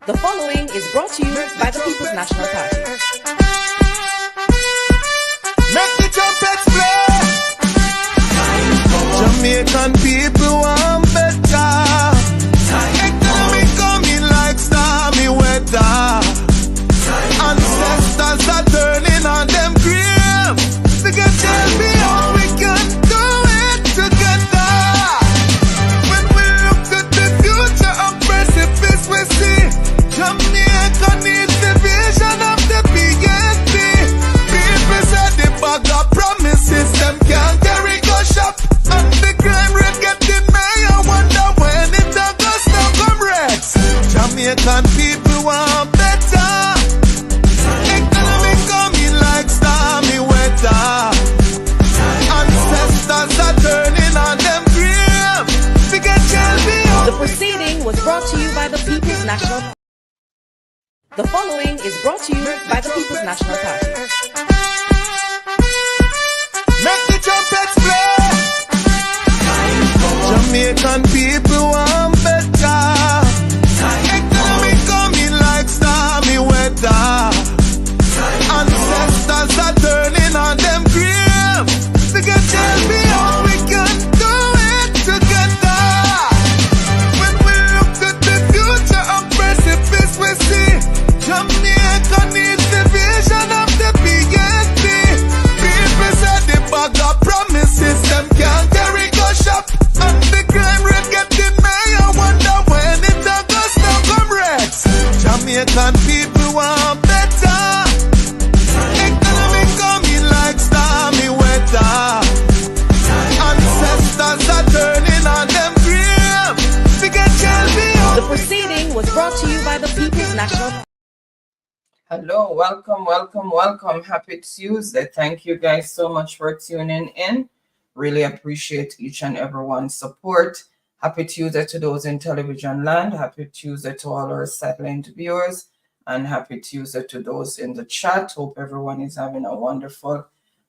The following is brought to you by the People's National Party. Make the trumpets play. Jamaican people want better. Economy coming like stormy weather. Ancestors are turning on them grave. To get change beyond we can do it together. When we look to the future of precipice we see Jamaica needs the vision of the PNP. People said the bag of promises them can't carry go shop. And the crime rate getting higher. Wonder when it does now come rest. Jamaican people want better. Economy coming like stormy weather. Ancestors are turning on them grave. To get change. The proceeding was brought to you by the People's National Party. The following is brought to you by the People's National Party. Make the trumpets play. Jamaican people want better. Economy coming like stormy weather. Ancestors are turning on them grave. To get change beyond we can do it together. When we look to the future of precipice we see Jamaica needs the vision of the PNP. People said the bag of promises them can't carry go shop. And the crime rate getting higher. Wonder when it does now come rest. Jamaican people want better. Economy coming like stormy weather. Ancestors are turning on them grave. To get change. The proceeding was brought to you by the People's National Party. Hello, welcome. Happy Tuesday. Thank you guys so much for tuning in. Really appreciate each and everyone's support. Happy Tuesday to those in television land. Happy Tuesday to all our satellite viewers. And happy Tuesday to those in the chat. Hope everyone is having a wonderful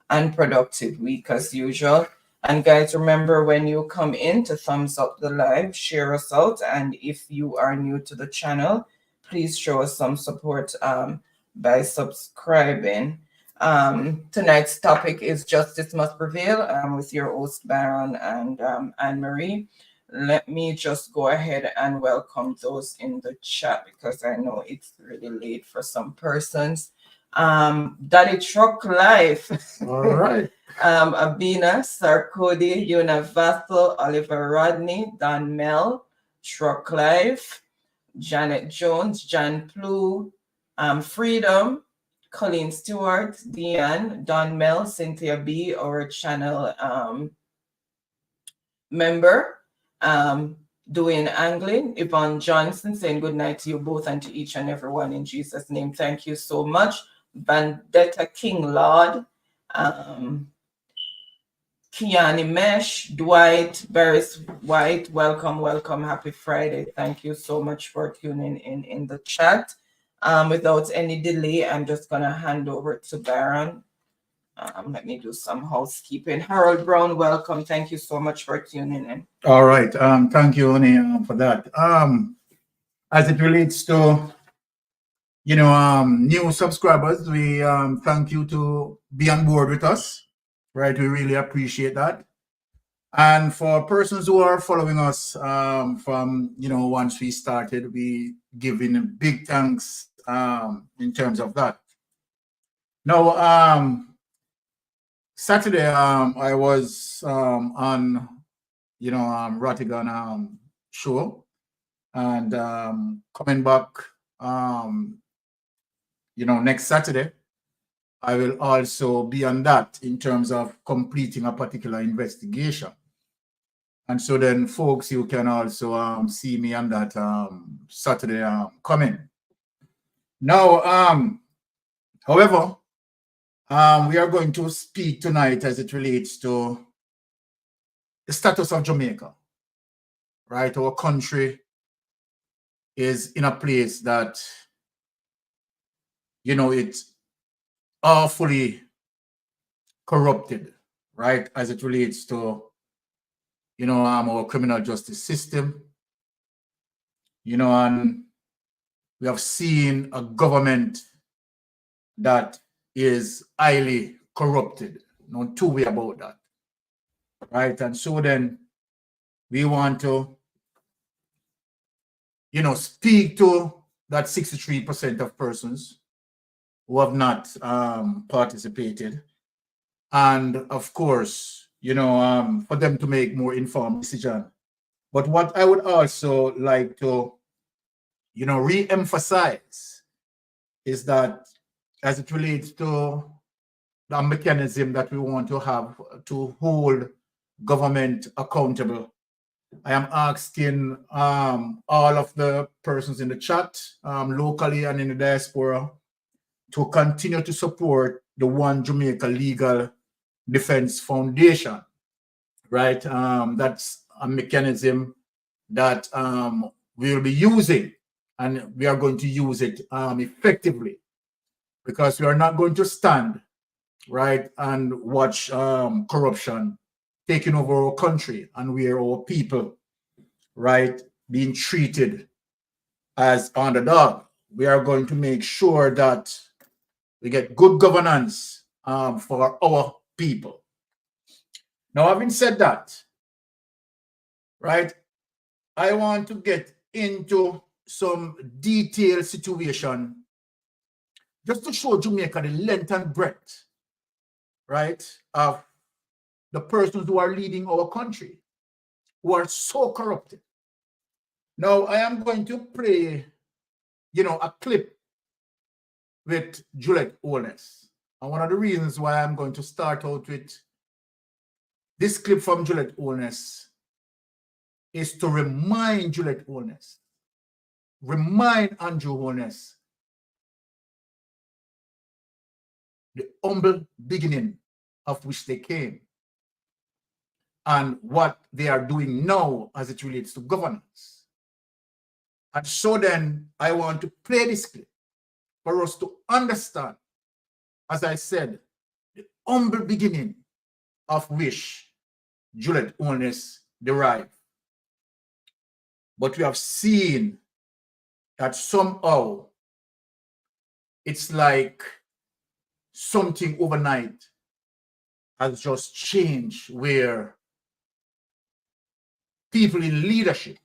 and productive week as usual. And guys, remember when you come in to thumbs up the live, share us out. And if you are new to the channel, please show us some support by subscribing. Tonight's topic is Justice Must Prevail with your host Baron and Anne-Marie. Let me just go ahead and welcome those in the chat because I know it's really late for some persons. Daddy Truck Life. All right. Abina, Sarkodi, Univathal, Oliver Rodney, Don Mel, Truck Life, Janet Jones, Jan Plu, Freedom, Colleen Stewart, Deanne, Don Mel, Cynthia B, our channel member, doing angling, Yvonne Johnson, saying good night to you both and to each and everyone in Jesus' name. Thank you so much. Vendetta King Lord, Kiani Mesh, Dwight, Barris White, welcome. Happy Friday. Thank you so much for tuning in the chat. Without any delay, I'm just going to hand over to Baron. Let me do some housekeeping. Harold Brown, welcome. Thank you so much for tuning in. All right. Thank you, Oni, for that. As it relates to, new subscribers, we thank you to be on board with us. Right, we really appreciate that. And for persons who are following us from, once we started, we giving big thanks in terms of that. Now, Saturday, I was on, Rottigan show, and coming back, next Saturday, I will also be on that in terms of completing a particular investigation. And so then, folks, you can also see me on that Saturday coming. Now, however, we are going to speak tonight as it relates to the status of Jamaica, right? Our country is in a place that, it's awfully corrupted, right? As it relates to, our criminal justice system, and We have seen a government that is highly corrupted. No two way about that. Right? And so then we want to, speak to that 63% of persons who have not participated. And of course, for them to make more informed decision. But what I would also like to, re-emphasize is that as it relates to the mechanism that we want to have to hold government accountable, I am asking all of the persons in the chat, locally and in the diaspora, to continue to support the One Jamaica Legal Defense Foundation, right? That's a mechanism that we will be using, and we are going to use it effectively, because we are not going to stand, right, and watch corruption taking over our country and where our people, right, being treated as underdog. We are going to make sure that we get good governance for our people. Now, having said that, right, I want to get into some detailed situation just to show Jamaica the length and breadth, right, of the persons who are leading our country, who are so corrupted. Now, I am going to play, a clip with Juliet Holness. And one of the reasons why I'm going to start out with this clip from Juliet Holness is to remind Juliet Holness, remind Andrew Holness, the humble beginning of which they came and what they are doing now as it relates to governance. And so then I want to play this clip for us to understand, as I said, the humble beginning of which Juliet Holness derived. But we have seen that somehow it's like something overnight has just changed, where people in leadership,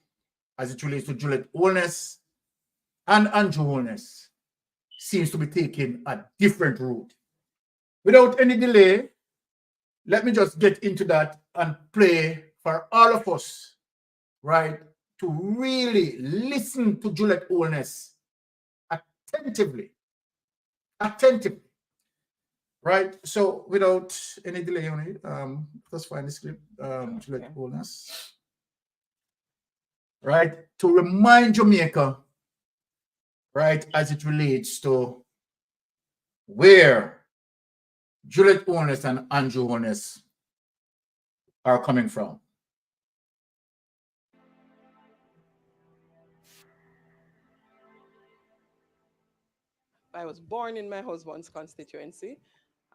as it relates to Juliet Holness and Andrew Holness, seems to be taking a different route. Without any delay, let me just get into that and play for all of us, right, to really listen to Juliet Holness attentively, right? So without any delay on it, let's find this clip, Juliet Holness, right, to remind Jamaica, right, as it relates to where Juliet Holness and Andrew Holness are coming from. I was born in my husband's constituency.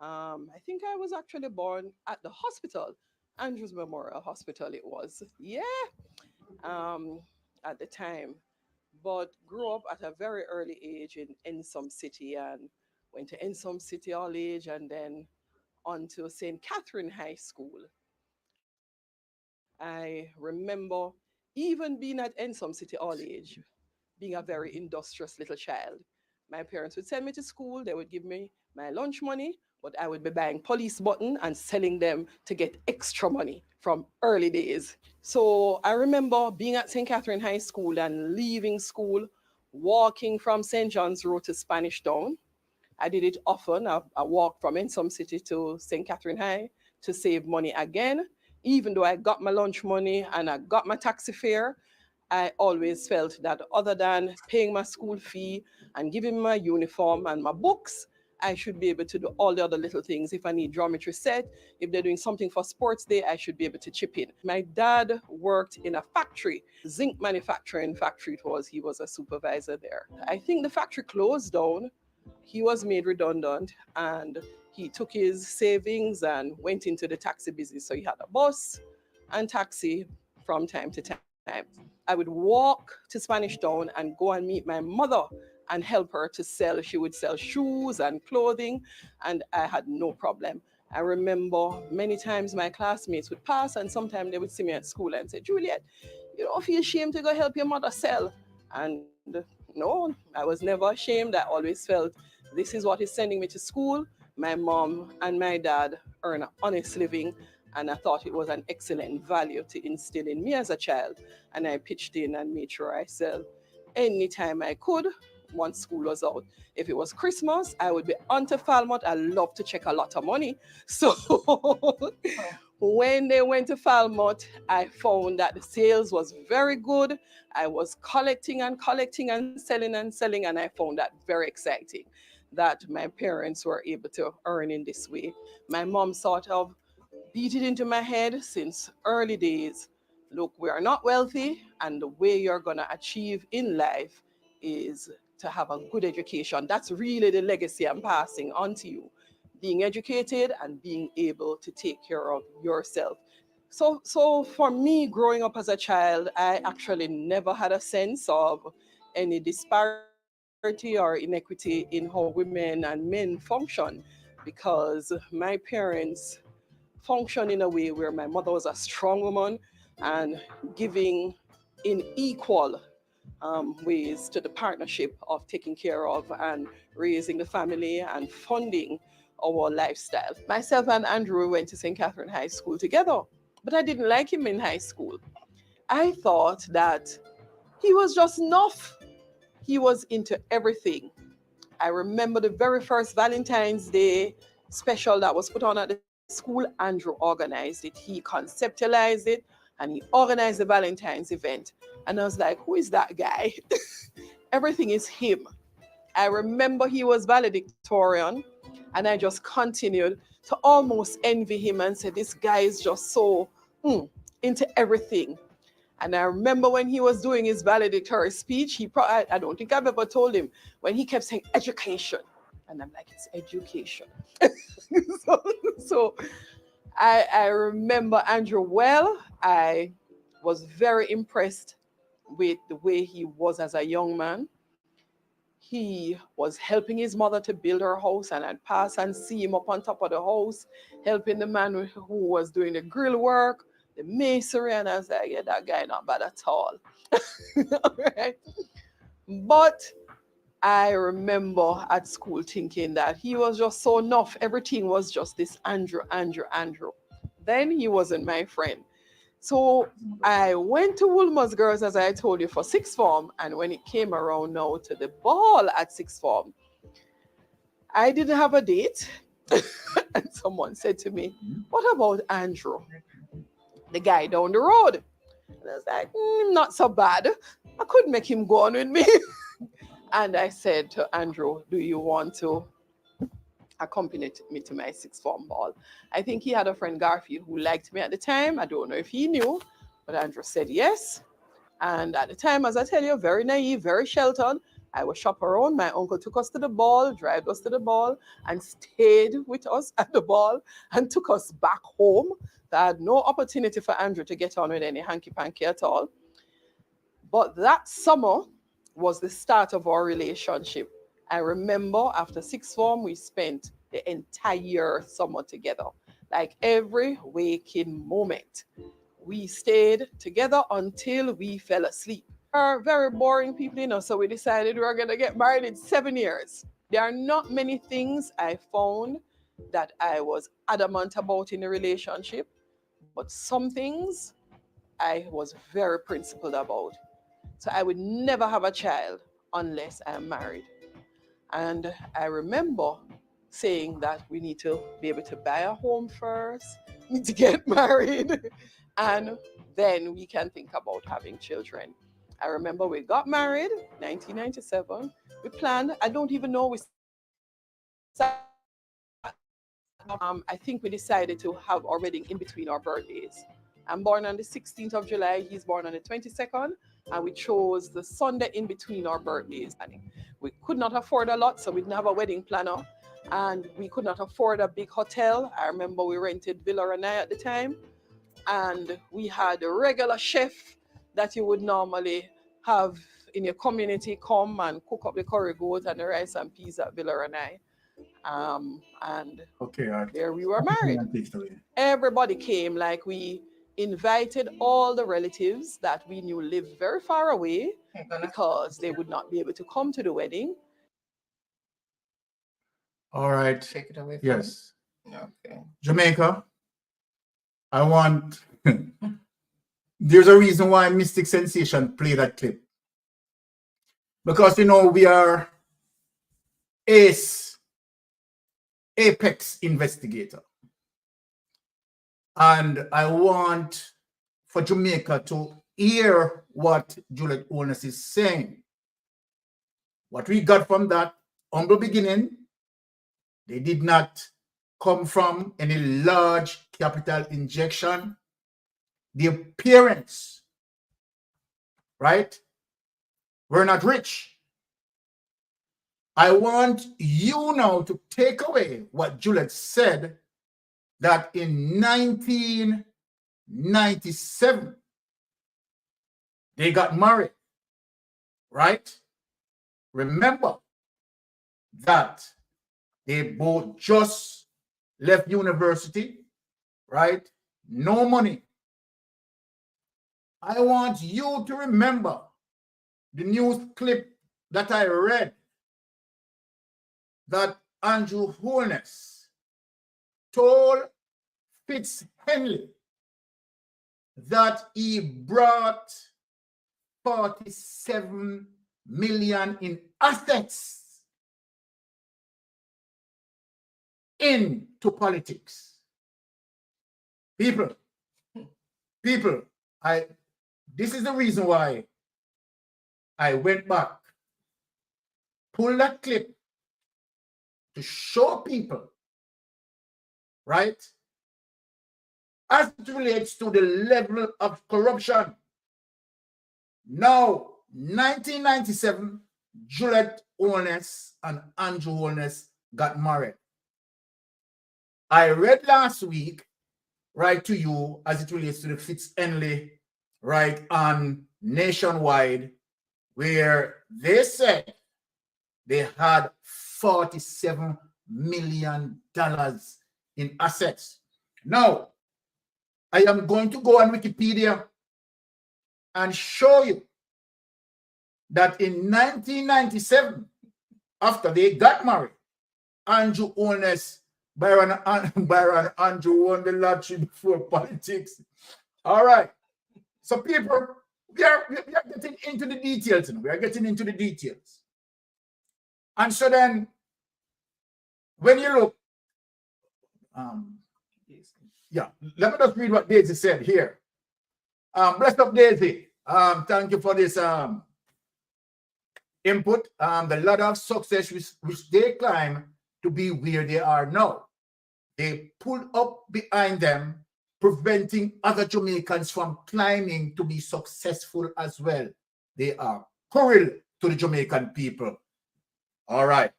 I think I was actually born at the hospital, Andrews Memorial Hospital it was. Yeah, at the time. But grew up at a very early age in Ensom City and went to Ensom City all age and then on to St. Catherine High School. I remember even being at Ensom City all age, being a very industrious little child. My parents would send me to school, they would give me my lunch money, but I would be buying police button and selling them to get extra money from early days. So I remember being at St. Catherine High School and leaving school, walking from St. John's Road to Spanish Town. I did it often. I walked from Ensom City to St. Catherine High to save money again. Even though I got my lunch money and I got my taxi fare, I always felt that other than paying my school fee and giving me my uniform and my books, I should be able to do all the other little things. If I need geometry set, if they're doing something for sports day, I should be able to chip in. My dad worked in a factory, zinc manufacturing factory it was. He was a supervisor there. I think the factory closed down. He was made redundant and he took his savings and went into the taxi business. So he had a bus and taxi from time to time. I would walk to Spanish Town and go and meet my mother and help her to sell. She would sell shoes and clothing, and I had no problem. I remember many times my classmates would pass, and sometimes they would see me at school and say, Juliet, you don't feel ashamed to go help your mother sell? And no, I was never ashamed. I always felt this is what is sending me to school. My mom and my dad earn an honest living, and I thought it was an excellent value to instill in me as a child. And I pitched in and made sure I sell anytime I could once school was out. If it was Christmas, I would be on to Falmouth. I love to check a lot of money. So when they went to Falmouth, I found that the sales was very good. I was collecting and selling, and I found that very exciting that my parents were able to earn in this way. My mom sort of beat it into my head since early days. Look, we are not wealthy, and the way you're going to achieve in life is to have a good education. That's really the legacy I'm passing on to you. Being educated and being able to take care of yourself. So for me, growing up as a child, I actually never had a sense of any disparity or inequity in how women and men function, because my parents function in a way where my mother was a strong woman and giving in equal ways to the partnership of taking care of and raising the family and funding our lifestyle. Myself and Andrew went to St. Catherine High School together, but I didn't like him in high school. I thought that he was just enough. He was into everything. I remember the very first Valentine's Day special that was put on at the school. Andrew organized it. He conceptualized it, and he organized the Valentine's event. And I was like, who is that guy? Everything is him. I remember he was valedictorian, and I just continued to almost envy him and say, this guy is just so into everything. And I remember when he was doing his valedictory speech, I don't think I've ever told him, when he kept saying education. And I'm like, it's education. so I remember Andrew well. I was very impressed with the way he was as a young man. He was helping his mother to build her house, and I'd pass and see him up on top of the house, helping the man who was doing the grill work, the masonry, and I was like, yeah, that guy not bad at all. Right? But I remember at school thinking that he was just so enough. Everything was just this Andrew. Then he wasn't my friend. So I went to Woolmer's Girls, as I told you, for sixth form. And when it came around now to the ball at sixth form, I didn't have a date. And someone said to me, what about Andrew, the guy down the road? And I was like, not so bad. I could make him go on with me. And I said to Andrew, do you want to accompany me to my sixth form ball? I think he had a friend, Garfield, who liked me at the time. I don't know if he knew, but Andrew said yes. And at the time, as I tell you, very naive, very sheltered. I was chaperone. My uncle took us to the ball, drove us to the ball, and stayed with us at the ball and took us back home. I had no opportunity for Andrew to get on with any hanky-panky at all. But that summer was the start of our relationship. I remember after sixth form, we spent the entire summer together. Like every waking moment, we stayed together until we fell asleep. We are very boring people, so we decided we were going to get married in 7 years. There are not many things I found that I was adamant about in a relationship, but some things I was very principled about. So I would never have a child unless I am married. And I remember saying that we need to be able to buy a home first, need to get married, and then we can think about having children. I remember we got married, 1997. We planned, I don't even know, I think we decided to have our wedding in between our birthdays. I'm born on the 16th of July, he's born on the 22nd, and we chose the Sunday in between our birthdays. We could not afford a lot, so we didn't have a wedding planner, and we could not afford a big hotel. I remember we rented Villa Renai at the time, and we had a regular chef that you would normally have in your community come and cook up the curry goat and the rice and peas at Villaranai. And Okay, all right. there we were married. Take it away. Everybody came, like we invited all the relatives that we knew lived very far away because they would not be able to come to the wedding. All right. Take it away. Yes. Okay. Jamaica, I want, there's a reason why Mystic Sensation play that clip. Because, you know, we are apex investigator. And I want for Jamaica to hear what Juliet Holness is saying. What we got from that humble beginning, they did not come from any large capital injection. Their parents, right, were not rich. I want you now to take away what Juliet said, that in 1997, they got married, right? Remember that they both just left university, right? No money. I want you to remember the news clip that I read, that Andrew Holness told Fitz Bailey that he brought 47 million in assets into politics. People, this is the reason why I went back, pull that clip to show people, right, as it relates to the level of corruption. Now, 1997, Juliet Holness and Andrew Holness got married. I read last week, right, to you as it relates to the Fitz Bailey, right, on Nationwide, where they said they had $47 million in assets. Now, I am going to go on Wikipedia and show you that in 1997, after they got married, Andrew Holness, Byron Andrew won the lottery before politics. All right. So people, we are getting into the details. We are getting into the details. And so then, when you look, yeah, let me just read what Daisy said here. Blessed up, Daisy. Thank you for this input. The ladder of success which they climb to be where they are now. They pulled up behind them, preventing other Jamaicans from climbing to be successful as well. They are cruel to the Jamaican people. All right.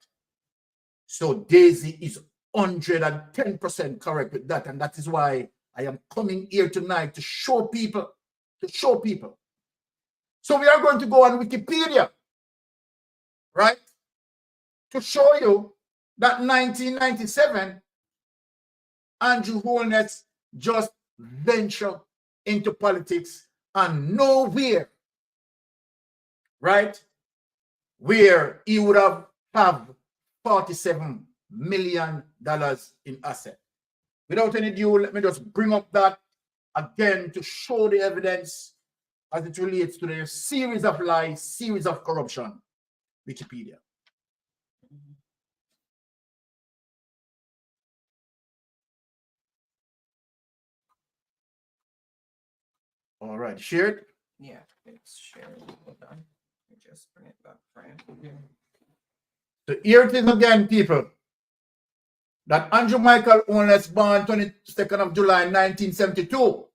So Daisy is 110% correct with that. And that is why I am coming here tonight to show people, So we are going to go on Wikipedia, right, to show you that 1997, Andrew Holness just ventured into politics and nowhere, right, where he would have $47 million in assets. Without any ado, let me just bring up that again to show the evidence as it relates to the series of lies, series of corruption. Wikipedia. All right, shared? Yeah, it's shared. Hold on. Let me just bring it back, friend. So here it is again, people. That Andrew Michael Holness, born 22nd of July 1972,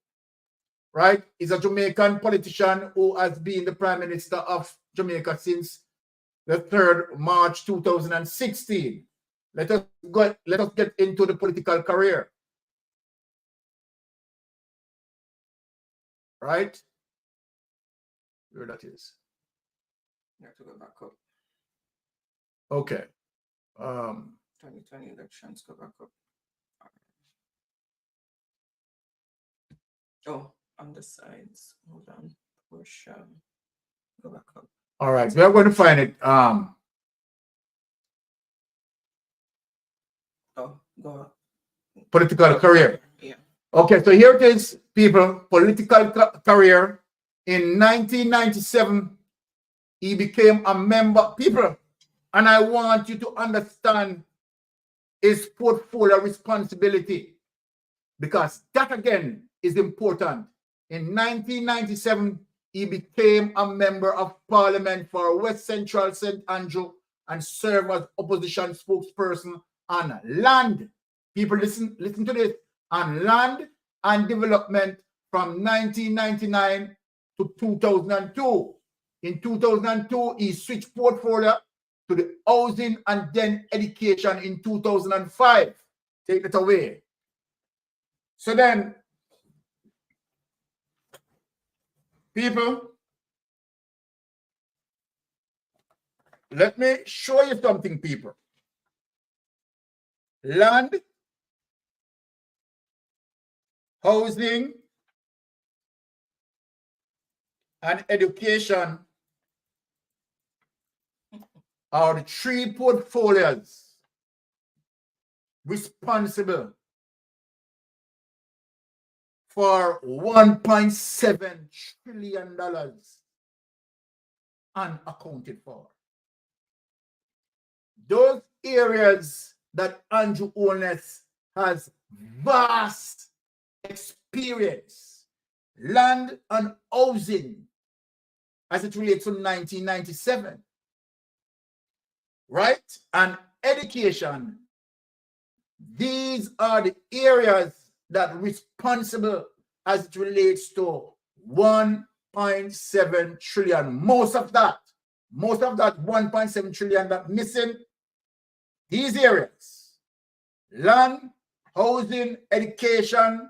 right, is a Jamaican politician who has been the Prime Minister of Jamaica since the 3rd March 2016. Let us get into the political career. Right? where that is. You have to go back up. Okay. 2020 elections, go back up. Oh, on the sides. Hold on. Push. Go back up. All right. We are going to find it. Oh, go up. Political career. Yeah. Okay, so here it is, people. Political career. In 1997, he became a member. People, and I want you to understand his portfolio responsibility, because that again is important. In 1997, he became a member of parliament for West Central St. Andrew and served as opposition spokesperson on land. People, listen to this. On land and development from 1999 to 2002. In 2002, he switched portfolio to the housing and then education in 2005. Take it away. So then, people, let me show you something, people. Land, housing, and education are the three portfolios responsible for $1.7 trillion unaccounted for. Those areas that Andrew Holness has vast experience, land and housing, as it relates to 1997, right? And education. These are the areas that responsible as it relates to 1.7 trillion. Most of that 1.7 trillion that missing, these areas, land, housing, education,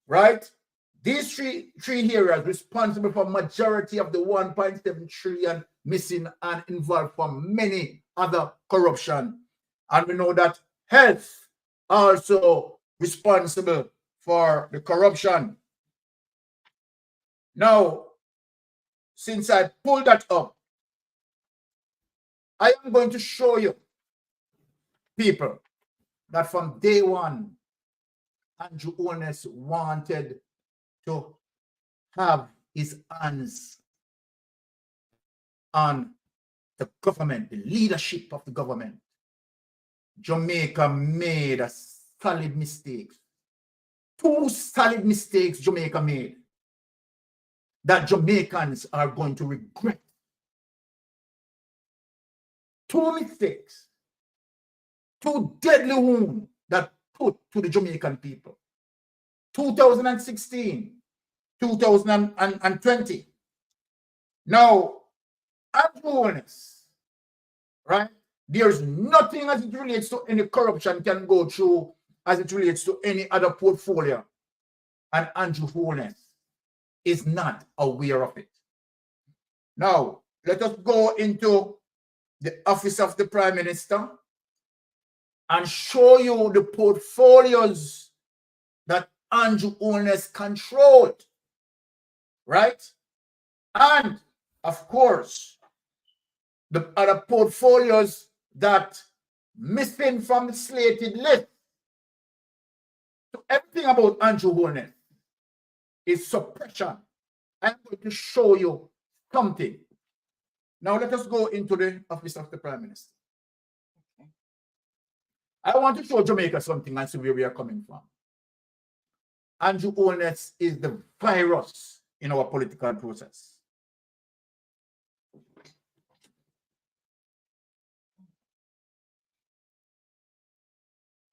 right? These three areas responsible for majority of the 1.7 trillion missing and involved for many other corruption. And we know that health also responsible for the corruption. Now, since I pulled that up, I am going to show you, people, that from day one, Andrew Holness wanted to have his hands on the government, the leadership of the government. Jamaica made a solid mistake. 2 solid mistakes Jamaica made that Jamaicans are going to regret. 2 mistakes. 2 deadly wounds that put to the Jamaican people. 2016, 2020. Now, Andrew Holness, right? There's nothing as it relates to any corruption can go through as it relates to any other portfolio. And Andrew Holness is not aware of it. Now, let us go into the office of the Prime Minister and show you the portfolios that Andrew Holness controlled, right? And, of course, the other portfolios that missing from the slated list. So everything about Andrew Holness is suppression. I'm going to show you something. Now let us go into the office of the Prime Minister. Okay. I want to show Jamaica something and see where we are coming from. Andrew Holness is the virus in our political process.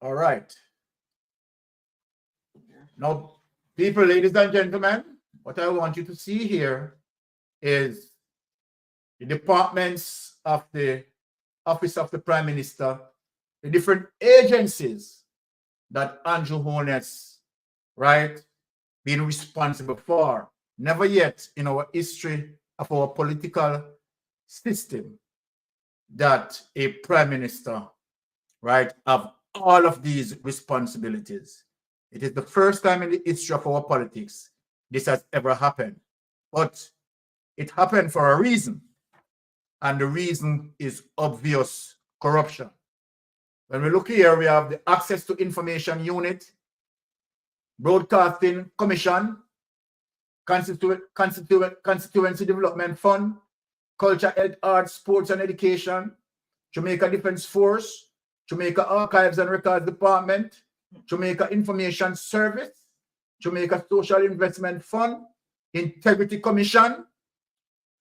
All right. Now, people, ladies and gentlemen, what I want you to see here is the departments of the Office of the Prime Minister, the different agencies that Andrew Holness, right, being responsible for. Never yet in our history of our political system that a prime minister, right, have all of these responsibilities. It is the first time in the history of our politics this has ever happened. But it happened for a reason. And the reason is obvious corruption. When we look here, we have the Access to Information Unit, Broadcasting Commission, Constituency Development Fund, Culture, Health, Arts, Sports and Education, Jamaica Defense Force, Jamaica Archives and Records Department, Jamaica Information Service, Jamaica Social Investment Fund, Integrity Commission,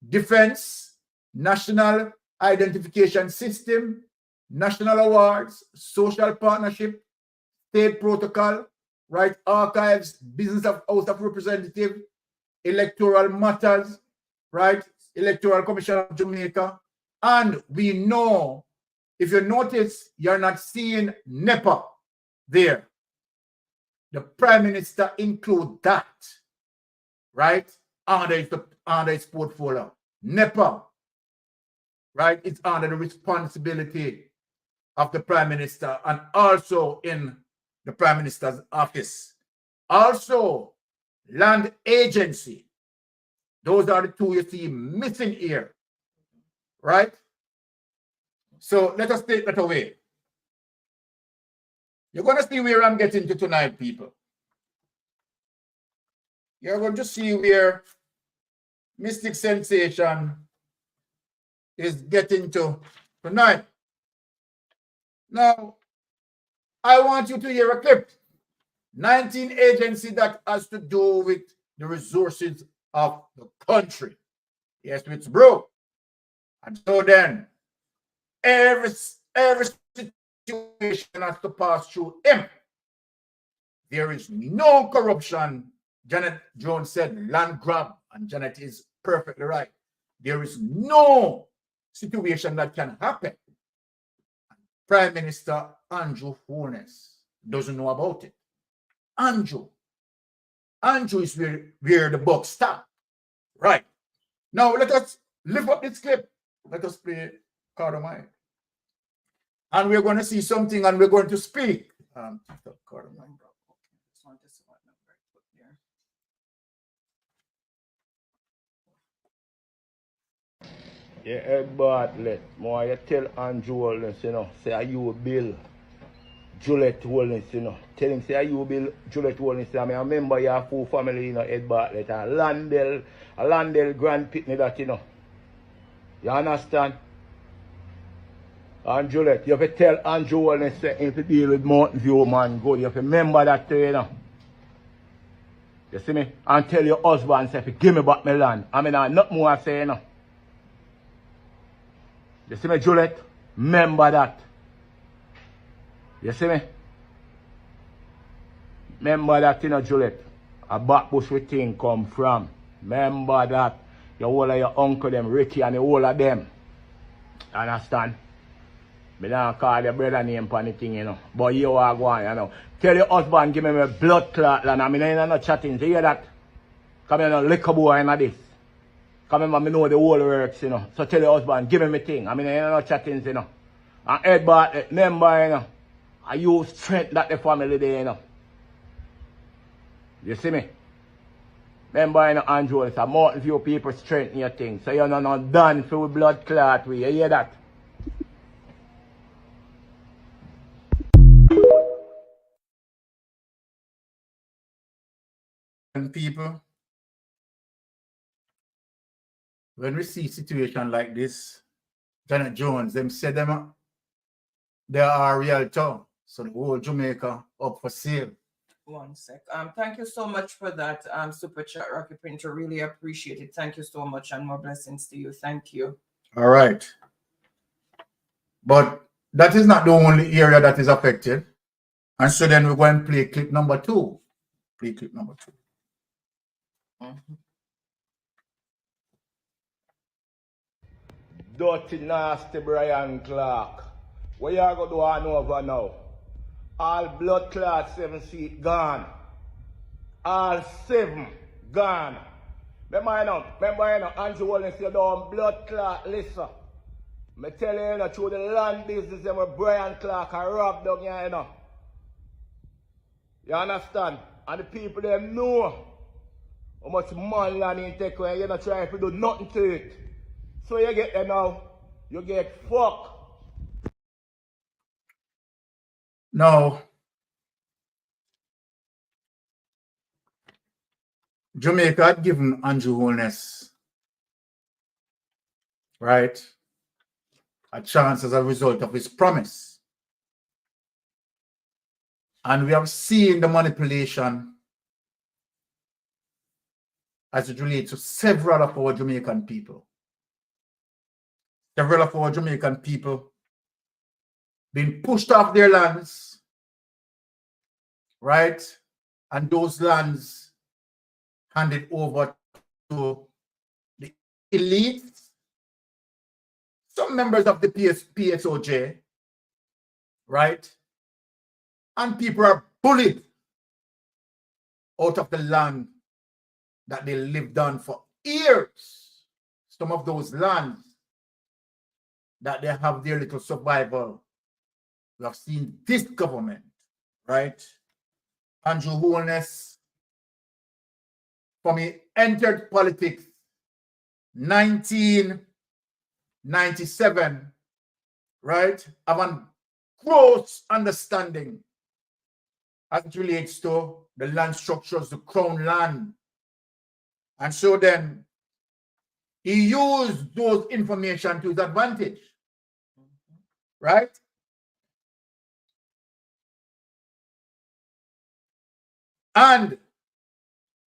Defense, National Identification System, National Awards, Social Partnership, State Protocol, Right Archives, Business of House of Representative, Electoral Matters, right? Electoral Commission of Jamaica. And we know, if you notice, you're not seeing NEPA there. The Prime Minister include that, right? Under its portfolio. NEPA, right? It's under the responsibility of the Prime Minister and also in the Prime Minister's office. Also, Land Agency. Those are the two you see missing here, right? So let us take that away. You're going to see where I'm getting to tonight, people. You're going to see where Mystic Sensation is getting to tonight. Now, I want you to hear a clip. 19 agency that has to do with the resources of the country. Yes, it's broke. And so then, every situation has to pass through him. There is no corruption. Janet Jones said land grab, and Janet is perfectly right. There is no situation that can happen. Prime Minister Andrew Holness doesn't know about it. Andrew is where the buck stops. Right. Now let us lift up this clip. Let us play Card of Mine. And we're going to see something and we're going to speak. Card of Mine. Yeah, Ed Bartlett, more you tell Andrew Holness, you know, say, are you Bill Juliet Holness, you know. Tell him, say, are you Bill Juliet Holness? I mean, I remember your full family, you know, Ed Bartlett, and Landell Grand Pitney that, you know. You understand? And Juliet, you have to tell Andrew Holness, say, if you deal with Mountain View, man, good. You have to remember that, too, you know. You see me? And tell your husband, say, give me back my land. I mean, not more I say, you know. You see me, Juliet? Remember that. You see me? Remember that, you know, Juliet. A backbush we thing come from. Remember that. You all of your uncle them, Ricky, and the whole of them. Understand? Me don't call your brother name for anything, you know. But you are going, you know. Tell your husband, give me my blood clot, and I mean, I ain't no chatting. You hear that? Come here, no liquor boy, and this. Remember, me know the whole works, you know. So tell your husband, give me my thing. I mean, I ain't no chattings, you know. And Ed Bartlett, remember, you know, I use strength that the family there, you know. You see me? Remember, you know, Andrew, it's a Mountain View people strengthen your thing. So you're not done for blood clot with. You hear that? And people, when we see situation like this, Janet Jones, them say them they are realtor, so the whole Jamaica up for sale. One sec. Thank you so much for that super chat, Rocky Printer. Really appreciate it. Thank you so much, and more blessings to you. Thank you. All right. But that is not the only area that is affected. And so then we're going to play clip number 2. Play clip number 2. Dirty, nasty Brian Clark. What you going to do on over now? All blood clot 7 seat gone. All 7 gone. Remember, Andrew Holness, you don't blood clot, listen. Me tell you, through the land business, Brian Clark and Rob down here, You understand? And the people them know how much man land you take when you're not trying to do nothing to it. So you get there now, you get fucked. Now, Jamaica had given Andrew Holness, right, a chance as a result of his promise. And we have seen the manipulation as it relates to several of our Jamaican people. Several of our Jamaican people being pushed off their lands, right? And those lands handed over to the elites, some members of the PSOJ, right? And people are bullied out of the land that they lived on for years. Some of those lands that they have their little survival. We have seen this government, right? Andrew Holness, from he entered politics 1997, right? Have a gross understanding as it relates to the land structures, the crown land. And so then he used those information to his advantage, right? And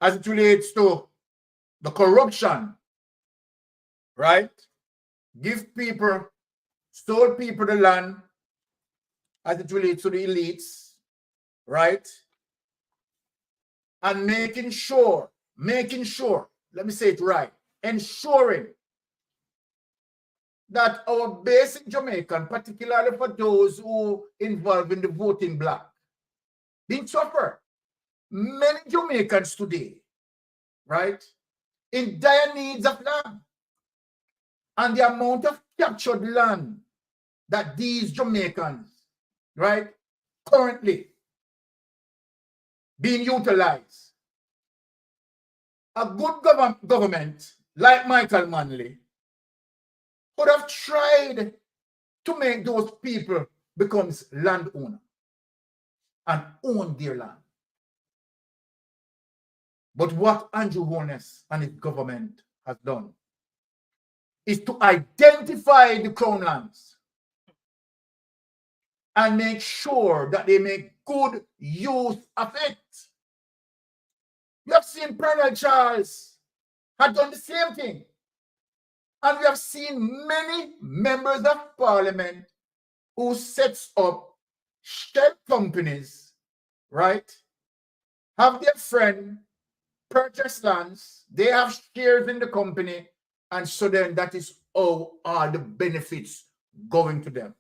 as it relates to the corruption, right? Stole people the land as it relates to the elites, right? And making sure, let me say it right, ensuring that our basic Jamaican, particularly for those who involved in the voting bloc, didn't suffer. Many Jamaicans today, right, in dire needs of land. And the amount of captured land that these Jamaicans, right, currently being utilized. A good government like Michael Manley would have tried to make those people become landowner and own their land. But what Andrew Holness and his government has done is to identify the crown lands and make sure that they make good use of it. We have seen Prevail Charles had done the same thing. And we have seen many members of parliament who sets up shell companies, right? Have their friend purchase lands, they have shares in the company, and so then that is how all the benefits going to them.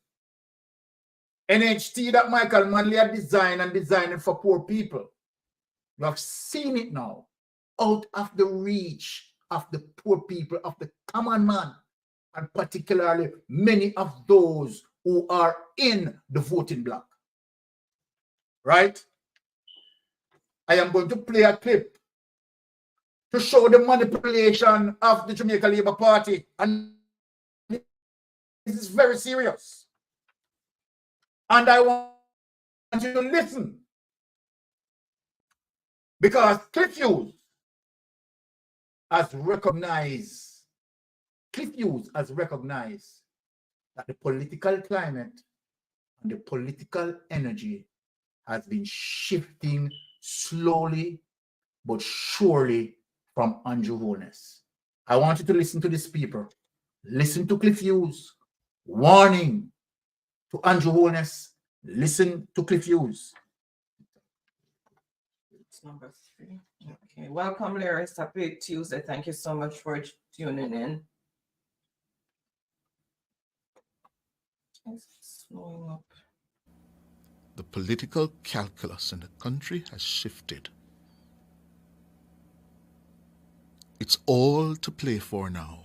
NHT that Michael Manley had designed for poor people. You have seen it now, out of the reach of the poor people, of the common man, and particularly many of those who are in the voting bloc. Right? I am going to play a clip to show the manipulation of the Jamaica Labour Party. And this is very serious. And I want you to listen. Because Cliff Hughes has recognized that the political climate and the political energy has been shifting slowly but surely from Andrew Holness. I want you to listen to this people. Listen to Cliff Hughes. Warning to Andrew Holness. Listen to Cliff Hughes. It's number 3. Okay. Welcome, Larry. Happy Tuesday. Thank you so much for tuning in. It's slowing up. The political calculus in the country has shifted. It's all to play for now.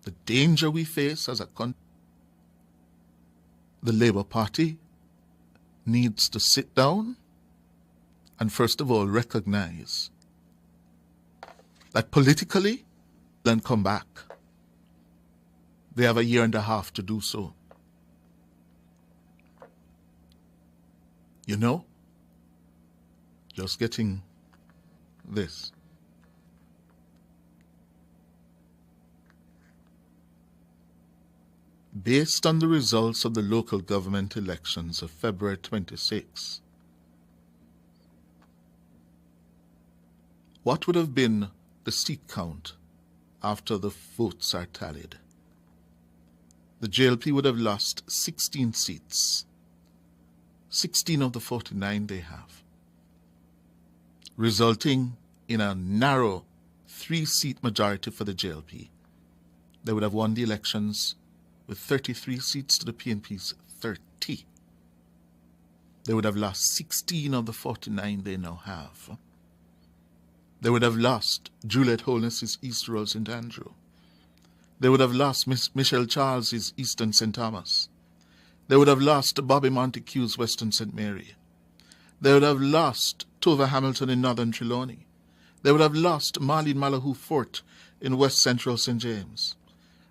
The danger we face as a country. The Labour Party needs to sit down and first of all recognize that politically, then come back. They have a year and a half to do so. You know, just getting this. Based on the results of the local government elections of February 26, what would have been the seat count after the votes are tallied? The JLP would have lost 16 seats, 16 of the 49 they have, resulting in a narrow 3-seat majority for the JLP. They would have won the elections with 33 seats to the PNP's 30. They would have lost 16 of the 49 they now have. They would have lost Juliet Holness's East Royal St. Andrew. They would have lost Michelle Charles's Eastern St. Thomas. They would have lost Bobby Montague's Western St. Mary. They would have lost Tova Hamilton in Northern Trelawney. They would have lost Marlene Malahoo Fort in West Central St. James.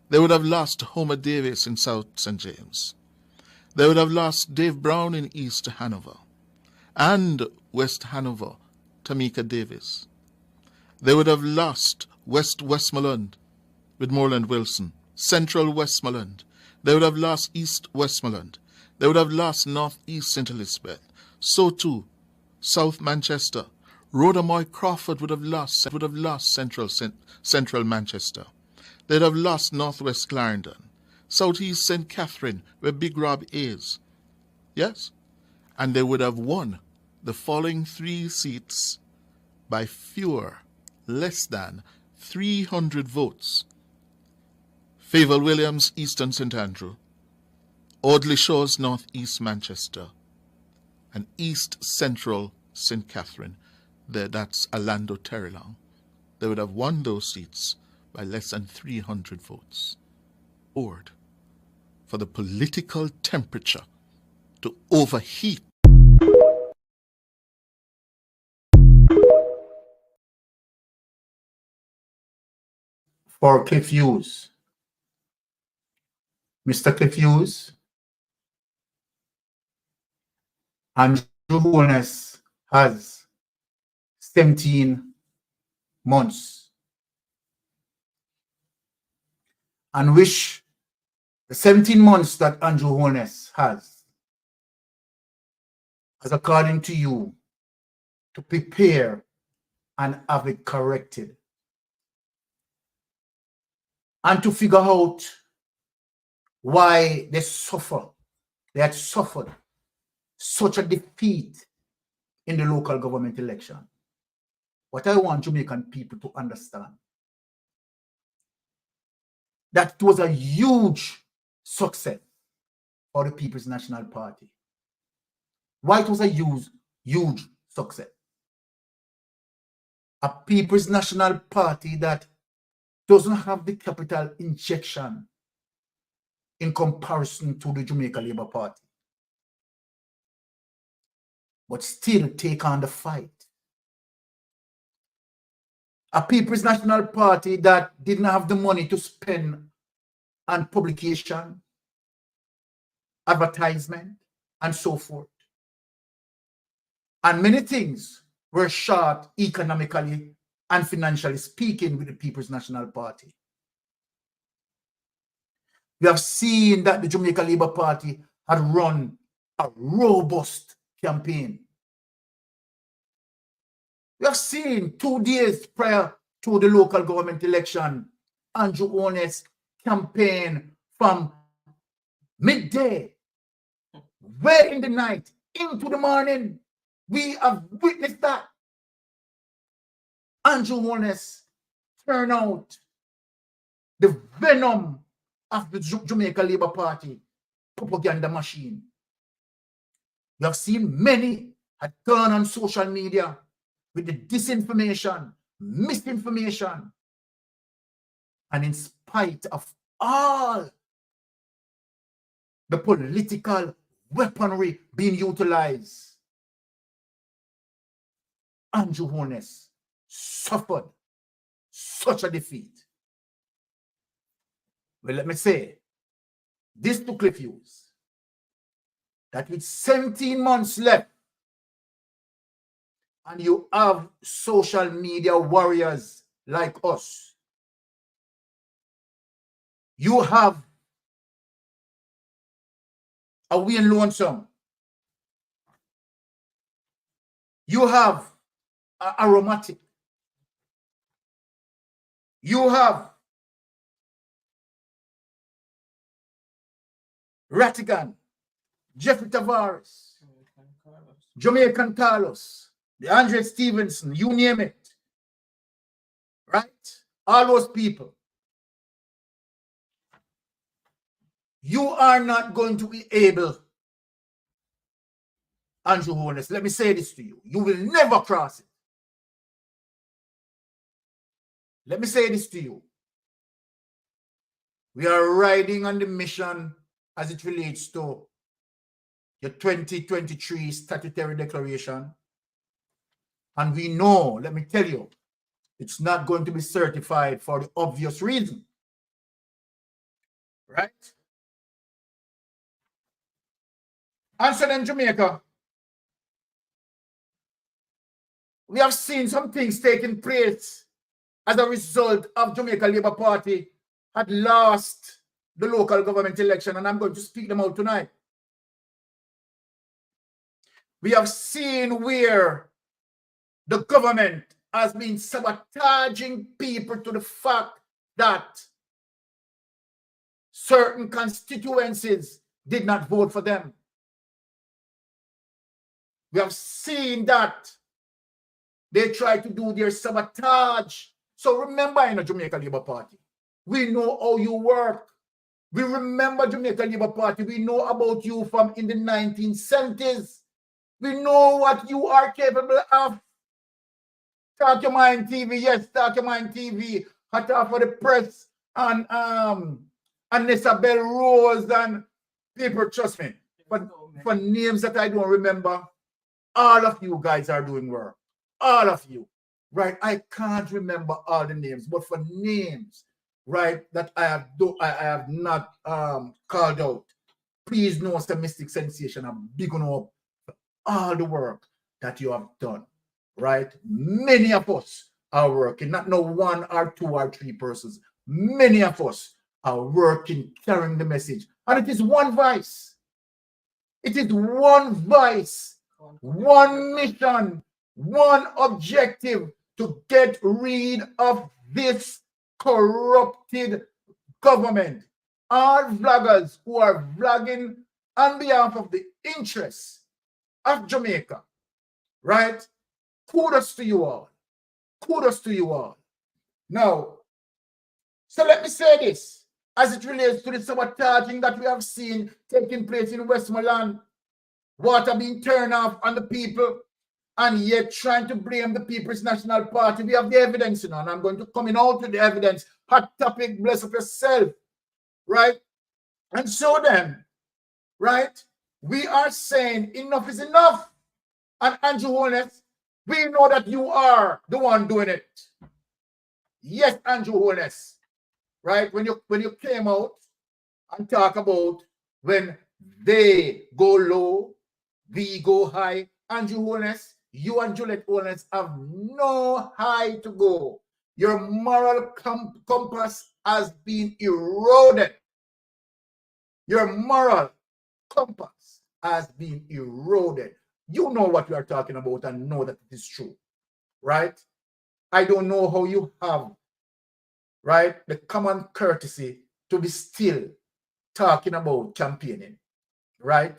They would have lost Homer Davis in South St. James. They would have lost Dave Brown in East Hanover and West Hanover, Tamika Davis. They would have lost West Westmoreland with Moreland Wilson, Central Westmoreland. They would have lost East Westmoreland. They would have lost North East St. Elizabeth. So too, South Manchester. Rhoda Moy Crawford would have lost Central Manchester. They'd have lost Northwest Clarendon, Southeast St. Catherine, where Big Rob is. Yes? And they would have won the following 3 seats by less than 300 votes. Favour Williams, Eastern St. Andrew, Audley Shaw's Northeast Manchester, and East Central St. Catherine. That's Orlando Terrelong. They would have won those seats by less than 300 votes. Board for the political temperature to overheat. For Cliff Hughes. Mr. Cliff Hughes, Andrew Holness has 17 months. And wish the 17 months that Andrew Holness has, as according to you, to prepare and have it corrected. And to figure out why they had suffered such a defeat in the local government election. What I want Jamaican people to understand, that it was a huge success for the People's National Party. Why it was a huge success? A People's National Party that doesn't have the capital injection in comparison to the Jamaica Labour Party, but still take on the fight. A People's National Party that didn't have the money to spend on publication, advertisement, and so forth. And many things were short economically and financially speaking with the People's National Party. We have seen that the Jamaica Labour Party had run a robust campaign. We have seen 2 days prior to the local government election, Andrew Holness campaign from midday, way in the night, into the morning. We have witnessed that. Andrew Holness turn out the venom of the Jamaica Labour Party propaganda machine. We have seen many had gone on social media with the disinformation, misinformation, And in spite of all the political weaponry being utilized, Andrew Holness suffered such a defeat. Well, let me say, this took the fuse that with 17 months left, and you have social media warriors like us, you have a Wayne Lonesome, you have a Aromatic, you have Rattigan, Jeffrey Tavares, Jamaican Carlos, the Andre Stevenson, you name it, right? All those people. You are not going to be able, Andrew Holness, let me say this to you. You will never cross it. Let me say this to you. We are riding on the mission as it relates to your 2023 statutory declaration. And we know, let me tell you, it's not going to be certified for the obvious reason. Right? And so then Jamaica, we have seen some things taking place as a result of Jamaica Labour Party had lost the local government election, and I'm going to speak them out tonight. We have seen where the government has been sabotaging people to the fact that certain constituencies did not vote for them. We have seen that they try to do their sabotage. So remember, in the Jamaica Labour Party, we know how you work. We remember Jamaica Labour Party. We know about you from in the 1970s. We know what you are capable of. Talk Your Mind TV, yes, Talk Your Mind TV. Hot off for the press and Isabel Rose and people, trust me. But for names that I don't remember, all of you guys are doing work. All of you. Right? I can't remember all the names, but for names, right, that I have not called out, please know it's a mystic sensation. I'm big on up for all the work that you have done. Right? Many of us are working, not no one or two or three persons. Many of us are working, carrying the message. And it is one voice. It is one voice, one mission, one objective to get rid of this corrupted government. All vloggers who are vlogging on behalf of the interests of Jamaica, right? Kudos to you all. Kudos to you all. Now, so let me say this as it relates to the sabotaging that we have seen taking place in Westmoreland, water being turned off on the people, and yet trying to blame the People's National Party. We have the evidence, you know, and I'm going to come in out with the evidence. Hot topic, bless up yourself, right? And so then, right, we are saying enough is enough. And Andrew Holness, we know that you are the one doing it. Yes, Andrew Holness, right? When you came out and talk about when they go low, we go high, Andrew Holness, you and Juliet Holness have no high to go. Your moral compass has been eroded. Your moral compass has been eroded. You know what you are talking about and know that it is true, right? I don't know how you have, right, the common courtesy to be still talking about campaigning, right?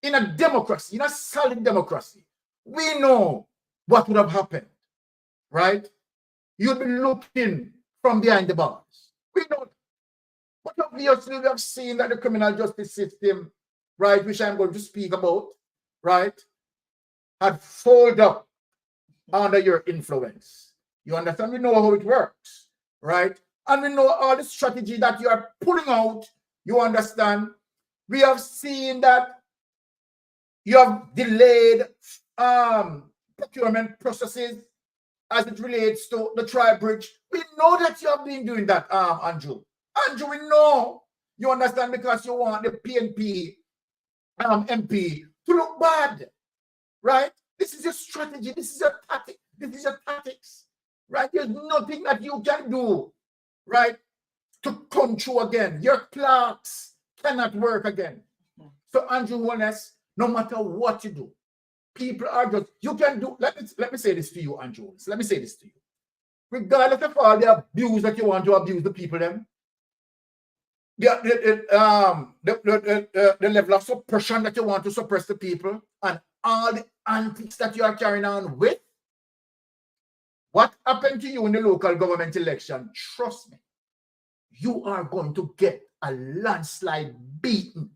In a democracy, in a solid democracy, we know what would have happened, right? You'd be looking from behind the bars. We know. But obviously, we have seen that the criminal justice system, right, which I'm going to speak about, right, had folded up under your influence. You understand? We know how it works, right? And we know all the strategy that you are pulling out. You understand? We have seen that you have delayed procurement processes as it relates to the tri-bridge. We know that you have been doing that, Andrew. Andrew, we know. You understand? Because you want the PNP MP to look bad, right? This is your strategy. This is your tactic. This is your tactics, right? There's nothing that you can do, right, to come through again. Your clerks cannot work again. So Andrew Holness, no matter what you do, people are just, you can do, let me say this to you, Andrew. Let me say this to you. Regardless of all the abuse that you want to abuse the people, them, the level of suppression that you want to suppress the people, and all the antics that you are carrying on with, what happened to you in the local government election, trust me, you are going to get a landslide beaten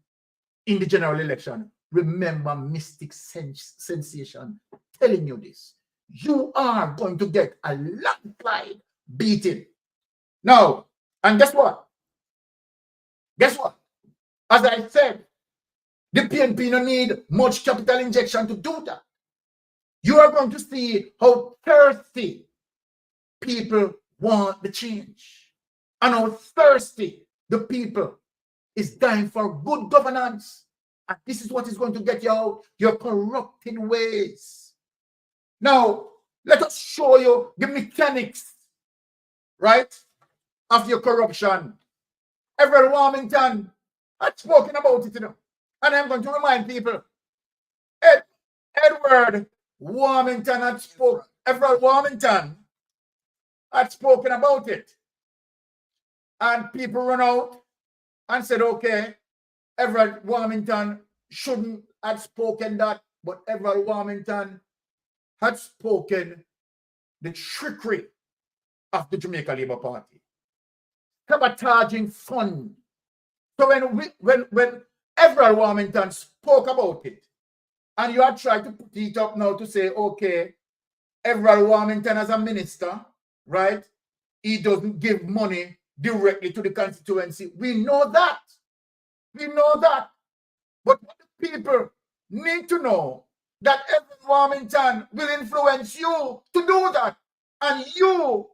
in the general election. Remember Mystic Sensation telling you this. You are going to get a landslide beaten. Now, and guess what? Guess what? As I said, the PNP don't need much capital injection to do that. You are going to see how thirsty people want the change, and how thirsty the people is dying for good governance. And this is what is going to get you out your corrupted ways. Now, let us show you the mechanics, right, of your corruption. Everald Warmington had spoken about it, you know. And I'm going to remind people, Everald Warmington had spoken. Everald Warmington had spoken about it. And people run out and said, okay, Everald Warmington shouldn't have spoken that, but Everald Warmington had spoken the trickery of the Jamaica Labour Party, sabotaging fund. So when Everald Warmington spoke about it, and you are trying to put it up now to say, okay, Everald Warmington as a minister, right? He doesn't give money directly to the constituency. We know that. We know that. But the people need to know that Everald Warmington will influence you to do that. And you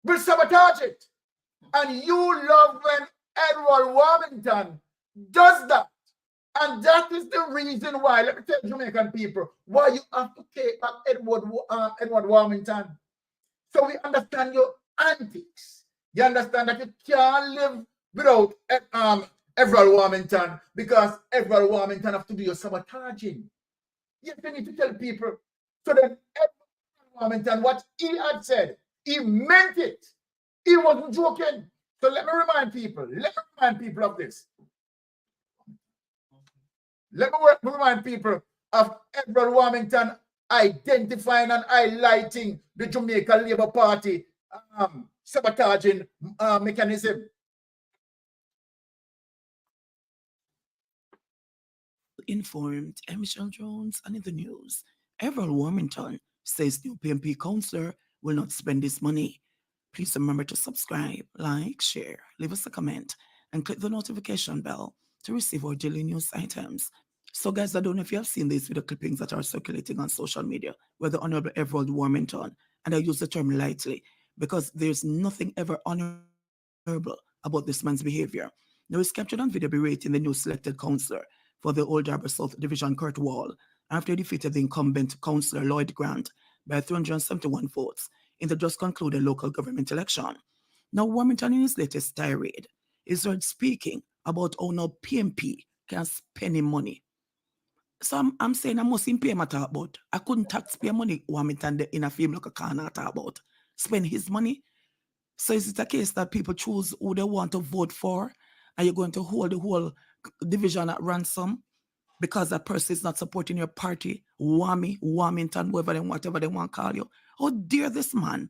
will sabotage it. And you love when Everald Warmington does that. And that is the reason why, let me tell Jamaican people, why you have to take back Everald Warmington. So we understand your antics. You understand that you can't live without Everald Warmington, because Everald Warmington have to do your sabotaging. Yes, you need to tell people. So then Everald Warmington, what he had said, he meant it. He wasn't joking. So let me remind people of this. Let me remind people of Everald Warmington identifying and highlighting the Jamaica Labour Party sabotaging mechanism. Informed, Michelle Jones, and in the news, Everald Warmington says new PMP councillor will not spend this money. Please remember to subscribe, like, share, leave us a comment, and click the notification bell to receive our daily news items. So guys, I don't know if you have seen these video clippings that are circulating on social media where the Honorable Everald Warmington, and I use the term lightly because there's nothing ever honorable about this man's behavior. Now he's captured on video berating the new selected councillor for the Old Harbour South Division, Kurt Wall, after he defeated the incumbent councillor Lloyd Grant by 371 votes in the just concluded local government election. Now, Warmington, in his latest tirade, is heard speaking about how no PMP can spend him money. So I'm saying I must pay him talk about. I couldn't taxpayer money Warmington in a film like a corner talk about. Spend his money. So is it a case that people choose who they want to vote for, and you're going to hold the whole division at ransom because that person is not supporting your party, Warmington, whatever they want to call you? How dare this man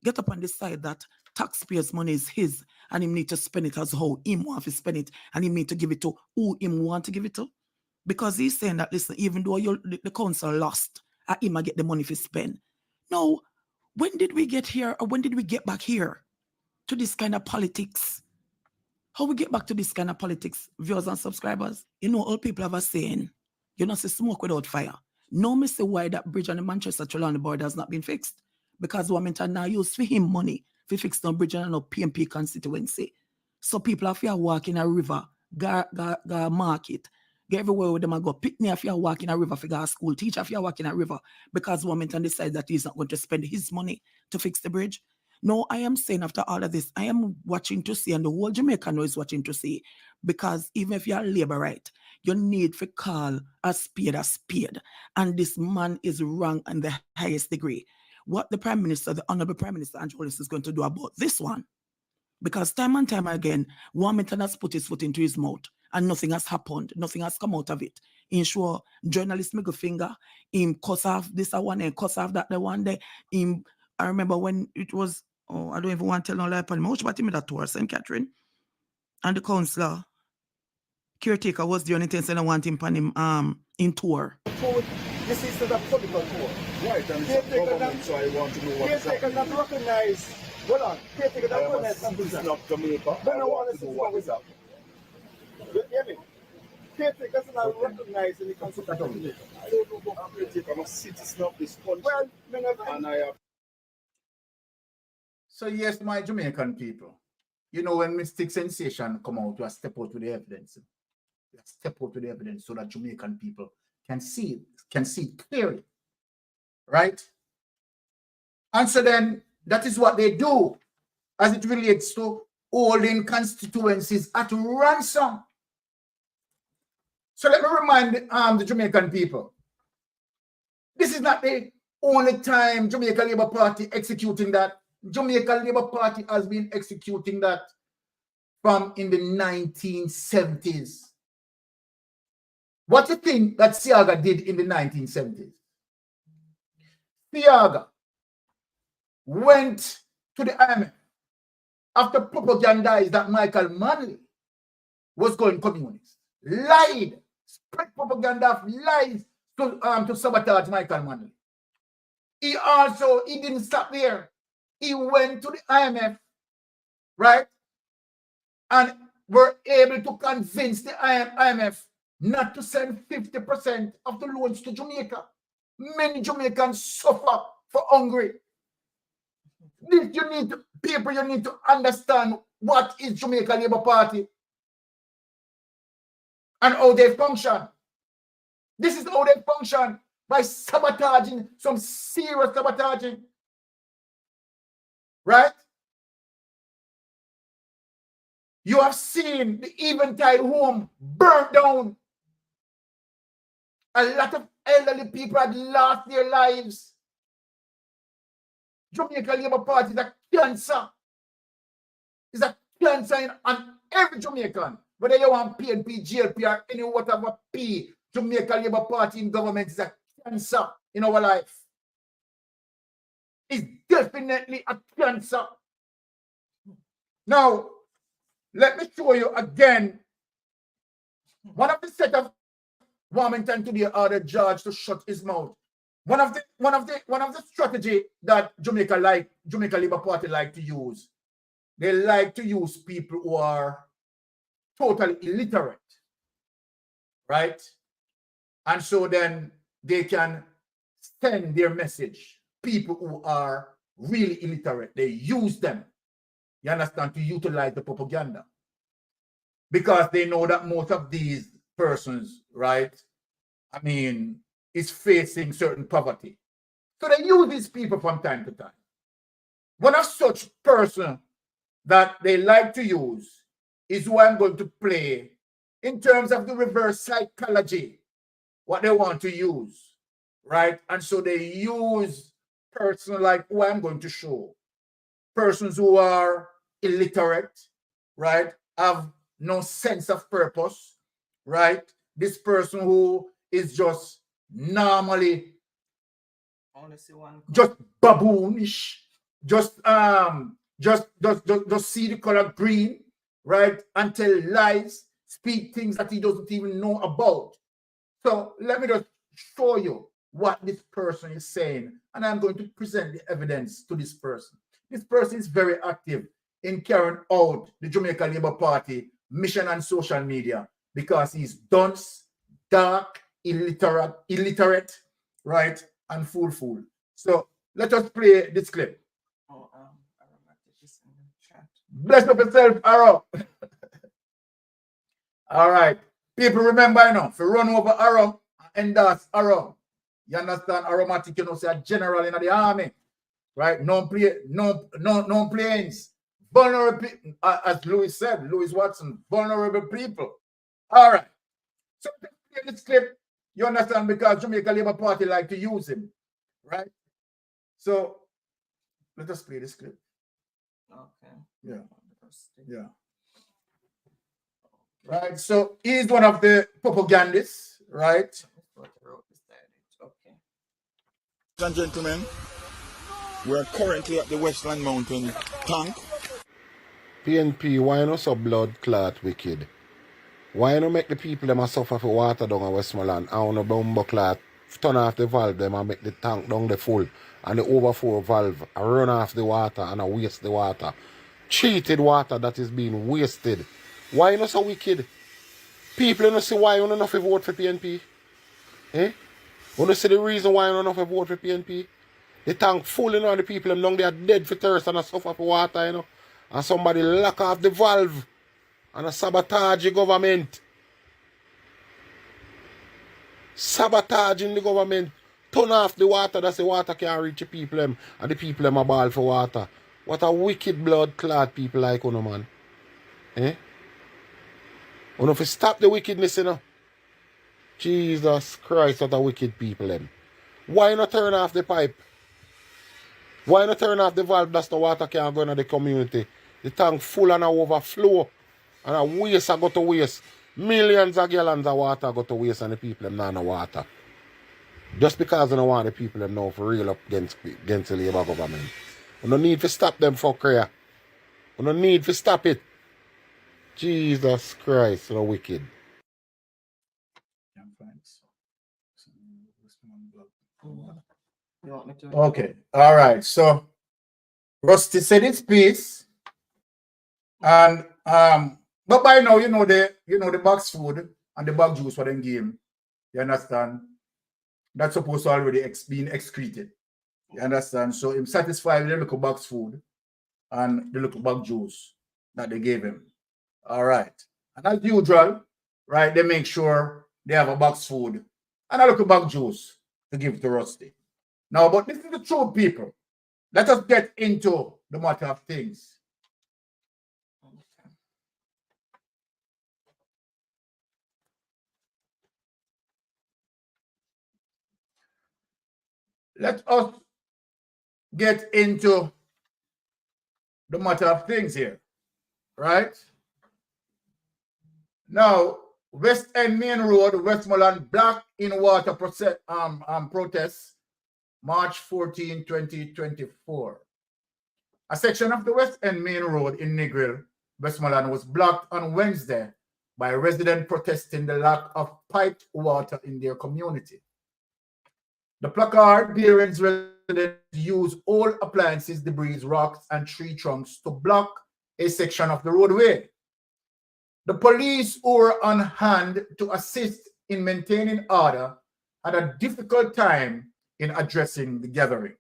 get up and decide that taxpayers' money is his and he need to spend it as how him want to spend it, and he need to give it to who him want to give it to? Because he's saying that, listen, even though the council lost, him get the money to spend. No, when did we get here, or when did we get back here? to this kind of politics? How we get back to this kind of politics, viewers and subscribers? You know, all people have a saying, you know, say smoke without fire. No, me say why that bridge on the Manchester-Trelawny border has not been fixed. Because Warmington now use for him money to fix no bridge on no PMP constituency. So people have to walk in a river, go market, get everywhere with them and go picnic if you walk in a river, figure a school teacher if you walk in a river, because Warmington decides that he's not going to spend his money to fix the bridge. No, I am saying after all of this, I am watching to see, and the whole Jamaica know is watching to see, because even if you're a labor right, you need to call a spade, and this man is wrong in the highest degree. What the Prime Minister, the Honorable Prime Minister Andrew Holness is going to do about this one, because time and time again, Warmington has put his foot into his mouth, and nothing has happened, nothing has come out of it. Ensure journalists make a finger, him cuss off this one and cuss off that the one day. I remember when it was, I don't even want to tell no lie upon much, but him that tour St. Catherine, and the councillor, caretaker was the only thing saying I want him on him in tour. This is the political tour. Right, and it's a government, so I want to know what is happening. Not recognize, hold on, caretaker not recognize something. This is not Jamaica. Then I want to know what is happening. You hear me? Caretaker is not recognized in the Constitution of Jamaica. I don't know what caretaker. I'm a citizen of this country. Well, and I have. So yes, my Jamaican people, you know, when Mystic Sensation come out, you step out with the evidence. You step out with the evidence so that Jamaican people can see it clearly, right? And so then that is what they do as it relates to holding constituencies at ransom. So let me remind the Jamaican people, this is not the only time Jamaica Labour Party executing that. Jamaica Labour Party has been executing that from in the 1970s. What do you think that Siaga did in the 1970s? Siaga went to the IMF after propagandized that Michael Manley was going communist. Lied, spread propaganda of lies to sabotage Michael Manley. He didn't stop there. He went to the IMF, right? And were able to convince the IMF not to send 50% of the loans to Jamaica. Many Jamaicans suffer for hungry. You need to understand what is Jamaica Labour Party and how they function. This is how they function, by sabotaging, some serious sabotaging. Right? You have seen the Eventide home burnt down. A lot of elderly people had lost their lives. Jamaica Labour Party is a cancer. It's a cancer on every Jamaican. Whether you want PNP, GLP, or any whatever P, Jamaica Labour Party in government is a cancer in our life. It's definitely a cancer. Now, let me show you again. One of the set of Warmington today ordered George to shut his mouth. One of the strategy that Jamaica Labour Party like to use. They like to use people who are totally illiterate, right? And so then they can send their message. People who are really illiterate, they use them, you understand, to utilize the propaganda. Because they know that most of these persons, right, I mean, is facing certain poverty. So they use these people from time to time. One of such person that they like to use is who I'm going to play in terms of the reverse psychology, what they want to use, right? And so they use persons like who I'm going to show. Persons who are illiterate, right? Have no sense of purpose, right? This person who is just normally just baboonish, just see the color green, right? And tell lies, speak things that he doesn't even know about. So let me just show you what this person is saying, and I'm going to present the evidence to this person. This person is very active in carrying out the Jamaica Labour Party mission on social media because he's dunce, dark, illiterate, right, and fool. So let us play this clip. Oh, aromatic is in the chat. Bless up yourself, Arrow. All right. People remember, you know, if you run over Arrow and endorse Arrow, you understand? Aromatic, you know, say a general in the army, right? No planes. Vulnerable, as Louis said, Louis Watson, vulnerable people. All right. So in this clip, you understand, because Jamaica Labour Party like to use him, right? So let us play this clip. Okay. Yeah. Yeah. Right. So he's one of the propagandists, right? Okay. Ladies and gentlemen, we're currently at the Westland Mountain tank. PNP, why not so blood clot wicked? Why not make the people them a suffer for water down in Westmoreland and on a bumbo clot turn off the valve them and make the tank down the full and the overflow valve run off the water and waste the water. Treated water that is being wasted. Why not so wicked? People don't see why you don't have to vote for PNP. Eh? You don't see the reason why you don't have to vote for PNP. The tank full, you know, and the people them down there dead for thirst and suffer for water, you know. And somebody lock off the valve and sabotage the government. Sabotaging the government. Turn off the water, that's the water can't reach the people them, and the people them a ball for water. What a wicked blood clot people like you know, man. Eh? You know, if you stop the wickedness, you know. Jesus Christ, what a wicked people them. Why not turn off the pipe? Why not turn off the valve that's the water can't go into the community? The tank full and a overflow. And a waste I go to waste. Millions of gallons of water go to waste and the people them not no water. Just because they don't want the people them know for real up against the Labour government. We don't need to stop them for prayer. We don't need to stop it. Jesus Christ, so wicked. Okay. All right. So Rusty said his piece. And but by now you know the box food and the bag juice for them game. You understand? That's supposed to already being excreted. You understand? So him satisfied with the little box food and the little bag juice that they gave him. All right. And as usual, right, they make sure they have a box food and a little bag juice to give to Rusty. Now, but this is the truth, people. Let us get into the matter of things. Let us get into the matter of things here, right? Now, West End Main Road, Westmoreland, black in water protests, March 14, 2024. A section of the West End Main Road in Negril, Westmoreland, was blocked on Wednesday by residents protesting the lack of piped water in their community. The placard bearing residents use all appliances, debris, rocks, and tree trunks to block a section of the roadway. The police who were on hand to assist in maintaining order had a difficult time in addressing the gathering.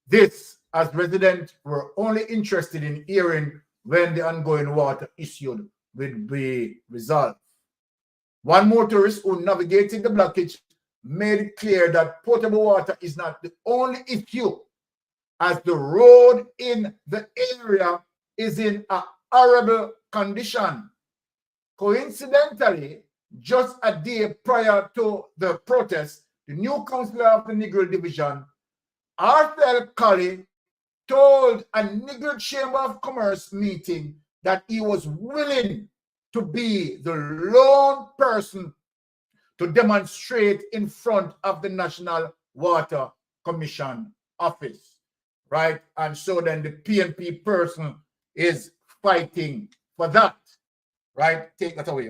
This, as residents were only interested in hearing when the ongoing water issue will be resolved. One motorist who navigated the blockage made it clear that potable water is not the only issue, as the road in the area is in a horrible condition. Coincidentally, just a day prior to the protest, the new councillor of the Negril Division, Arthur Colley, told a Negril Chamber of Commerce meeting that he was willing to be the lone person to demonstrate in front of the National Water Commission office, right? And so then the PNP person is fighting for that, right? Take that away.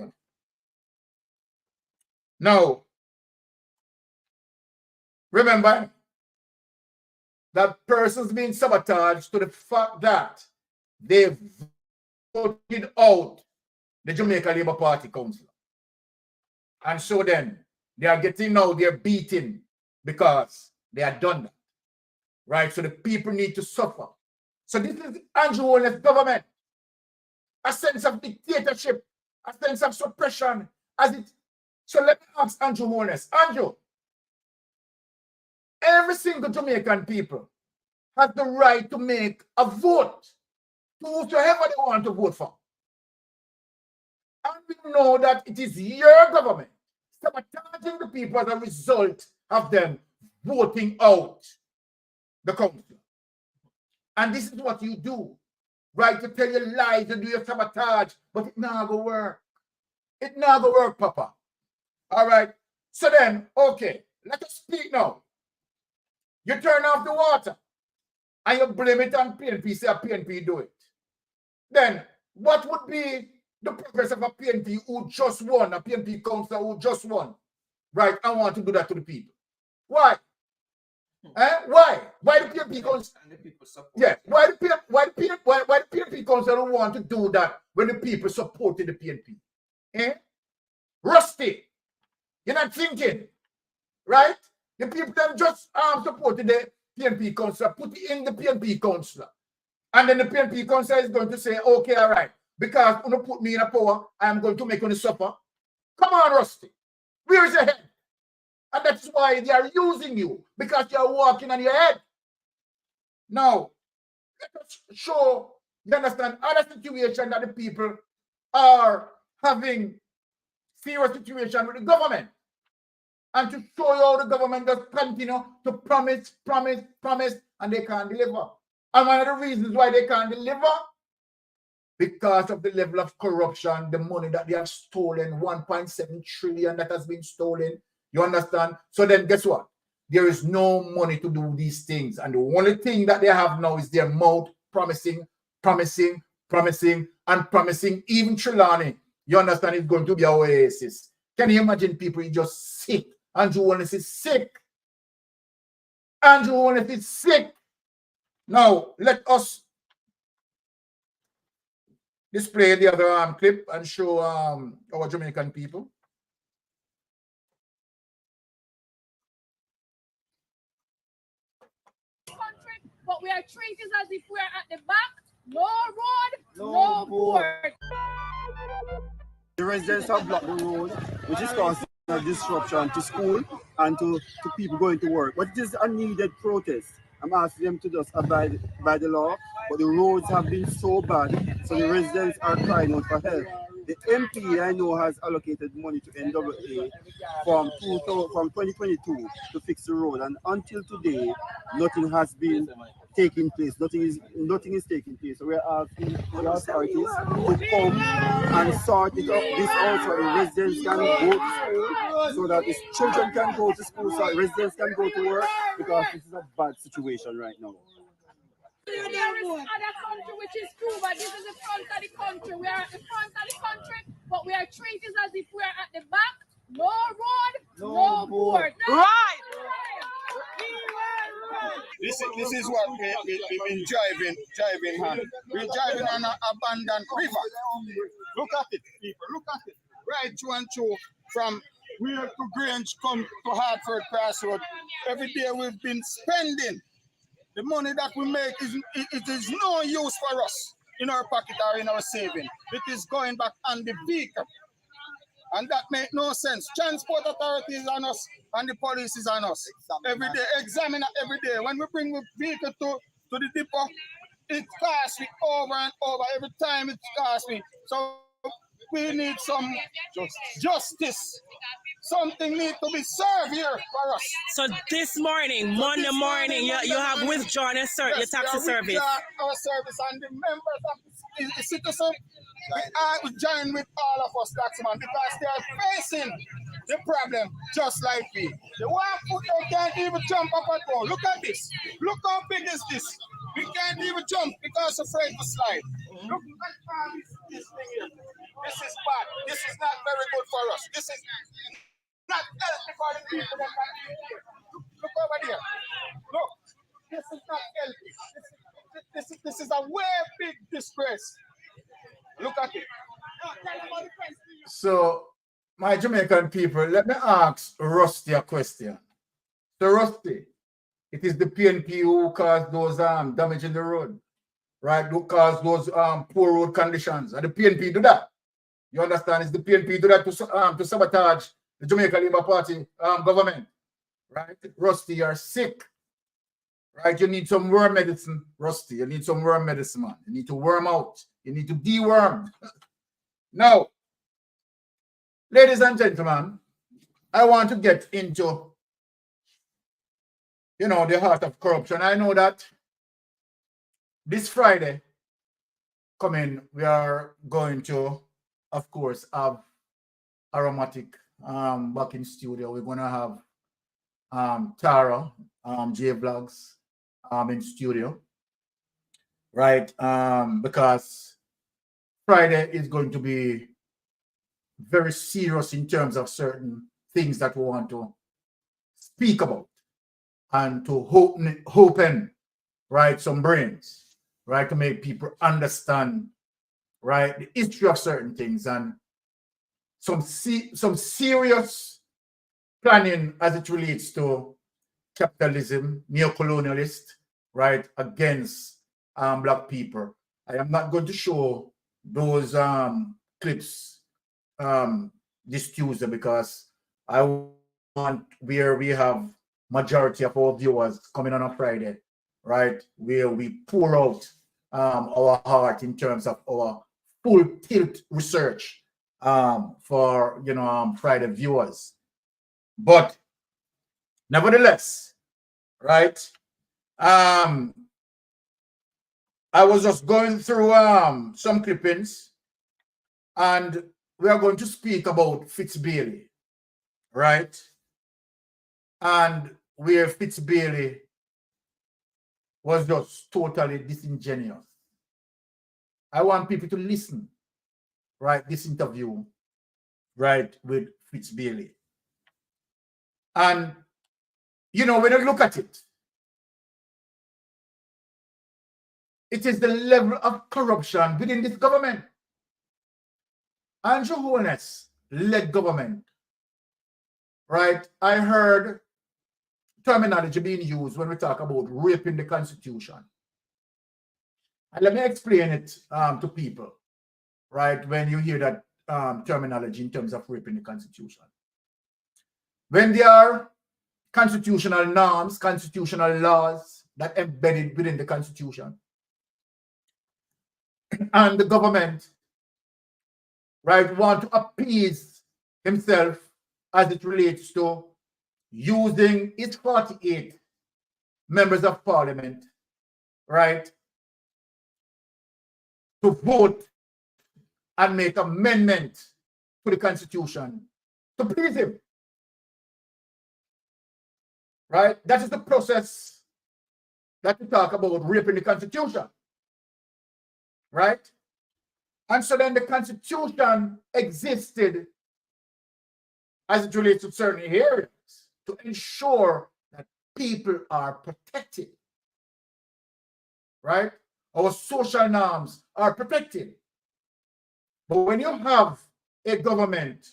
Now, remember that person's being sabotaged to the fact that they voted out the Jamaica Labour Party councillor. And so then they are getting now, they're beaten because they are done that. Right? So the people need to suffer. So this is Andrew Holness government. A sense of dictatorship, a sense of suppression. So let me ask Andrew Holness. Andrew, every single Jamaican people has the right to make a vote to whoever they want to vote for. And we know that it is your government sabotaging the people as a result of them voting out the council. And this is what you do, right? To tell your lies and do your sabotage, but it not gonna work. It not gonna work, Papa. All right. So then, okay, let us speak now. You turn off the water and you blame it on PNP, say a PNP do it. Then what would be the progress of a PNP who just won, a PNP councillor who just won, right? I want to do that to the people. Why? Why? Why the PNP councillor? Yeah. Why the PNP councillor don't want to do that when the people supported the PNP? Rusty, you're not thinking, right? The people that just supported the PNP councillor, put it in the PNP councillor. And then the PNP councillor is going to say, okay, all right, because you put me in a power, I'm going to make you suffer. Come on, Rusty. Where is your head? And that's why they are using you, because you're walking on your head. Now, let us show, you understand, other situation that the people are having serious situation with the government. And to show you how the government does continue to promise, and they can't deliver. And one of the reasons why they can't deliver, because of the level of corruption, the money that they have stolen, 1.7 trillion that has been stolen. You understand? So then guess what? There is no money to do these things. And the only thing that they have now is their mouth promising. Even Trelawney, you understand, it's going to be an oasis. Can you imagine people just sick? Andrew Holness is sick. Andrew Holness is sick. Now, let us display the other clip and show our Jamaican people. But we are treated as if we are at the back. No road, no board. The residents have blocked the road, which is causing a disruption to school and to people going to work. But it is a needed protest. I'm asking them to just abide by the law, but the roads have been so bad, so the residents are crying out for help. The MP, I know, has allocated money to NWA from 2022 to fix the road, and until today, nothing has been taking place. Nothing is taking place. So we're asking the authorities to come and sort it out. This also, the residents can go to school, so that the children can go to school, so residents can go to work, because this is a bad situation right now. There is other country which is true, but this is the front of the country. We are at the front of the country, but we are treated as if we are at the back. No road, no board. Right. This is what we've been driving on. We're driving on an abandoned river. Look at it, people. Look at it. Right through and through, from Weir to Grange, come to Hartford Crossroad. Every day we've been spending. The money that we make it is no use for us in our pocket or in our saving. It is going back on the vehicle. And that makes no sense. Transport authority is on us and the police is on us. Every day, examine every day. When we bring the vehicle to the depot, it costs me over and over. Every time it costs me. So we need some justice. Something needs to be served here for us. So this morning, Monday morning, you have withdrawn your taxi service. Our service and the members of the citizen, we join with all of us taxman, because they are facing the problem just like we. The one foot they can't even jump up at all. Look at this. Look how big is this. We can't even jump because afraid to slide. Look at this thing here. This is bad. This is not very good for us. This is not healthy for the people that can be here. Look over there. Look. This is not healthy. This is a way big disgrace. Look at it. So, my Jamaican people, let me ask Rusty a question. So, Rusty, it is the PNP who caused those damage in the road, right? Who caused those poor road conditions. And the PNP do that. You understand? It's the PNP do that to sabotage the Jamaica Labour Party government, right? Rusty, you're sick, right? You need some worm medicine, Rusty. You need some worm medicine, man. You need to worm out. You need to deworm. Now, ladies and gentlemen, I want to get into, the heart of corruption. I know that this Friday coming, we are going to, of course, have Aromatic back in studio. We're going to have Tara, J Vlogs in studio, right? Because Friday is going to be very serious in terms of certain things that we want to speak about and to open, right, some brains, right, to make people understand, right, the history of certain things and some serious planning as it relates to capitalism, neo-colonialist, right, against Black people. I am not going to show those clips this Tuesday because I want where we have majority of our viewers coming on a Friday, right, where we pour out our heart in terms of our full tilt research for Friday viewers. But nevertheless, right, I was just going through some clippings, and we are going to speak about Fitz Bailey, right? And where Fitz Bailey was just totally disingenuous. I want people to listen, right, this interview, right, with Fitz Bailey. And, when you look at it, it is the level of corruption within this government. Andrew Holness led government, right? I heard terminology being used when we talk about raping the Constitution. And let me explain it to people, right, when you hear that terminology in terms of raping the Constitution. When there are constitutional norms, constitutional laws that embedded within the Constitution, and the government, right, want to appease himself as it relates to using its 48 members of parliament, right, to vote and make amendment to the Constitution to please him. Right? That is the process that we talk about raping the Constitution. Right? And so then the Constitution existed as it relates to certain areas to ensure that people are protected. Right? Our social norms are protected. But when you have a government,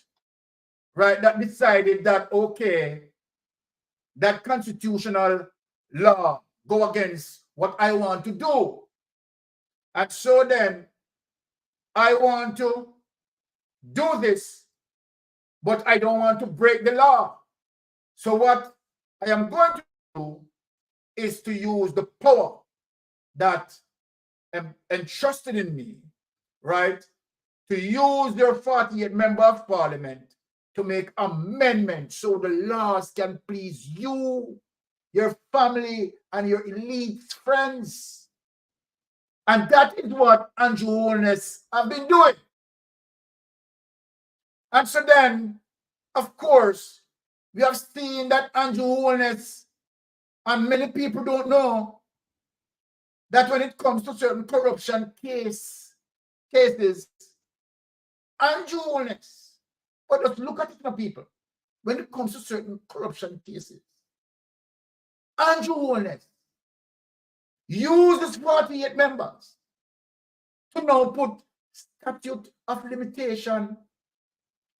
right, that decided that, okay, that constitutional law go against what I want to do, and so then I want to do this, but I don't want to break the law. So what I am going to do is to use the power that entrusted in me, right, to use your 48 member of parliament to make amendments so the laws can please you, your family, and your elite friends. And that is what Andrew Holness have been doing. And so then, of course, we have seen that Andrew Holness, and many people don't know, that when it comes to certain corruption cases, Andrew Holness, but just look at it now, people. When it comes to certain corruption cases, Andrew Holness, uses 48 members to now put statute of limitation,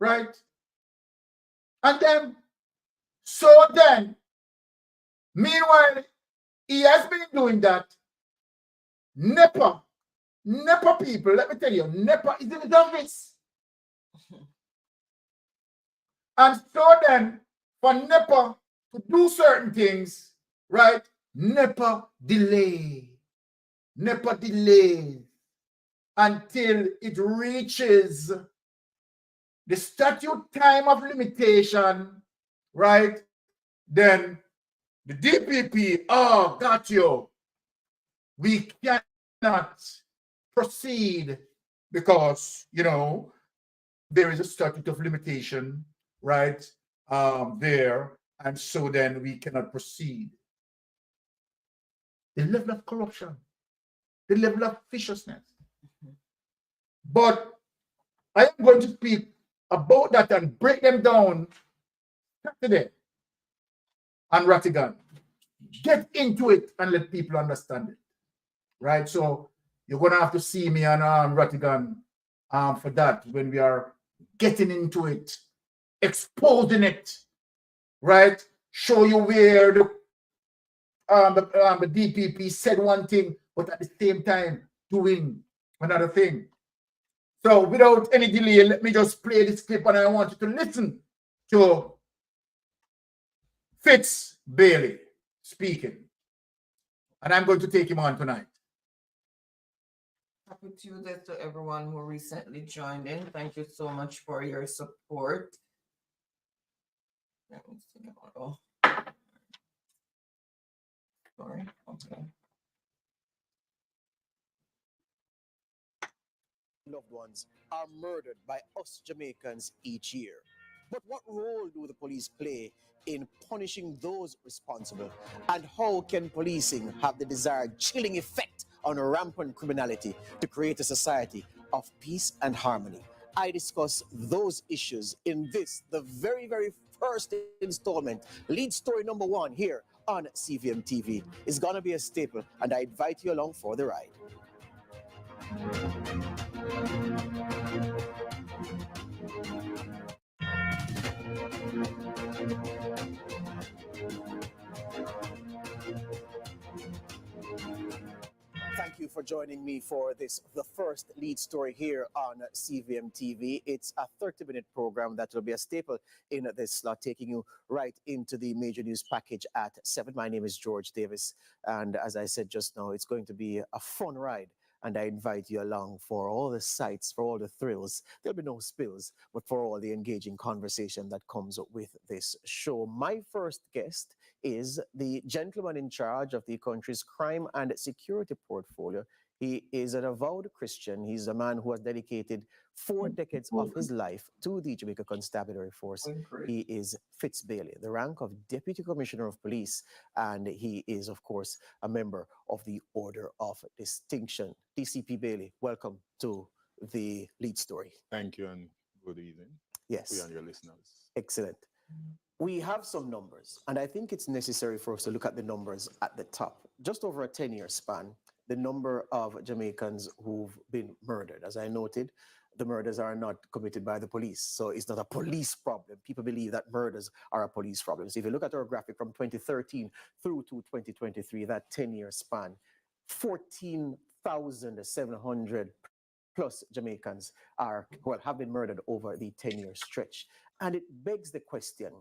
right? And then, meanwhile, he has been doing that. NEPA people, let me tell you, NEPA is in the office. And so then, for NEPA to do certain things, right? NEPA delays until it reaches the statute time of limitation, right? Then the DPP, oh, got you. We cannot proceed because, you know, there is a statute of limitation, right? There. And so then we cannot proceed. The level of corruption, the level of viciousness. But I am going to speak about that and break them down today on Rattigan. Get into it and let people understand it. Right? So you're going to have to see me on Rattigan for that when we are getting into it, exposing it, right? Show you where the DPP said one thing, but at the same time doing another thing. So without any delay, let me just play this clip, and I want you to listen to Fitz Bailey speaking. And I'm going to take him on tonight. Happy Tuesday to everyone who recently joined in. Thank you so much for your support. Let me see. Oh. Sorry. Okay. Loved ones are murdered by us Jamaicans each year. But what role do the police play in punishing those responsible? And how can policing have the desired chilling effect on rampant criminality to create a society of peace and harmony? I discuss those issues in this, the very, very first installment, lead story number 1 here on CVM TV. It's going to be a staple, and I invite you along for the ride. Thank you for joining me for this, the first lead story here on CVM TV. It's a 30-minute program that will be a staple in this slot, taking you right into the major news package at 7. My name is George Davis, and as I said just now, it's going to be a fun ride. And I invite you along for all the sights, for all the thrills. There'll be no spills, but for all the engaging conversation that comes with this show. My first guest is the gentleman in charge of the country's crime and security portfolio. He is an avowed Christian. He's a man who has dedicated 4 decades of his life to the Jamaica Constabulary Force. He is Fitz Bailey, the rank of Deputy Commissioner of Police, and he is, of course, a member of the Order of Distinction. DCP Bailey, welcome to the lead story. Thank you and good evening. Yes. You and your listeners. Excellent. We have some numbers, and I think it's necessary for us to look at the numbers at the top. Just over a 10-year span, the number of Jamaicans who've been murdered. As I noted, the murders are not committed by the police, so it's not a police problem. People believe that murders are a police problem. So if you look at our graphic from 2013 through to 2023, that 10-year span, 14,700 plus Jamaicans have been murdered over the 10-year stretch. And it begs the question,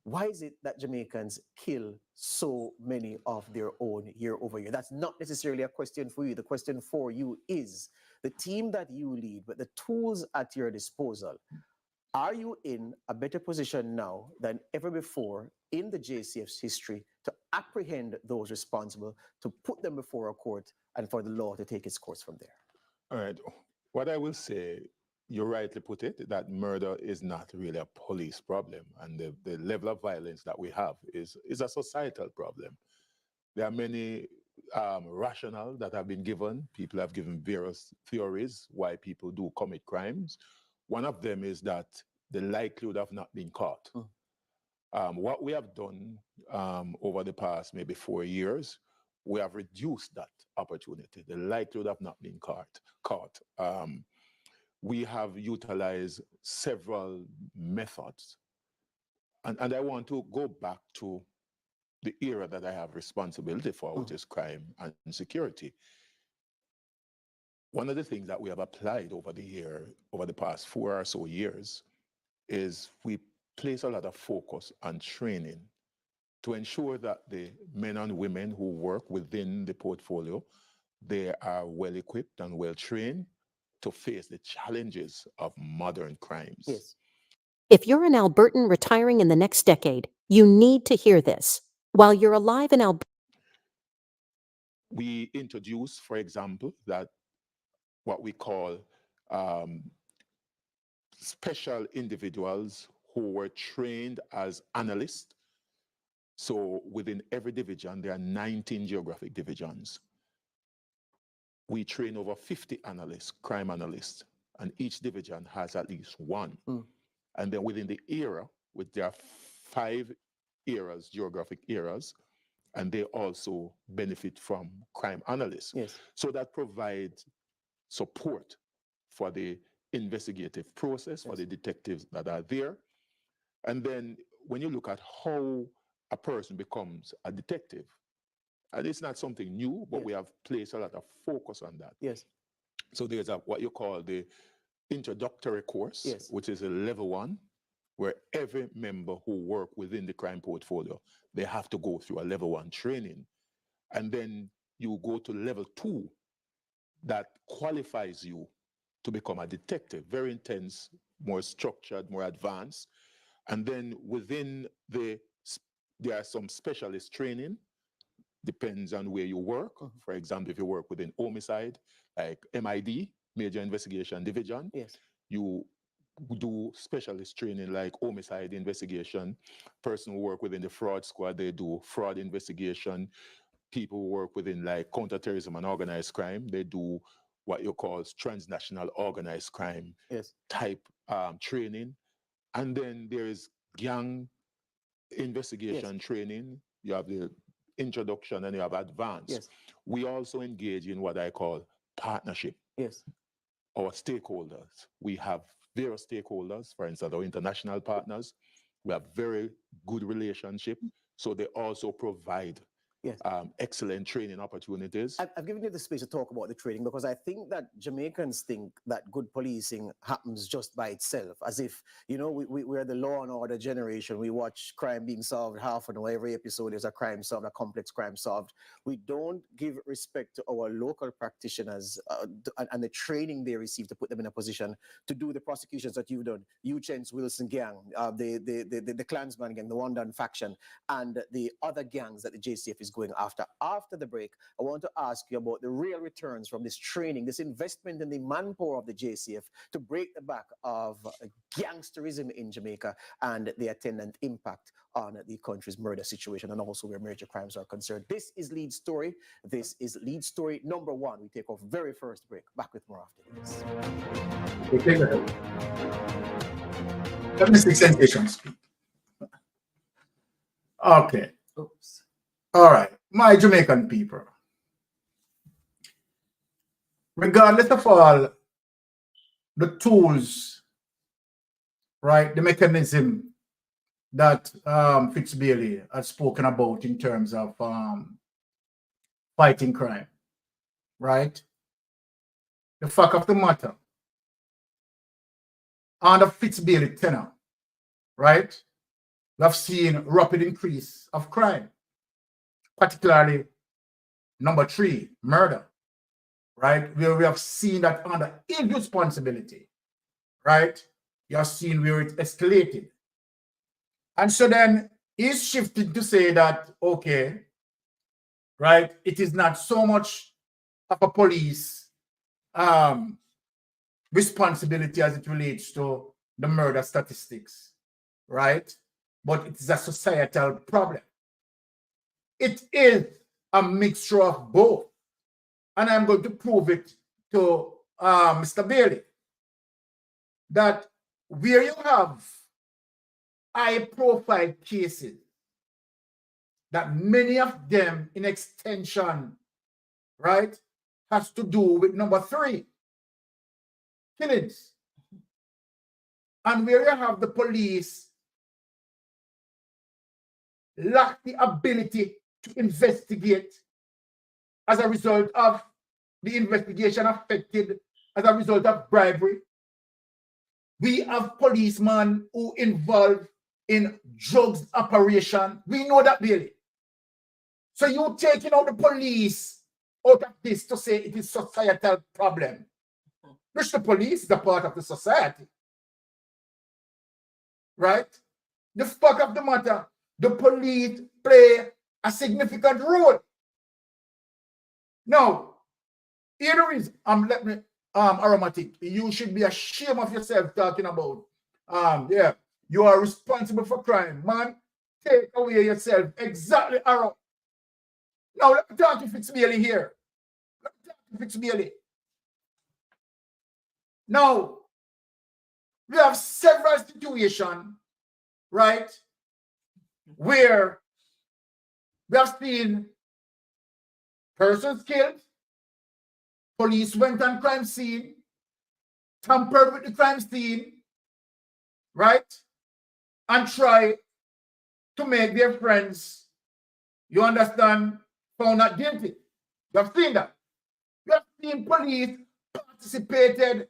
why is it that Jamaicans kill so many of their own year over year? That's not necessarily a question for you. The question for you is the team that you lead, with the tools at your disposal. Are you in a better position now than ever before in the JCF's history to apprehend those responsible, to put them before a court, and for the law to take its course from there? All right. What I will say, you rightly put it, that murder is not really a police problem. And the level of violence that we have is a societal problem. There are many rationale that have been given. People have given various theories why people do commit crimes. One of them is that the likelihood of not being caught. What we have done over the past maybe 4 years, we have reduced that opportunity, the likelihood of not being caught. We have utilized several methods. And I want to go back to the era that I have responsibility for, which is crime and security. One of the things that we have applied over the past 4 or so years, is we place a lot of focus on training to ensure that the men and women who work within the portfolio, they are well equipped and well trained to face the challenges of modern crimes. Yes. If you're an Albertan retiring in the next decade, you need to hear this. While you're alive in Alberta, we introduce, for example, that what we call special individuals who were trained as analysts. So within every division, there are 19 geographic divisions. We train over 50 analysts, crime analysts, and each division has at least one. And then within the era, there are 5 eras, geographic eras, and they also benefit from crime analysts. Yes. So that provides support for the investigative process, for the detectives that are there. And then when you look at how a person becomes a detective, and it's not something new, but we have placed a lot of focus on that. Yes. So there's what you call the introductory course, which is a level 1, where every member who work within the crime portfolio, they have to go through a level 1 training. And then you go to level 2 that qualifies you to become a detective, very intense, more structured, more advanced. And then within there are some specialist training, depends on where you work. For example, if you work within homicide, like MID, Major Investigation Division, you do specialist training like homicide investigation. Person who work within the fraud squad, they do fraud investigation. People who work within like counterterrorism and organized crime, they do what you call transnational organized crime type training. And then there is gang investigation training. You have the introduction and you have advanced. We also engage in what I call partnership. Our stakeholders. We have various stakeholders, for instance, our international partners. We have very good relationship. So they also provide excellent training opportunities. I've given you the space to talk about the training because I think that Jamaicans think that good policing happens just by itself, as if, you know, we're the law and order generation. We watch crime being solved half an hour. Every episode there's a crime solved, a complex crime solved. We don't give respect to our local practitioners and the training they receive to put them in a position to do the prosecutions that you've done. Uchen's Wilson gang, the Klansman gang, the One Done faction, and the other gangs that the JCF is going after. After the break, I want to ask you about the real returns from this training, this investment in the manpower of the JCF to break the back of gangsterism in Jamaica and the attendant impact on the country's murder situation and also where major crimes are concerned. This is Lead Story. This is Lead Story number 1. We take our very first break. Back with more after this. Let me see sensation speak. Okay. Oops. All right, my Jamaican people. Regardless of all the tools, right, the mechanism that Fitz Bailey has spoken about in terms of fighting crime, right? The fact of the matter, under Fitz Bailey tenure, right, we have seen rapid increase of crime. Particularly number 3, murder, right? Where we have seen that under irresponsibility, right? You have seen where it escalated. And so then he's shifted to say that, okay, right, it is not so much of a police responsibility as it relates to the murder statistics, right? But it is a societal problem. It is a mixture of both. And I'm going to prove it to Mr. Bailey that where you have high-profile cases that many of them in extension, right, has to do with number 3, killings. And where you have the police lack the ability to investigate as a result of the investigation affected as a result of bribery. We have policemen who involved in drugs operation. We know that really. So you taking out the police out of this to say it is societal problem. Which the police is a part of the society. Right? The fact of the matter, the police play a significant role. Now, here is let me Aromatic, you should be ashamed of yourself talking about yeah, you are responsible for crime. Man, take away yourself. Exactly, Arrow. Now let me talk to Fitz Bailey here. Let me talk to Fitz Bailey. Now, we have several situations, right, where we have seen persons killed, police went on crime scene, tampered with the crime scene, right, and try to make their friends, you understand, found not guilty. You have seen that. You have seen police participated,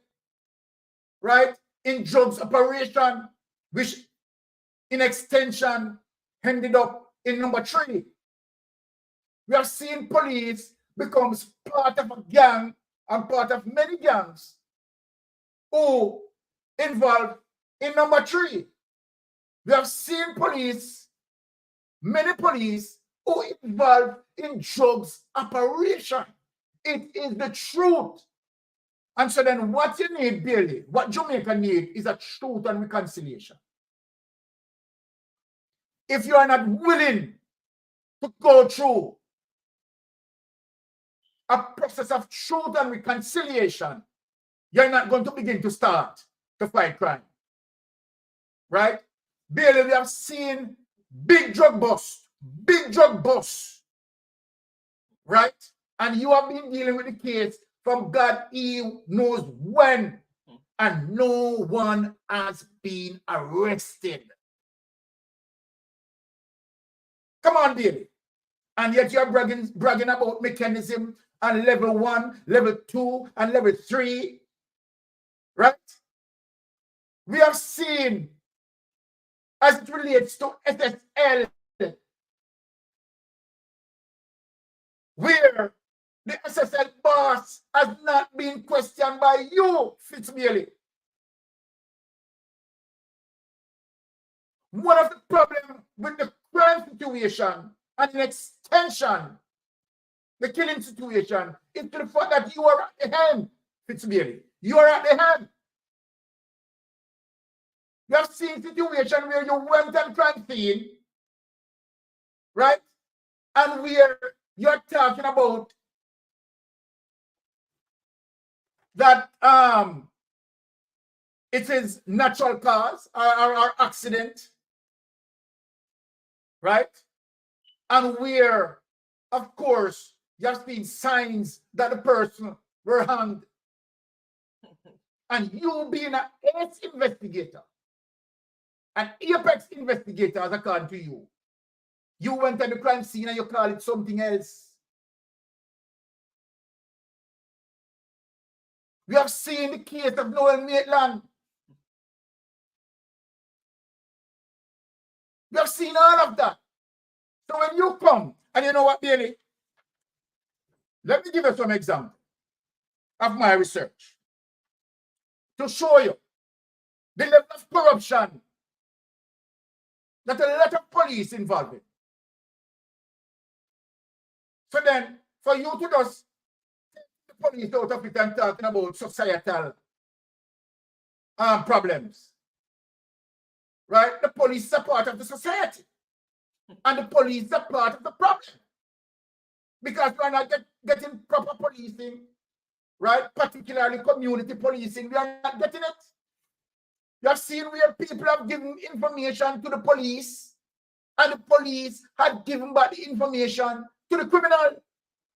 right, in drugs operation, which in extension ended up in number 3. We have seen police becomes part of a gang and part of many gangs who involved in number 3. We have seen police, many police who involved in drugs operation. It is the truth. And so then what you need, Bailey, what Jamaica need is a truth and reconciliation. If you are not willing to go through a process of truth and reconciliation, you're not going to begin to start to fight crime. Right? Bailey, we have seen big drug busts, right? And you have been dealing with the case from God he knows when, and no one has been arrested. Come on, Bailey. And yet you're bragging about mechanism and level 1, level 2, and level 3. Right? We have seen, as it relates to SSL, where the SSL boss has not been questioned by you, Fitz Bailey. One of the problems with the crime situation and in extension, the killing situation, is the fact that you are at the hand, Fitz Bailey. You are at the hand. You have seen a situation where you went on crime scene, right? And where you're talking about that it is natural cause or accident, right? And where, of course, you have seen signs that the person were hanged. And you being an ace investigator, an apex investigator, as according to you, you went on the crime scene and you call it something else. We have seen the case of Noel Maitland. We have seen all of that. So when you come, and you know what, Bailey? Let me give you some examples of my research to show you the level of corruption that a lot of police involved in. So then, for you to just take the police out of it and talking about societal problems, right? The police is a part of the society. And the police is a part of the problem. Because we're not getting proper policing, right? Particularly community policing. We are not getting it. You have seen where people have given information to the police, And the police had given back the information to the criminal.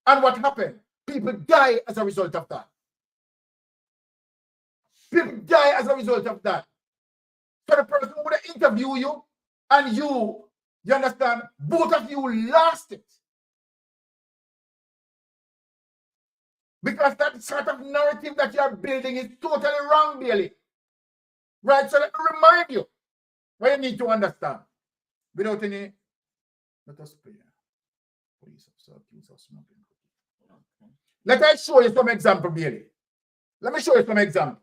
And what happened? People die as a result of that. People die as a result of that. So the person who would interview you and you understand, both of you lost it. Because that sort of narrative that you are building is totally wrong, Bailey. Right? So let me remind you what you need to understand. Without any, let us pray. Police officer accused of smoking. Let us show you some example, Bailey. Let me show you some example.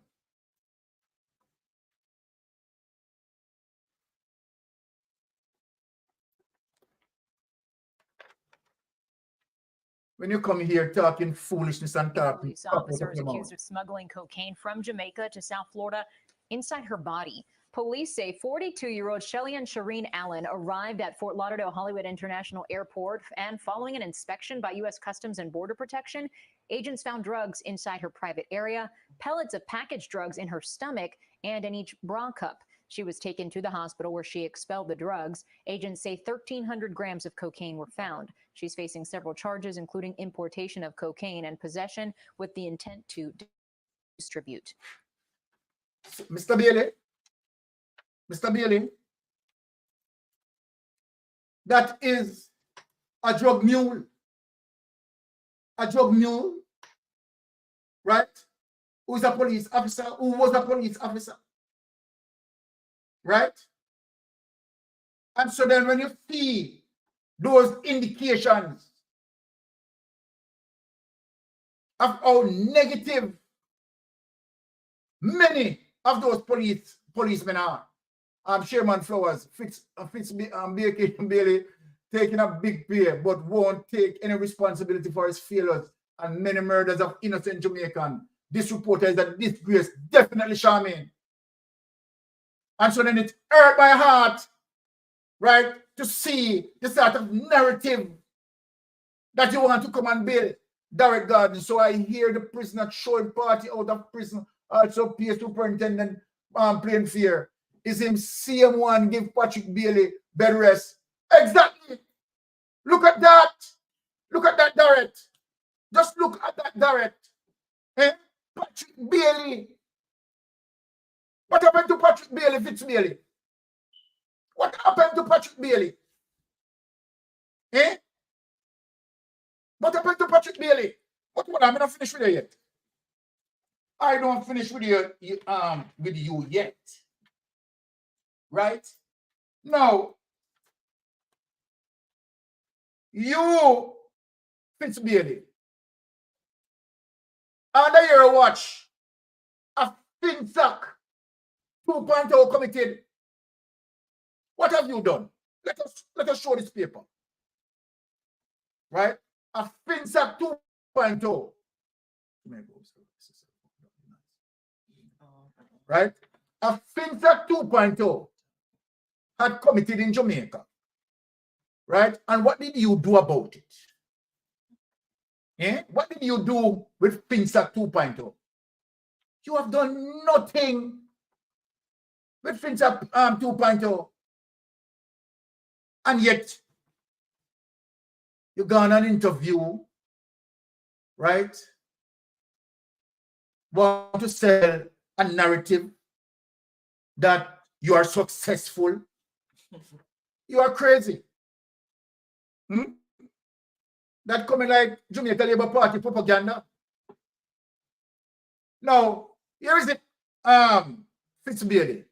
When you come here talking foolishness and talking, Police officers accused of smuggling cocaine from Jamaica to South Florida inside her body. Police say 42-year-old Shelly-Ann Shireen Allen arrived at Fort Lauderdale Hollywood International Airport, and following an inspection by U.S. Customs and Border Protection, agents found drugs inside her private area, pellets of packaged drugs in her stomach, and in each bra cup. She was taken to the hospital where she expelled the drugs. Agents say 1,300 grams of cocaine were found. She's facing several charges, including importation of cocaine and possession with the intent to distribute. Mr. Bailey, that is a drug mule. A drug mule, right? Who was a police officer, right? And so then when you see those indications of how negative many of those policemen are, Chairman Flowers, Fitz Bailey taking a big pay, but won't take any responsibility for his failures and many murders of innocent Jamaican. This reporter is a disgrace, definitely Charmaine. And so then it hurt my heart, right, to see the sort of narrative that you want to come and build, Derek Garden. So I hear the prisoner showing party out of prison, also PA Superintendent playing fair. Is him CM1 give Patrick Bailey bed rest? Exactly. Look at that. Look at that direct. Just look at that direct. Eh? Patrick Bailey. What happened to Patrick Bailey, Fitz Bailey? What happened to Patrick Bailey? Eh? What happened to Patrick Bailey? What I'm not finished with you yet. I don't finish with you yet. Right? Now, you, Fitz Bailey, under your watch, a FinSac 2.0 committed. What have you done? Let us show this paper. Right? A FinSac 2.0. Right? A FinSac 2.0 had committed in Jamaica. Right? And what did you do about it? Eh? What did you do with FinSac 2.0? You have done nothing with FinSac 2.0. And yet, you go on an interview, right? Want to sell a narrative that you are successful. You are crazy. That coming like Jamaica Labour Party propaganda. Now, here is it. Fitz Bailey.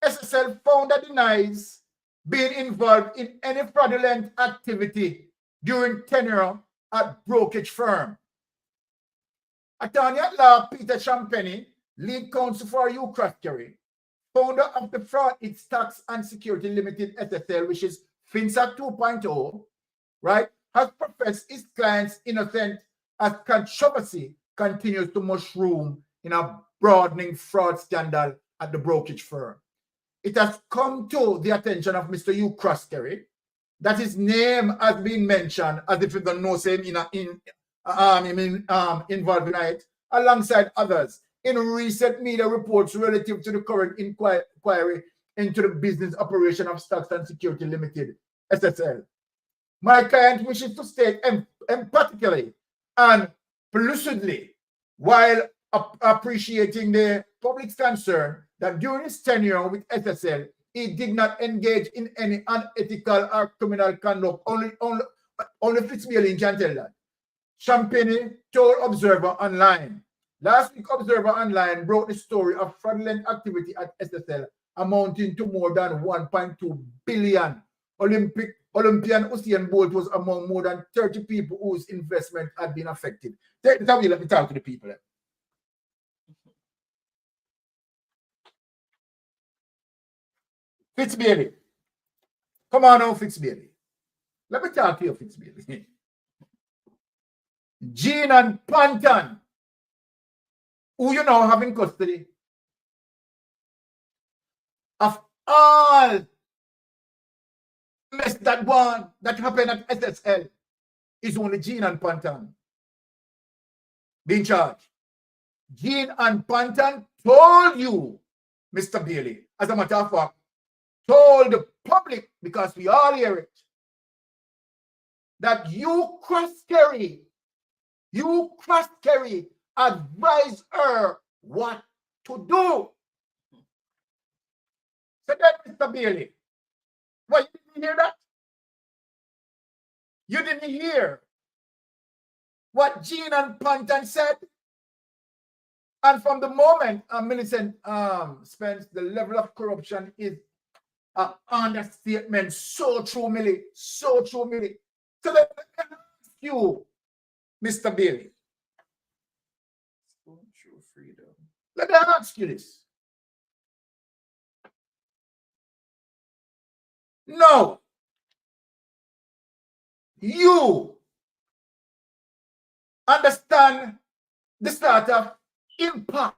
SSL founder denies being involved in any fraudulent activity during tenure at brokerage firm. Attorney at law Peter Champagne, lead counsel for Ukraskeri, founder of the Fraud Its Tax and Security Limited SSL, which is FinSac 2.0, right, has professed his client's innocent as controversy continues to mushroom in a broadening fraud scandal at the brokerage firm. It has come to the attention of Mr. Ukraskeri that his name has been mentioned as if you don't know him involved in it, alongside others in recent media reports relative to the current inquiry into the business operation of Stocks and Security Limited, SSL. My client wishes to state emphatically and lucidly, while appreciating the public's concern that during his tenure with SSL, he did not engage in any unethical or criminal conduct. Only Fitz Bailey can tell that. Champagne told Observer Online. Last week, Observer Online broke the story of fraudulent activity at SSL amounting to more than 1.2 billion. Olympian Usain Bolt was among more than 30 people whose investment had been affected. Take the time, let me talk to the people. Fitz Bailey. Come on now, Fitz Bailey. Let me talk to you, Fitz Bailey. Jean and Panton, who you now have in custody, of all mess that happened at SSL, is only Jean and Panton being charged. Jean and Panton told you, Mr. Bailey, as a matter of fact, told the public, because we all hear it, that you cross-carry, advise her what to do. So then, Mr. Bailey, what, you didn't hear that? You didn't hear what Jean and Panton said? And from the moment Millicent Spence, the level of corruption is an understatement. So true, Millie. So true, Millie. So let me ask you, Mr. Bailey. True freedom. Let me ask you this. No. You understand the sort of impact,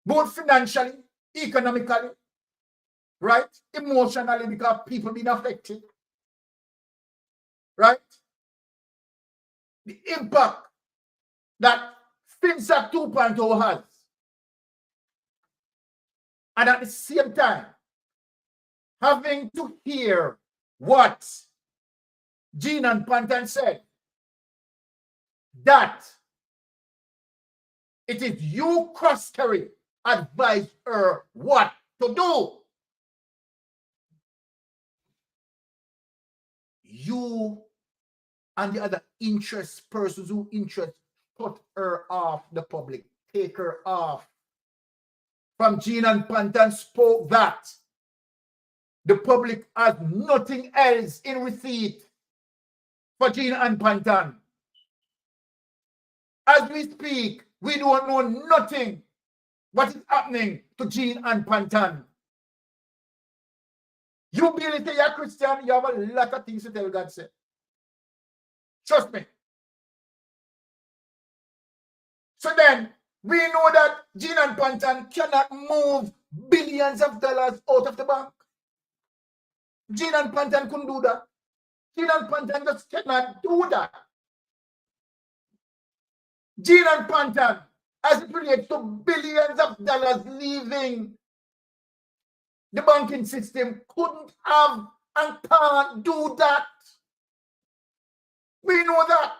both financially, economically, right? Emotionally, because people being affected, right? The impact that FinSac 2.0 has. And at the same time, having to hear what Jean and Panton said, that it is you cross-carry, advise her what to do. You and the other persons who cut her off the public, take her off. From Jean and Panton spoke that the public has nothing else in receipt for Jean and Panton. As we speak, we don't know nothing what is happening to Jean and Panton. You believe you're a Christian, you have a lot of things to tell God said. Trust me. So then, we know that Jean and Panton cannot move billions of dollars out of the bank. Jean and Panton couldn't do that. Jean and Panton just cannot do that. Jean and Panton, as it relates to billions of dollars leaving the banking system, couldn't have and can't do that. We know that.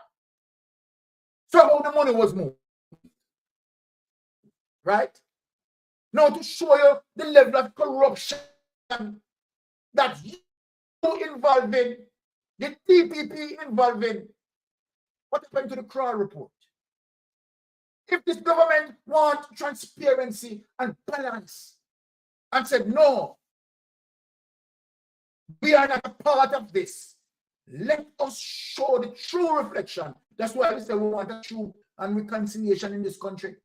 So how the money was moved. Right? Now to show you the level of corruption that you involved in, the TPP involved in, what happened to the Crowd report? If this government wants transparency and balance and said, no, we are not a part of this, let us show the true reflection. That's why we say we want a truth and reconciliation in this country.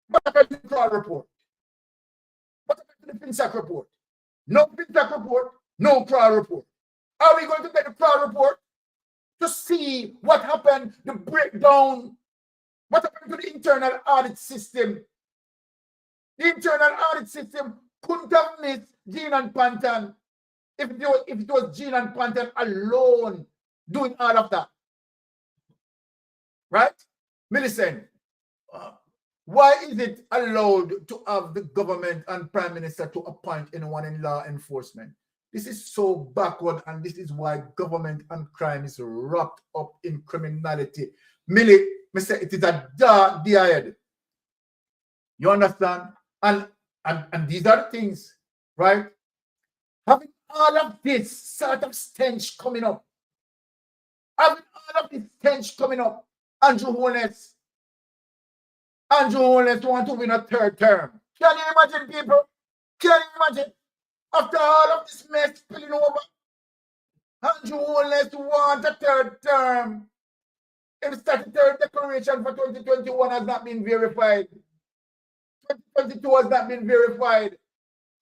What happened to the Crowd report? What happened to the FinSac report? No FinSac report, no Crowd report. Are we going to get the Crowd report to see what happened, the breakdown? What happened to the internal audit system? The internal audit system couldn't have missed Jean and Panton if it was Jean and Panton alone doing all of that. Right? Millicent, Why is it allowed to have the government and prime minister to appoint anyone in law enforcement? This is so backward, and this is why government and crime is wrapped up in criminality. Millie, me say it is a dark DID. You understand? And these are the things, right? Having all of this sort of stench coming up. Having all of this stench coming up. Andrew Holness want to win a third term. Can you imagine, people? Can you imagine? After all of this mess spilling over, Andrew Holness want a third term. His statutory declaration for 2021 has not been verified. 2022 has not been verified.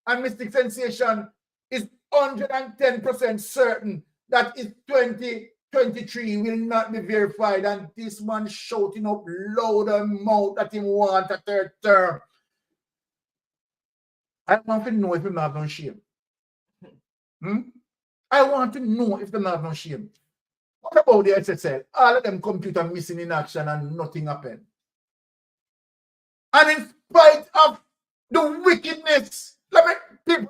And Mystic Sensation is 110% certain that his 2023 will not be verified. And this man shouting up loud and mouth that he wants a third term. I want to know if he's not no shame. I want to know if they're not no shame. What about the SSL? All of them computer missing in action and nothing happened. And in spite of the wickedness, let me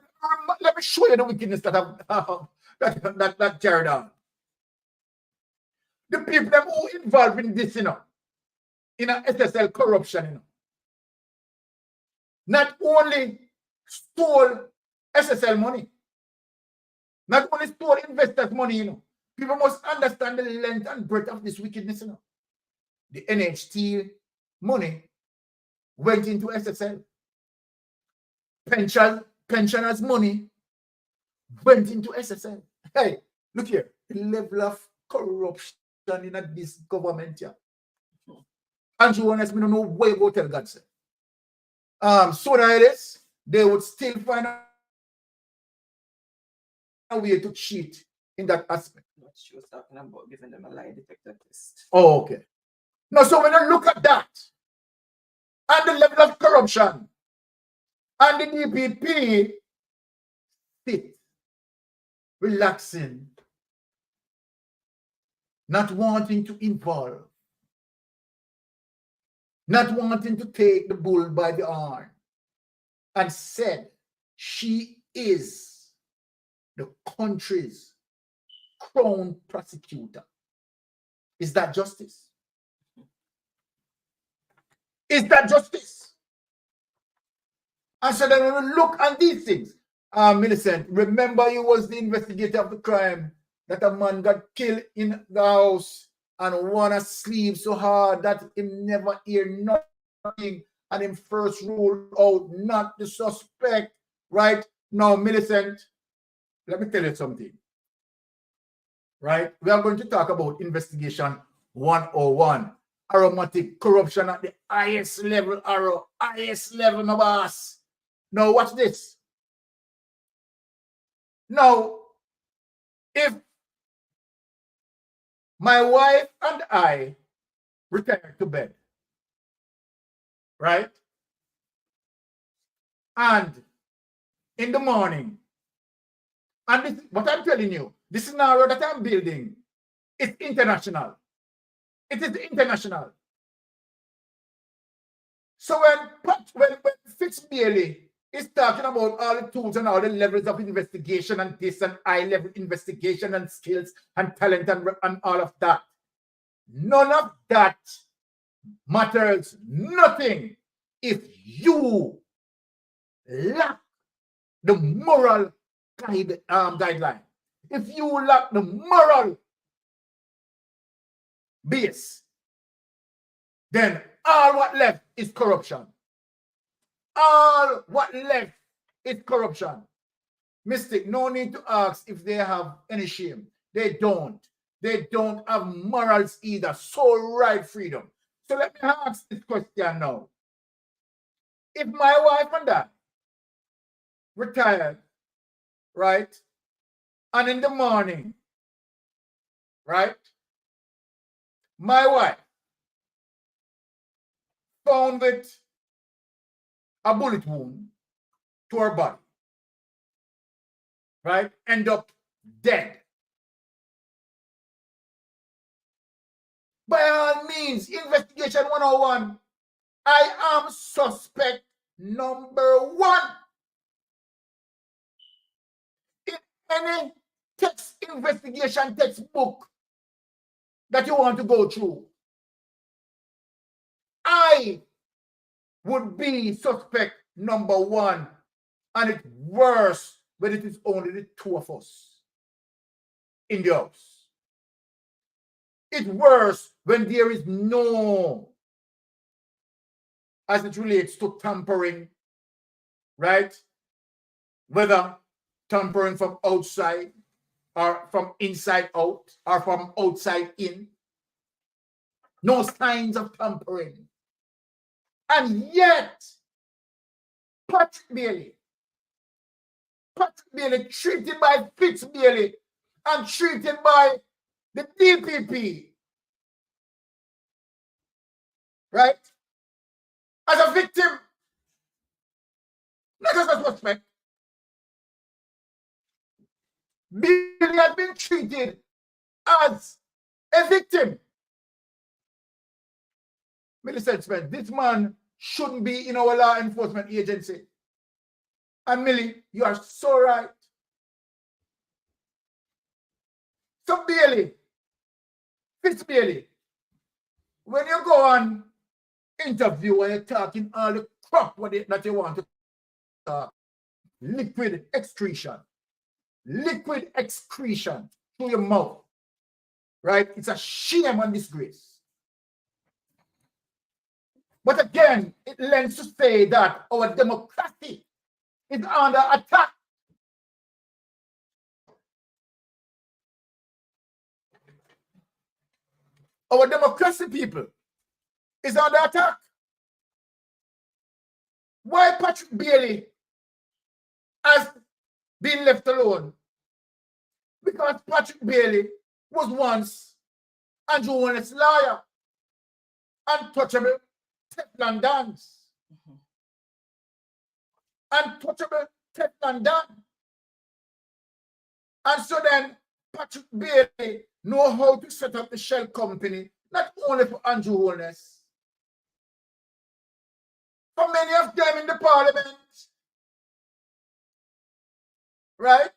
show you the wickedness that carried on. The people that who involved in this, in a SSL corruption, not only stole SSL money, not only stole investors' money, people must understand the length and breadth of this wickedness, The NHT money went into SSL. Pensioners' money went into SSL. Hey, look here. The level of corruption in this government here. Andrew Holness, me don't know where you go tell God, sir. Sooner or less, they would still find a way to cheat in that aspect. What she was talking about, giving them a lie detector test. Oh, okay. Now, so when you look at that, and the level of corruption, and the DPP sit relaxing, not wanting to involve, not wanting to take the bull by the horn, and said she is the country's crown prosecutor. Is that justice? Is that justice? And so then when we look at these things, Millicent, remember you was the investigator of the crime that a man got killed in the house and wanna sleep so hard that him never hear nothing and him first rule out not the suspect, right? Now, Millicent, let me tell you something, right? We are going to talk about investigation 101. Aromatic corruption at the highest level, highest level, no boss. Now, watch this. Now, if my wife and I retire to bed, right? And in the morning, and this, what I'm telling you, the scenario that I'm building is international. It is international. So when Fitz Bailey is talking about all the tools and all the levels of investigation and this and high-level investigation and skills and talent and all of that, none of that matters nothing if you lack the moral guideline. If you lack the moral base, then all what left is corruption. All what left is corruption. Mystic, no need to ask if they have any shame. They don't. They don't have morals either. So right freedom. So let me ask this question now. If my wife and I retired, right, and in the morning, right, my wife found with a bullet wound to her body, right, end up dead. By all means, investigation 101, I am suspect number 1 in any investigation textbook that you want to go through. I would be suspect number 1, and it's worse when it is only the 2 of us in the house. It's worse when there is no, as it relates to tampering, right? Whether tampering from outside or from inside out or from outside in. No signs of tampering. And yet, Patrick Bailey, treated by Fitz Bailey and treated by the DPP, right, as a victim, not as a suspect. Bailey has been treated as a victim. Millicent Smith, this man shouldn't be in our law enforcement agency. And Millie, you are so right. So Bailey, Fitz Bailey, when you go on interview and you're talking all the crap that you want to talk, liquid excretion through your mouth, right? It's a shame and disgrace. But again, it lends to say that our democracy is under attack. Our democracy, people, is under attack. Why Patrick Bailey has been left alone? Because Patrick Bailey was once Andrew Holness' lawyer. Untouchable Teflon dance. Untouchable Teflon dance. And so then Patrick Bailey know how to set up the shell company, not only for Andrew Holness, for many of them in the parliament, right?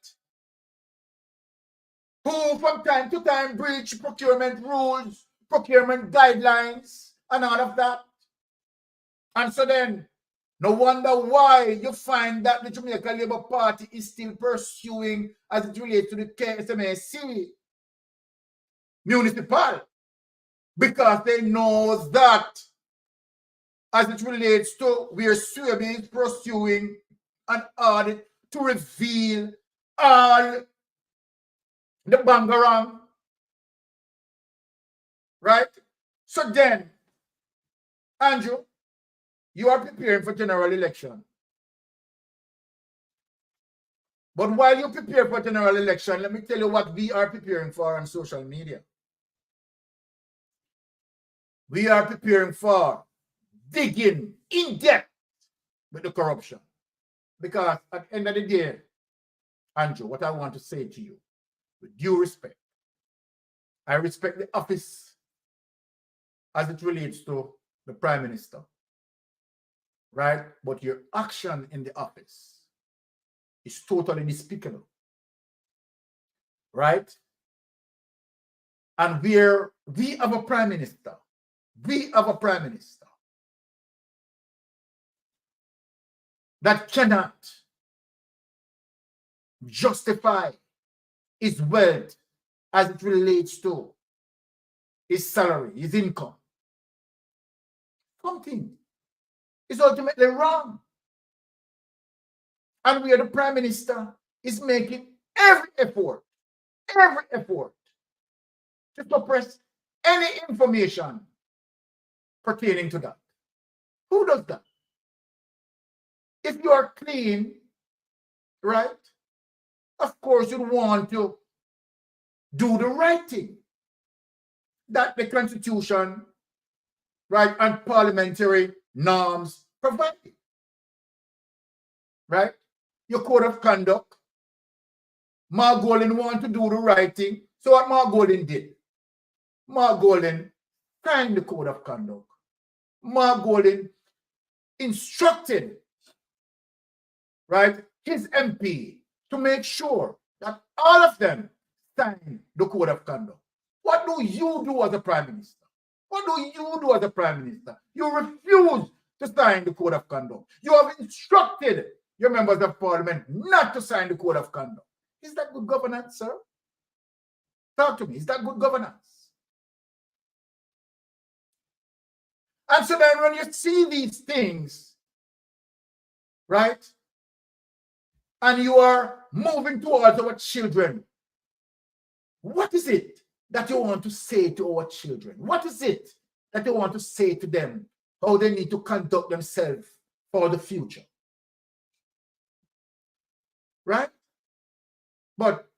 Who from time to time breach procurement rules, procurement guidelines, and all of that. And so then, no wonder why you find that the Jamaica Labour Party is still pursuing, as it relates to the KSMAC municipal, because they know that as it relates to where Swebe is pursuing an audit to reveal all the bangarang, right? So then, Andrew, you are preparing for general election. But while you prepare for general election, let me tell you what we are preparing for on social media. We are preparing for digging in depth with the corruption. Because at the end of the day, Andrew, what I want to say to you, with due respect, I respect the office as it relates to the Prime Minister, right? But your action in the office is totally despicable, right? And we have a Prime Minister, that cannot justify his wealth as it relates to his salary, his income. Something is ultimately wrong. And where the Prime Minister is making every effort to suppress any information pertaining to that. Who does that? If you are clean, right, of course you want to do the right thing that the Constitution, right, and parliamentary norms provide, right? Your code of conduct. Mark Golding wanted to do the right thing. So what Mark Golding did? Mark Golding signed the code of conduct. Mark Golding instructed, right, his MP to make sure that all of them sign the code of conduct. What do you do as a prime minister? What do you do as a prime minister? You refuse to sign the code of conduct. You have instructed your members of parliament not to sign the code of conduct. Is that good governance, sir? Talk to me. Is that good governance? And so then when you see these things, right, and you are moving towards our children, what is it that you want to say to our children? What is it that you want to say to them? How they need to conduct themselves for the future? Right? But,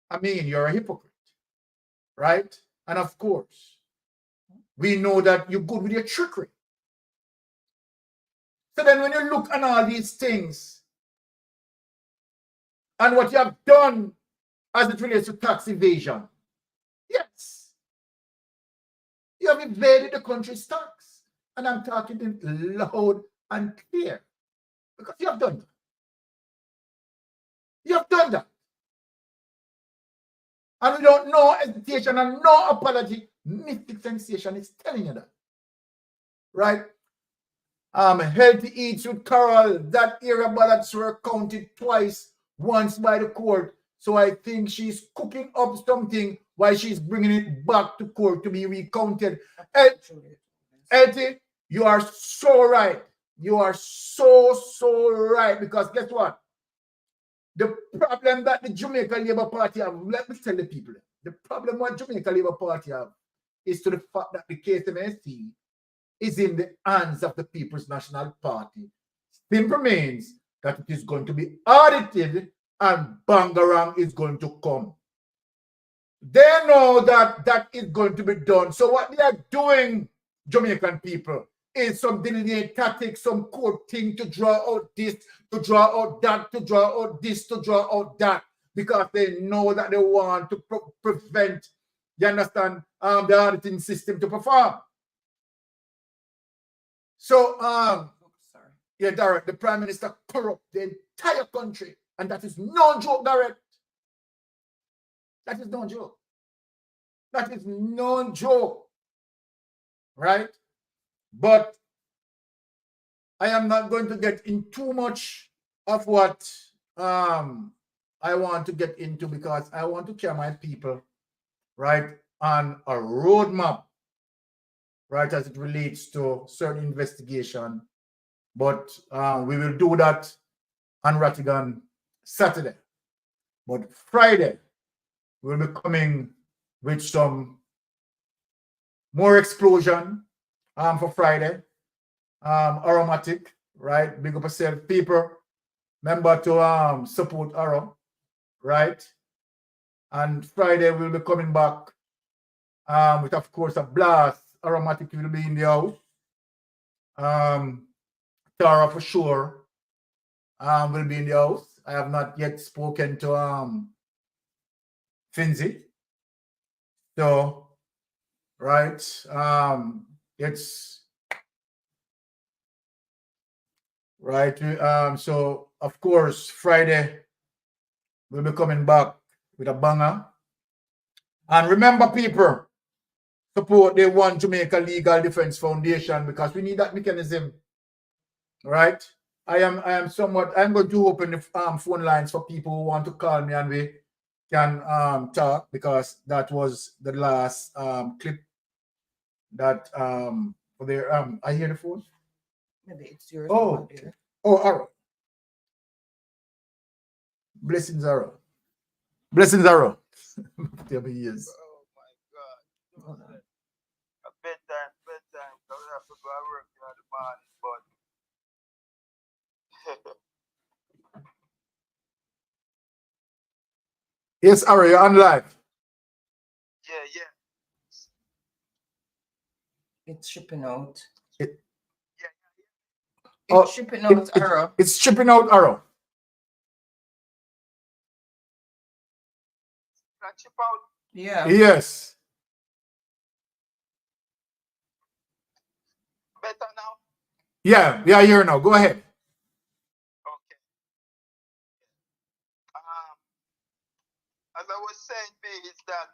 I mean, you're a hypocrite. Right? And of course, we know that you're good with your trickery. So then when you look at all these things and what you have done as it relates to tax evasion, yes, you have evaded the country's tax. And I'm talking it loud and clear because you have done that. You have done that. And without no hesitation and no apology, Mystic Sensation is telling you that. Right? Healthy Eats with Carol, that era ballots were counted twice, once by the court. So I think she's cooking up something while she's bringing it back to court to be recounted. Healthy, you are so right. You are so right. Because guess what? The problem that the Jamaica Labour Party have, let me tell the people, the problem what Jamaica Labour Party have is to the fact that the KSMST is in the hands of the People's National Party. Simple means that it is going to be audited and Bangarang is going to come. They know that that is going to be done. So what they are doing, Jamaican people, is some delineate tactics, some court thing to draw out this, to draw out that, to draw out this, to draw out that, because they know that they want to prevent, you understand, the auditing system to perform. So, yeah, Darrett, the Prime Minister corrupt the entire country, and that is no joke, Darrett. That is no joke. That is no joke, right? But I am not going to get in too much of what I want to get into, because I want to carry my people, right, on a roadmap, right, as it relates to certain investigation. But we will do that on Rattigan Saturday. But Friday, we'll be coming with some more explosion for Friday. Aromatic, right? Big up yourself, people. Remember to support Arrow, right? And Friday, we'll be coming back with, of course, a blast. Aromatic will be in the house. Tara for sure will be in the house. I have not yet spoken to Finzi. So, right, it's right. So of course, Friday we'll be coming back with a banger. And remember, people, support the One Jamaica Legal Defense Foundation, because we need that mechanism. Right? I'm going to open the phone lines for people who want to call me and we can talk, because that was the last clip that for their I hear the phone. Maybe it's yours. Oh, Arrow. Blessings, Arrow. Blessings, Arrow. Years. Oh my God. A bedtime. So we have to go and work in the morning, but Yes, Arrow, you're on live. yeah. It's shipping out. Oh, It's shipping out, Arrow. It's shipping out, Arrow. That ship out. Yeah. Yes. Better now? Yeah, here now. Go ahead. Okay. As I was saying, B, is that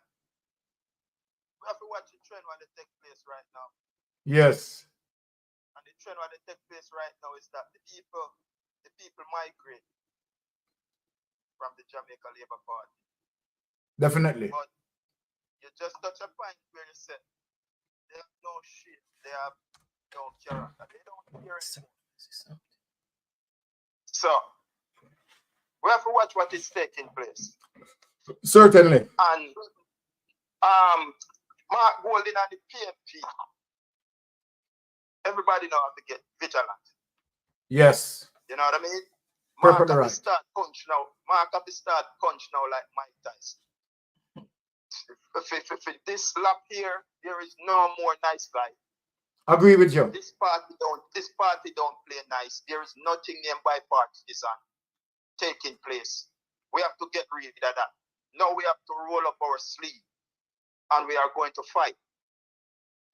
we have to watch the trend when they take place right now. Yes. And the trend when they take place right now is that the people migrate from the Jamaica Labour Party. Definitely. But you just touch a point where you said they have no shit, they have no character, they don't care anymore. So we have to watch what is taking place. Certainly. And Mark Golden and the PMP, everybody now have to get vigilant. Yes. You know what I mean? Perfectly Mark have right. to start punch now. Mark have to start punch now like Mike Tyson. If this lap here, there is no more nice guy. Agree with you. This party don't play nice. There is nothing named bipartisan taking place. We have to get rid of that. Now we have to roll up our sleeve and we are going to fight.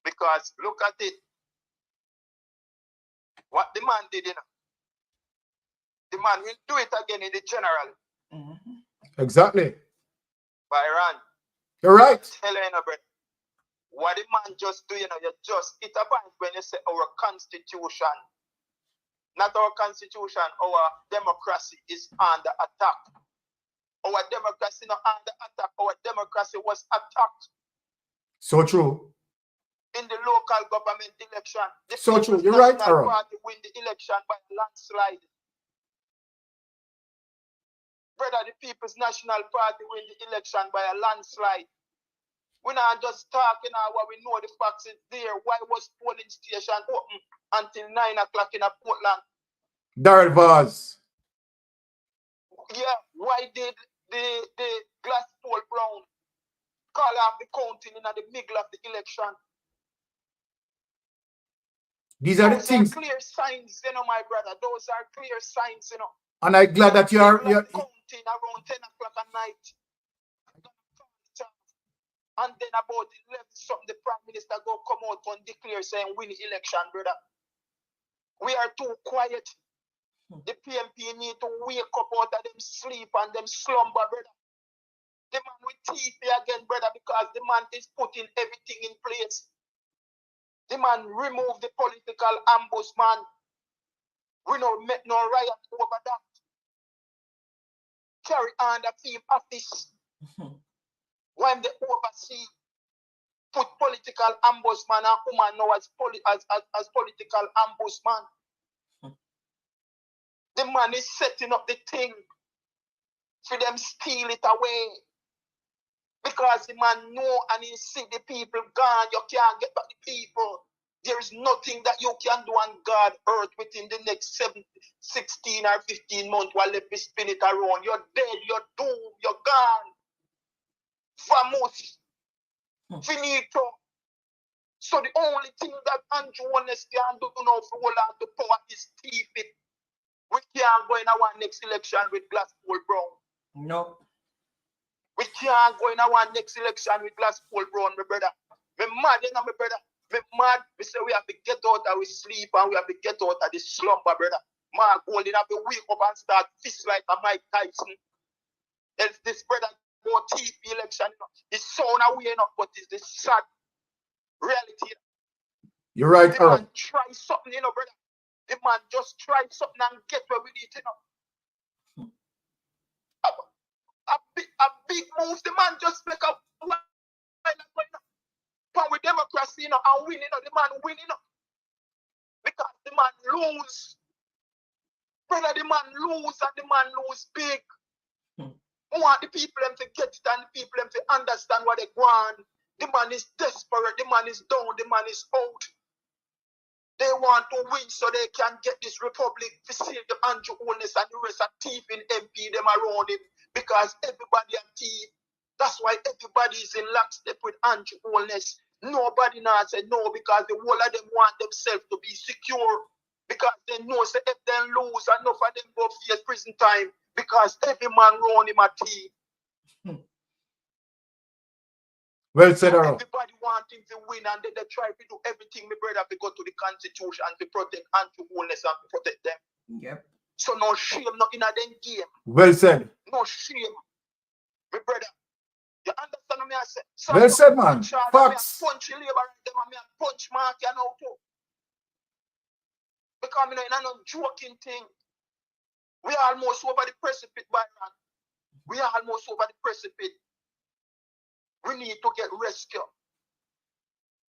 Because look at it. What the man did, you know. The man will do it again in the general. Exactly. Byron. You're right. Tell you, bro. What the man just do, you know, you just hit a point when you say our constitution, not our constitution, our democracy is under attack. Our democracy not under attack. Our democracy was attacked. So true. In the local government election. The So true. People's You're right, National Aaron. Party win the election by a landslide. Brother, the People's National Party win the election by a landslide. We're not just talking about what we know the facts is there. Why was polling station open until 9 o'clock in a Portland? Darrell Vaz. Yeah, why did the glass poll Brown call off the counting in the middle of the election? These are the Those things. are clear signs, you know, my brother. Those are clear signs, you know. And I'm glad that you're counting around 10 o'clock at night. And then about 11 something, the Prime Minister go come out and declare saying win the election, brother. We are too quiet. The PMP need to wake up out of them sleep and them slumber, brother. The man with teeth again, brother, because the man is putting everything in place. The man remove the political ambush, man. We don't make no riot over that. Carry on the team office. When the oversee put political ambushman and woman now as political ambushman. The man is setting up the thing for them steal it away. Because the man know and he see the people gone, you can't get back the people. There is nothing that you can do on God earth within the next 16 or 15 months while they spin it around. You're dead, you're doomed, you're gone. Vamos. Finito. So the only thing that Andrew Holness can do now for hold on to power is keep it. We can't go in our next election with Glasspool Brown. No. We can't go in our next election with Glasspool Brown, my brother. Me mad, you know, my brother. Me mad. We say we have to get out of our sleep and we have to get out of this slumber, brother. Mark Golden have to wake up and start fist like a Mike Tyson. Else this brother go TP election, you know. It's sound away enough, but it's the sad reality. You're right, The Aaron. man try something, you know, brother. The man just try something and get where we need, you know. A big move, the man just make a but with democracy, you know, and win, you know, the man win, you know. Because the man lose. Brother, the man lose and the man lose big. We want the people them to get it and the people them to understand what they want. The man is desperate, the man is down, the man is out. They want to win so they can get this republic to save the Andrew Holness and the rest of thief in MP them around him. Because everybody are thief. That's why everybody is in lockstep with Andrew Holness. Nobody now said no because the whole of them want themselves to be secure. Because they know say if they lose, enough of them go face prison time. Because every man round him a thief. Well said, Aro. Everybody wants him to win, and then they try to do everything, my brother, to go to the constitution to protect anti-wholeness and to protect them. Yep. So no shame, not in a them game. Well said. No shame, my brother. You understand me? I say. So Well said, man. Facts. Punch the labor right them, and I punch Mark, you know, too. Because you know, it's not a joking thing. We are almost over the precipice, Byron. We are almost over the precipice. We need to get rescue.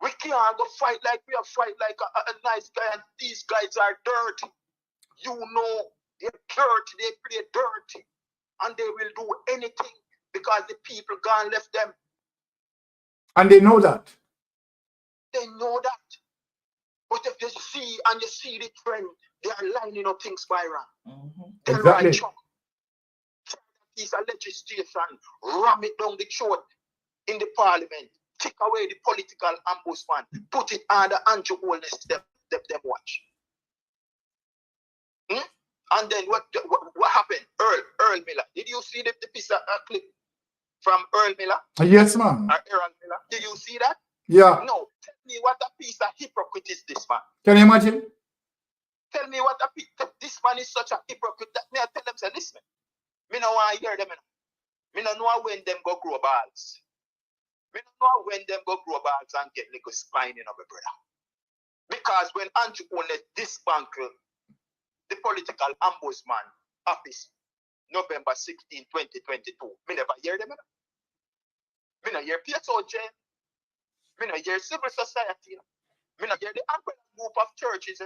We can't go fight like we are fight like a nice guy, and these guys are dirty. You know, they're dirty, they play dirty, and they will do anything because the people gone left them. And they know that. They know that. But if you see and you see the trend, they are lining up things, Byron. They're Exactly. right, Chuck. Piece of legislation, ram it down the throat in the parliament, take away the political ombudsman, put it under Andrew Holness, them watch. And then what happened? Earl Miller. Did you see the piece of clip from Earl Miller? Yes, man. Earl Miller. Did you see that? Yeah. No. Tell me what a piece of hypocrite is this man. Can you imagine? Tell me what a piece. This man is such a hypocrite that me I tell them, say, listen, me no want to hear them. Me no know when them go grow balls. Me no know when them go grow balls and get little spine in my brother. Because when Andrew Holness dismantled the political ombudsman office November 16, 2022, me never hear them. Me no hear PSOJ. Me no hear civil society. Me no hear the umbrella group of churches.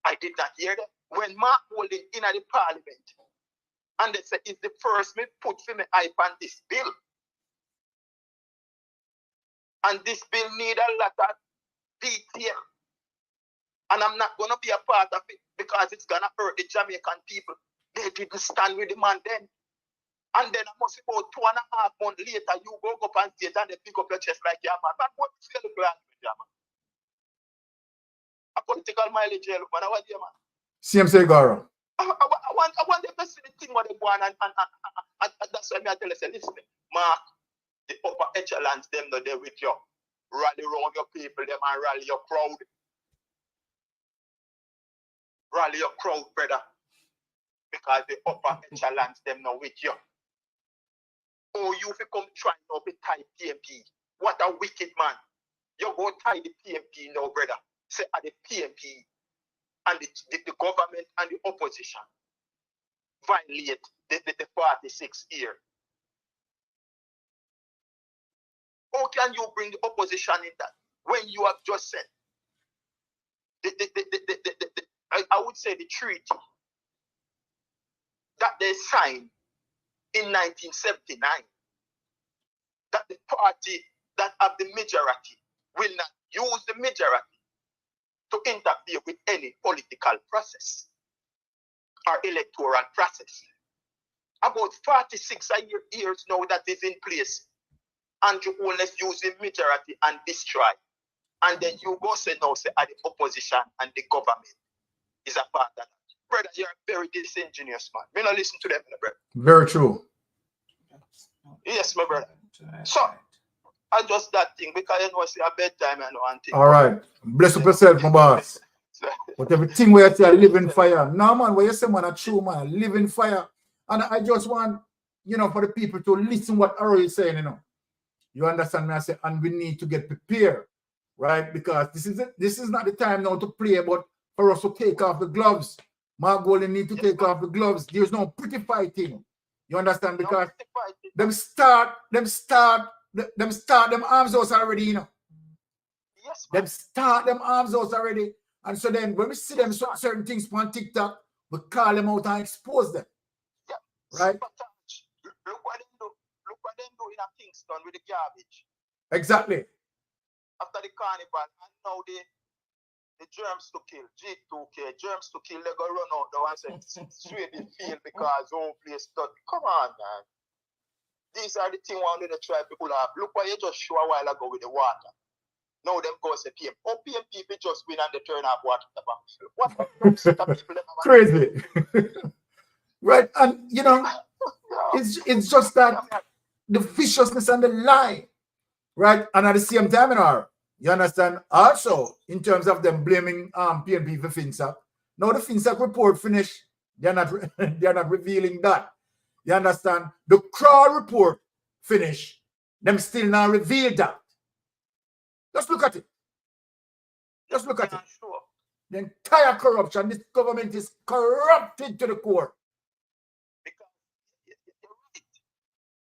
I did not hear them. When Mark Holding in the parliament, and they say it's the first me put for me eye on this bill. And this bill need a lot of detail. And I'm not going to be a part of it because it's going to hurt the Jamaican people. They didn't stand with the man then. And then I must about 2.5 months later, you go up on stage and they pick up your chest like, yeah, man. Man, what is the plan with you, man? A political mileage, man. I want you, man. Same say, Garo. I want them to see the thing what they want, and that's why I tell you, say, listen, Mark, the upper echelons, them not there with you. Rally around your people, them and rally your crowd. Rally your crowd, brother. Because the upper echelons, them not with you. Oh, you become trying to be tie PMP. What a wicked man. You go tie the PMP now, brother. Say at the PMP. And the government and the opposition violate the 46 year. How can you bring the opposition in that when you have just said I would say the treaty that they signed in 1979 that the party that have the majority will not use the majority to interfere with any political process or electoral process. About 46 years now that is in place, Andrew Holness using majority and destroy. And then you go say no, say the opposition and the government is a part of that. Brother, you're a very disingenuous man. Me not listen to them, brother. Very true. Yes, my brother. So, I just that thing because you know it's a bedtime and one thing. All right. Bless up yourself, my boss. But everything where you say, live in fire. No, man, what you say, man, a true man, live in fire. And I just want, for the people to listen what Aro is saying, You understand me? I say, and we need to get prepared, right? Because this is not the time now to play, but for us to take off the gloves. Mark Golden need to take off the gloves. There's no pretty fighting. You understand? Because them start them arms out already, Yes, them start them arms out already. And so then when we see them certain things on TikTok, we call them out and expose them. Yeah. Right? Look what them do. Look what them do in a Kingston with the garbage. Exactly. After the carnival, and now the germs to kill, G2K, germs to kill, they go run out the ones and straight in field because home place done. Come on, man. These are the things one of the tribe people have. Look what you just show a while ago with the water. Now them go say PM. Oh, PM people just win and they turn off water. What Crazy. Right? And it's just that the viciousness and the lie. Right? And at the same time, you understand? Also, in terms of them blaming PNP for FinSac. Now the FinSac report finished. They're not they're not revealing that. You understand? The Crawl report finished. Them still not reveal that. Just look at it. Just look at it. The entire corruption. This government is corrupted to the core.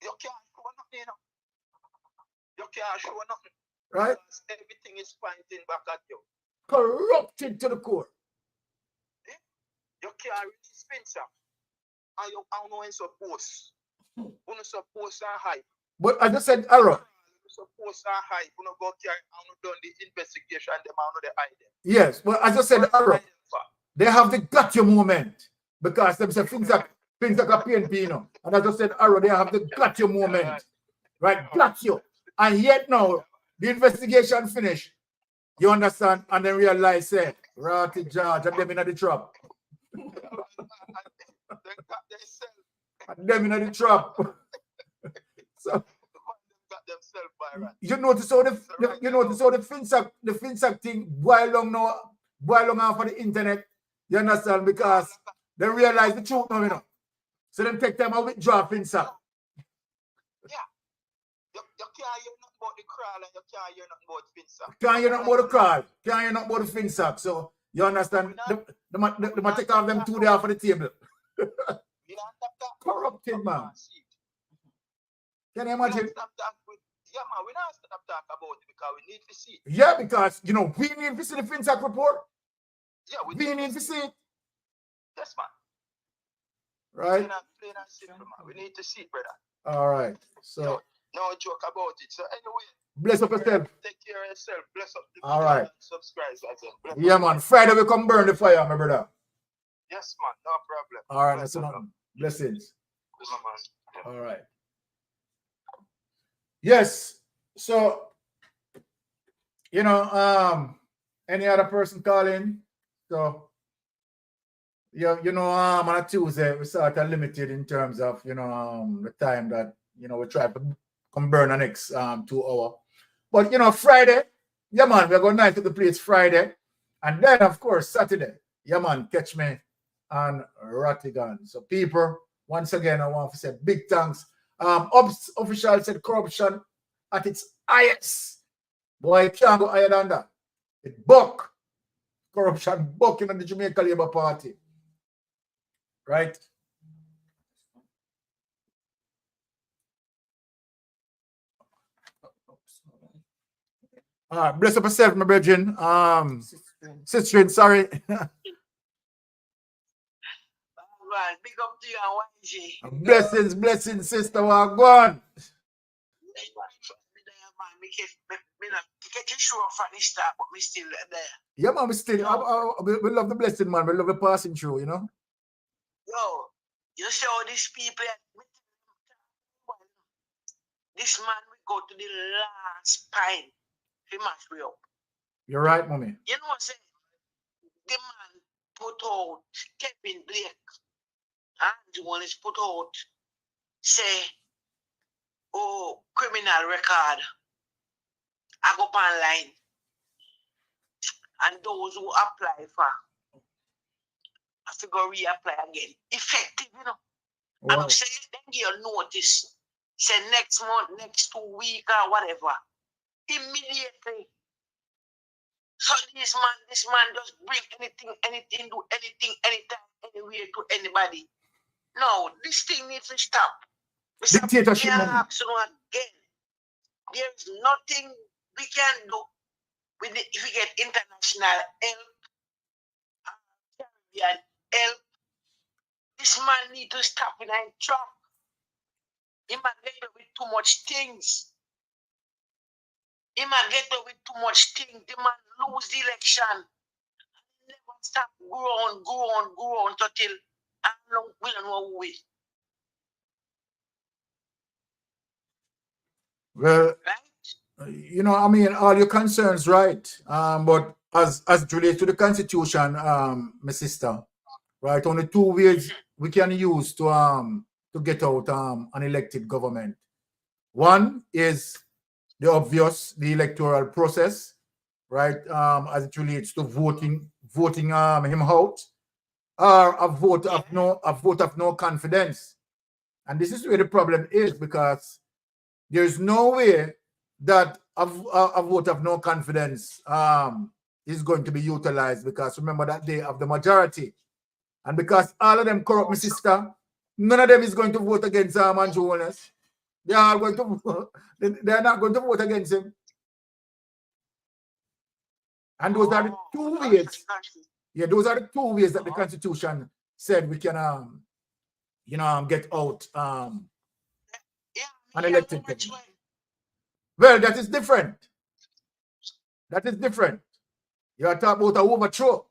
You can't show nothing, you know. You can't show nothing. Right? Because everything is pointing back at you. Corrupted to the core. You can't release FinSac. And you are not supposed. You're not supposed to hype. But I just said, Arrow. You're supposed to hype. You're not go carry and done the investigation, them are not the hide them. Yes, but I just said, Arrow. They have the gotcha moment. Because they say FinSac are PNP, you know. And I just said, Arrow, they have the gotcha moment. Right? Gotcha. And yet now, the investigation finished. You understand? And then realize, say, Ratty George, and them in the trap. And them in the trap. So you notice how the FinSac thing boil long out for the internet. You understand? Because they realize the truth now, you know. So them take time and withdraw FinSac. You can't hear nothing about the Crawl and you can't hear nothing about FinSac. Can't hear nothing about the Crawl. Can't hear nothing about the FinSac. So you understand? They might take off them two there for the table. Corrupted, man. Can you imagine? Yeah, man, we don't stop talking about it because we need to see it. Yeah, because, you know, we need to see the FinSac report. Yeah, we need to see it. Yes, man. Right? Plain and simple, man. We need to see it, brother. All right. So, no joke about it. So, anyway. Bless up yourself. Take care of yourself. Bless up the all right. Subscribe as well. Yeah, man. Friday we come burn the fire, my brother. Yes, man. No problem. All right. That's enough. Blessings. Yes, man. All right. Yes. So, you know, any other person calling? So, yeah, you know, on a Tuesday we start limited in terms of, you know, the time that, you know, we try to come burn the next 2 hours. But, you know, Friday, yeah, man, we're going night to the place Friday. And then, of course, Saturday, yeah, man, catch me on Rattigan. So, people, once again, I want to say big thanks. Ops official said corruption at its highest. Boy, it can't go higher than that. It buck. Corruption bucking on the Jamaica Labour Party. Right? All right, bless up yourself, my brethren. Sister, sorry. Big up to you and YG. Blessings, sister. Go on. Get you sure from the start, but we still there. Yeah, man, we love the blessing, man. We love the passing through, you know. Yo, you see how these people, this man will go to the last pine. He must be up. You're right, mommy. You know what I'm saying? The man put out Kevin Blake, and the one is put out, say, oh, criminal record. I go online. And those who apply for, I figure reapply again. Effective, you know. Wow. And say then give you notice. Say next month, next 2 weeks or whatever. Immediately. So this man just bring anything, do anything, anytime, anywhere to anybody. No, this thing needs to stop. Dictatorship. Again. There's nothing we can do with it if we get international help, Caribbean help. This man need to stop in a trap. He might get away with too much things. He might get away with too much things. The man lose the election. Never stop, go on until we don't know who will. Well, you know, I mean, all your concerns, right? But as it relates to the Constitution, my sister, right? Only 2 ways we can use to get out an elected government. One is the obvious, the electoral process, right? As it relates to voting him out, or a vote of no confidence. And this is where the problem is, because there's no way that a vote of no confidence is going to be utilized, because remember that they have the majority. And because all of them corrupt, my sister, none of them is going to vote against Juliet Holness. They are going to they're not going to vote against him. And those are the two ways. Yeah, those are the two ways that the Constitution said we can get out an elected government. Well, that is different. That is different. You are talking about a overthrow.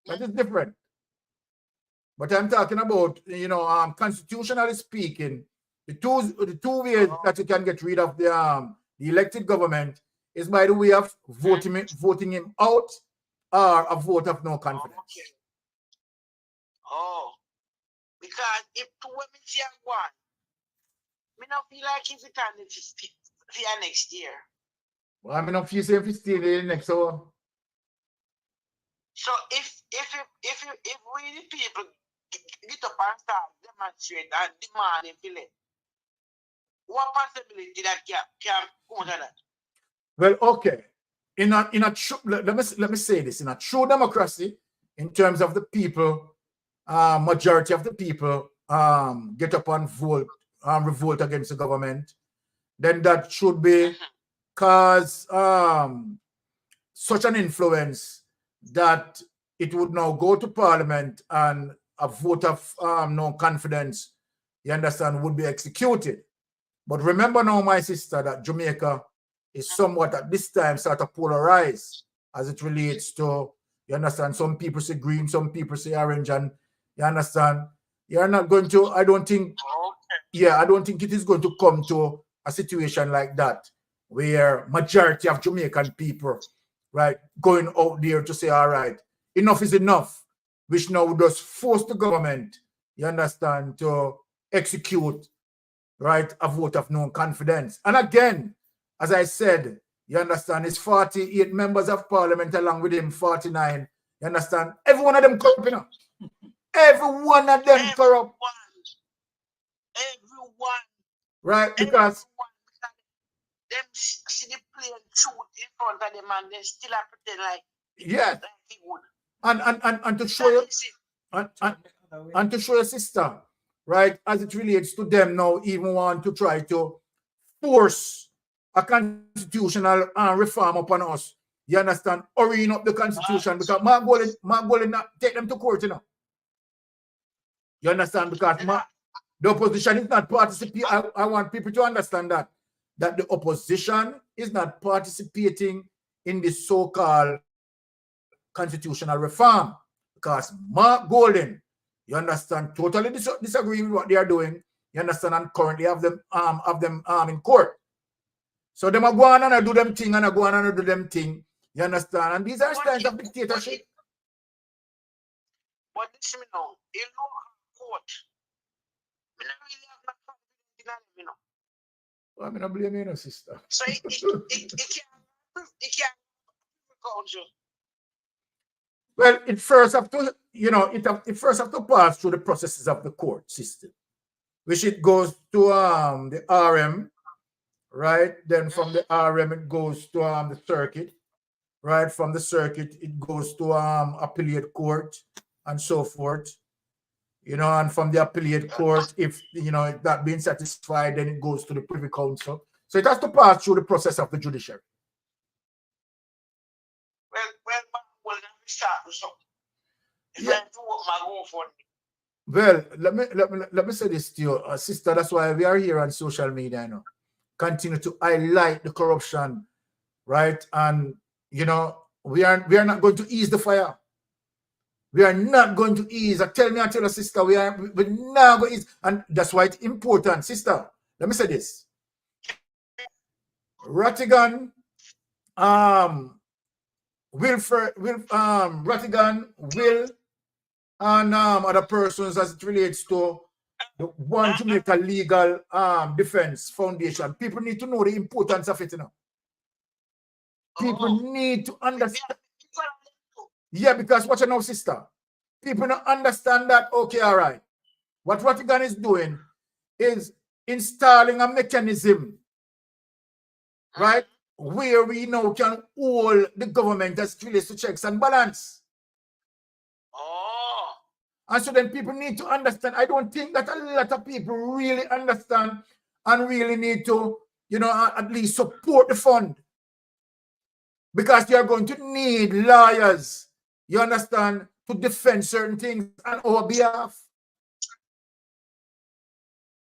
That is different. But I'm talking about, constitutionally speaking, the two ways that you can get rid of the elected government is by the way of voting him out, or a vote of no confidence. Okay. Oh, because if two women see one, me not feel like he's a candidate for next year. Well, I mean, if you say if it's still next hour. So if we the people get up and start demonstrate and demand a feeling, what possibility that can go to that? Well, okay. In a true, let me say this, in a true democracy, in terms of the people, majority of the people get up and vote, revolt against the government, then that should be cause such an influence that it would now go to Parliament and a vote of no confidence, you understand, would be executed. But remember now, my sister, that Jamaica is somewhat at this time sort of polarized as it relates to, you understand, some people say green, some people say orange, and you understand, you're not going to, I don't think it is going to come to a situation like that, where majority of Jamaican people, right, going out there to say, all right, enough is enough, which now does force the government, you understand, to execute, right, a vote of no confidence. And again, as I said, you understand, it's 48 members of Parliament along with him, 49. You understand? Every one of them corrupt, you know? Every one of them corrupt. Everyone. Right, because them see the plain truth in front of them and they still have to pretend like yes. He would. And to show you and to show your sister, right, as it relates to them now, even want to try to force a constitutional reform upon us. You understand? Hurrying up the constitution, because my goal is not take them to court, you know. You understand? Because the opposition is not participating. I want people to understand that the opposition is not participating in the so-called constitutional reform, because Mark Golden, you understand, totally disagree with what they are doing. You understand, and currently have them in court. So them are going on and do them thing and are going on and do them thing. You understand? And these are signs of dictatorship. But listen me now, in local court, I don't really have no confidence in them, you know. Well, I'm not blaming you, sister. So it can't counsel. Well, it first have to, it first have to pass through the processes of the court system, which it goes to the RM, right? Then from the RM it goes to the circuit, right? From the circuit it goes to appellate court and so forth, and from the appellate court, if that being satisfied, then it goes to the Privy Council. So it has to pass through the process of the judiciary. Well, let me start with something. If I do what my goal for me. Well, let me say this to you, sister. That's why we are here on social media, continue to highlight the corruption, right? And we are not going to ease the fire. We are not going to ease. I tell you, sister, we're not going to ease. And that's why it's important, sister. Let me say this. Rattigan, Rattigan, Will, and other persons as it relates to the one Jamaica Legal Defense Foundation. People need to know the importance of it, you know. People need to understand. Yeah, because what you know, sister, people don't understand that, okay, all right. What Vatican is doing is installing a mechanism, right, where we now can hold the government as it relates to checks and balance. And so then people need to understand. I don't think that a lot of people really understand and really need to, you know, at least support the fund. Because you're going to need lawyers, you understand, to defend certain things on our behalf.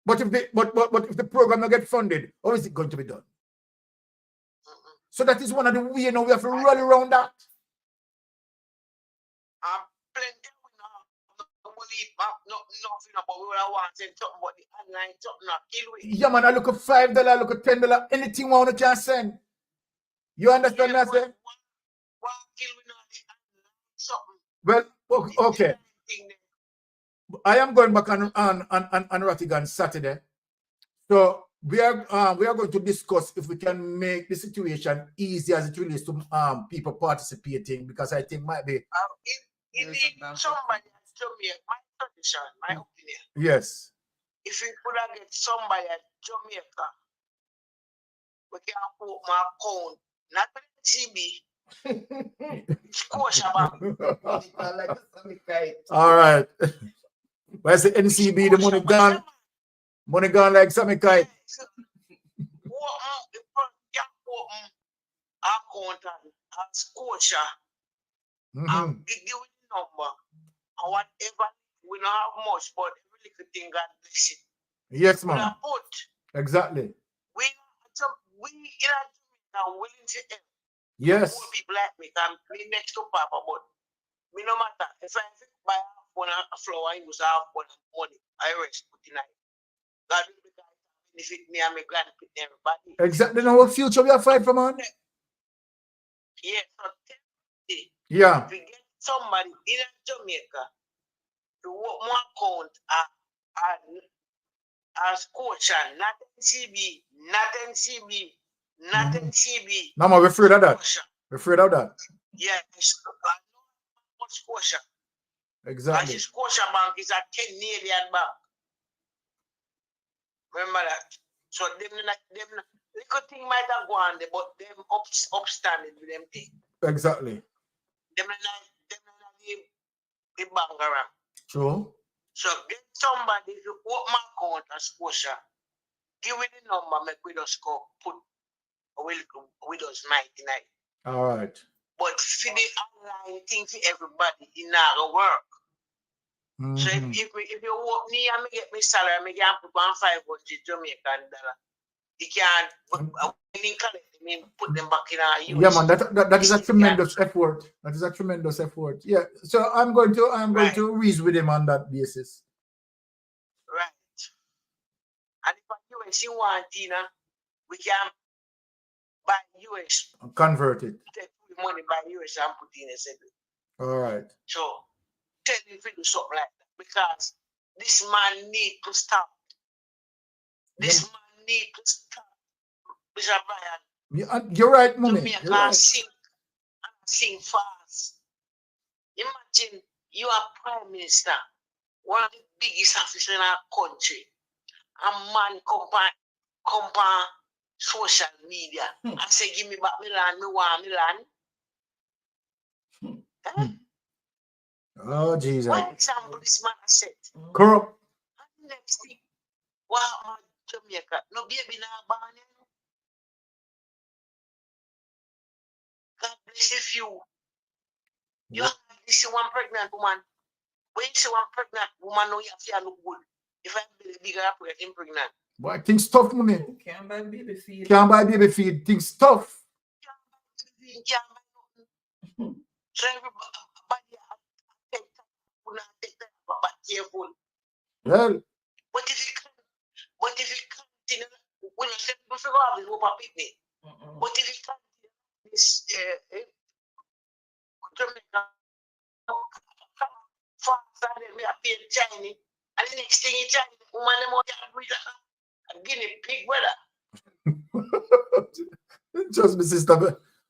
But if the program not get funded, how is it going to be done? So that is one of the ways, you know, we have to run around that. Yeah, man, I look at $5, I look at $10, anything one can send. You understand that, sir? Well, okay. I am going back on Ratigan Saturday. So we are going to discuss if we can make the situation easy as it relates to people participating, because I think might be somebody at Jamaica, my tradition, my opinion. Yes. If we could have get somebody at Jamaica, we can put my account, not with CB. All right. Where's the NCB? The money gone. Money gone like Sammy Kite. Scotia. Give you the number. And whatever, we don't have much, but every little thing God bless it. Yes, man. Exactly. We in Jamaica willing to help. Yes. Poor people like me can be next to Papa, but me no matter. If I buy a flower, I use half one money. I rest put in it. God will be benefit me and my grandkids and everybody. Exactly. Now what future we are fighting for, man? Yes, so yeah. If we get somebody in Jamaica to work more account as coach, not NCB, not NCB, not NCB. No, we're afraid of that. We're afraid of that. Yes, Scotia. Exactly. And Scotia Bank is a 10 million bank. Remember that. So them little thing might have gone there, but them upstanding with them thing. Exactly. Them not the bank around. True. So get somebody to open my account at Scotia. Give me the number, make we just go put with us 99. All right. But for the online thing for everybody, in our work. So if you work me and me get my salary, I can put on $500 Jamaican dollar. You can put them back in our use. Yeah, man, that is a tremendous effort. That is a tremendous effort. Yeah. So I'm going to reason with him on that basis. Right. And if a US you want, we can buy US. Convert it. Take money by US and put in a second. All right. So tell him to do something like that, because this man need to stop. This man need to stop. Mr. Brian. You're right, Mummy. You're right. Sing fast. Imagine you are Prime Minister, one of the biggest officers in our country. A man come on social media and say, give me back my land, me want my land. Oh, Jesus. What example this man has said? Corrupt. And next thing, wow, Jamaica, no baby now born. God bless you. You have this one pregnant woman. When you see one pregnant woman, know you have to look good. If I'm bigger, I'm getting pregnant. Boy, things tough, Mummy. Can't buy baby feed. Can't buy baby feed. Things tough. Can't buy nothing. So everybody take time, but careful. Well. But if you continue, when you say we figure out this over picnic. But if you continue this Jamaica faster than we are paying Chinese, And the next thing you tell me, woman, them out there breathe a guinea pig, brother. Trust me, sister.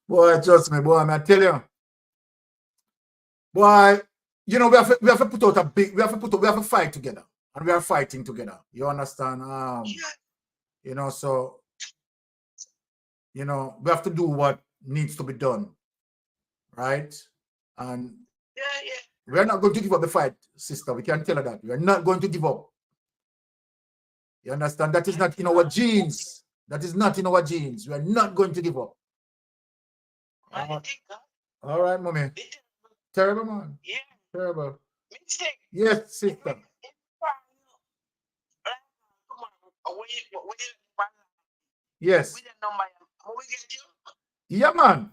Boy, trust me, boy. I tell you. Boy, you know, we have to put out a big, we have to fight together. And we are fighting together. You understand? You know, so, you know, we have to do what needs to be done. Right? And we are not going to give up the fight, sister. We can tell her that. We are not going to give up. You understand? That is not in our genes. That is not in our genes. We are not going to give up. All right, mommy. Terrible, man. Yeah. Terrible. Yes, sister. Yes. Yeah, man.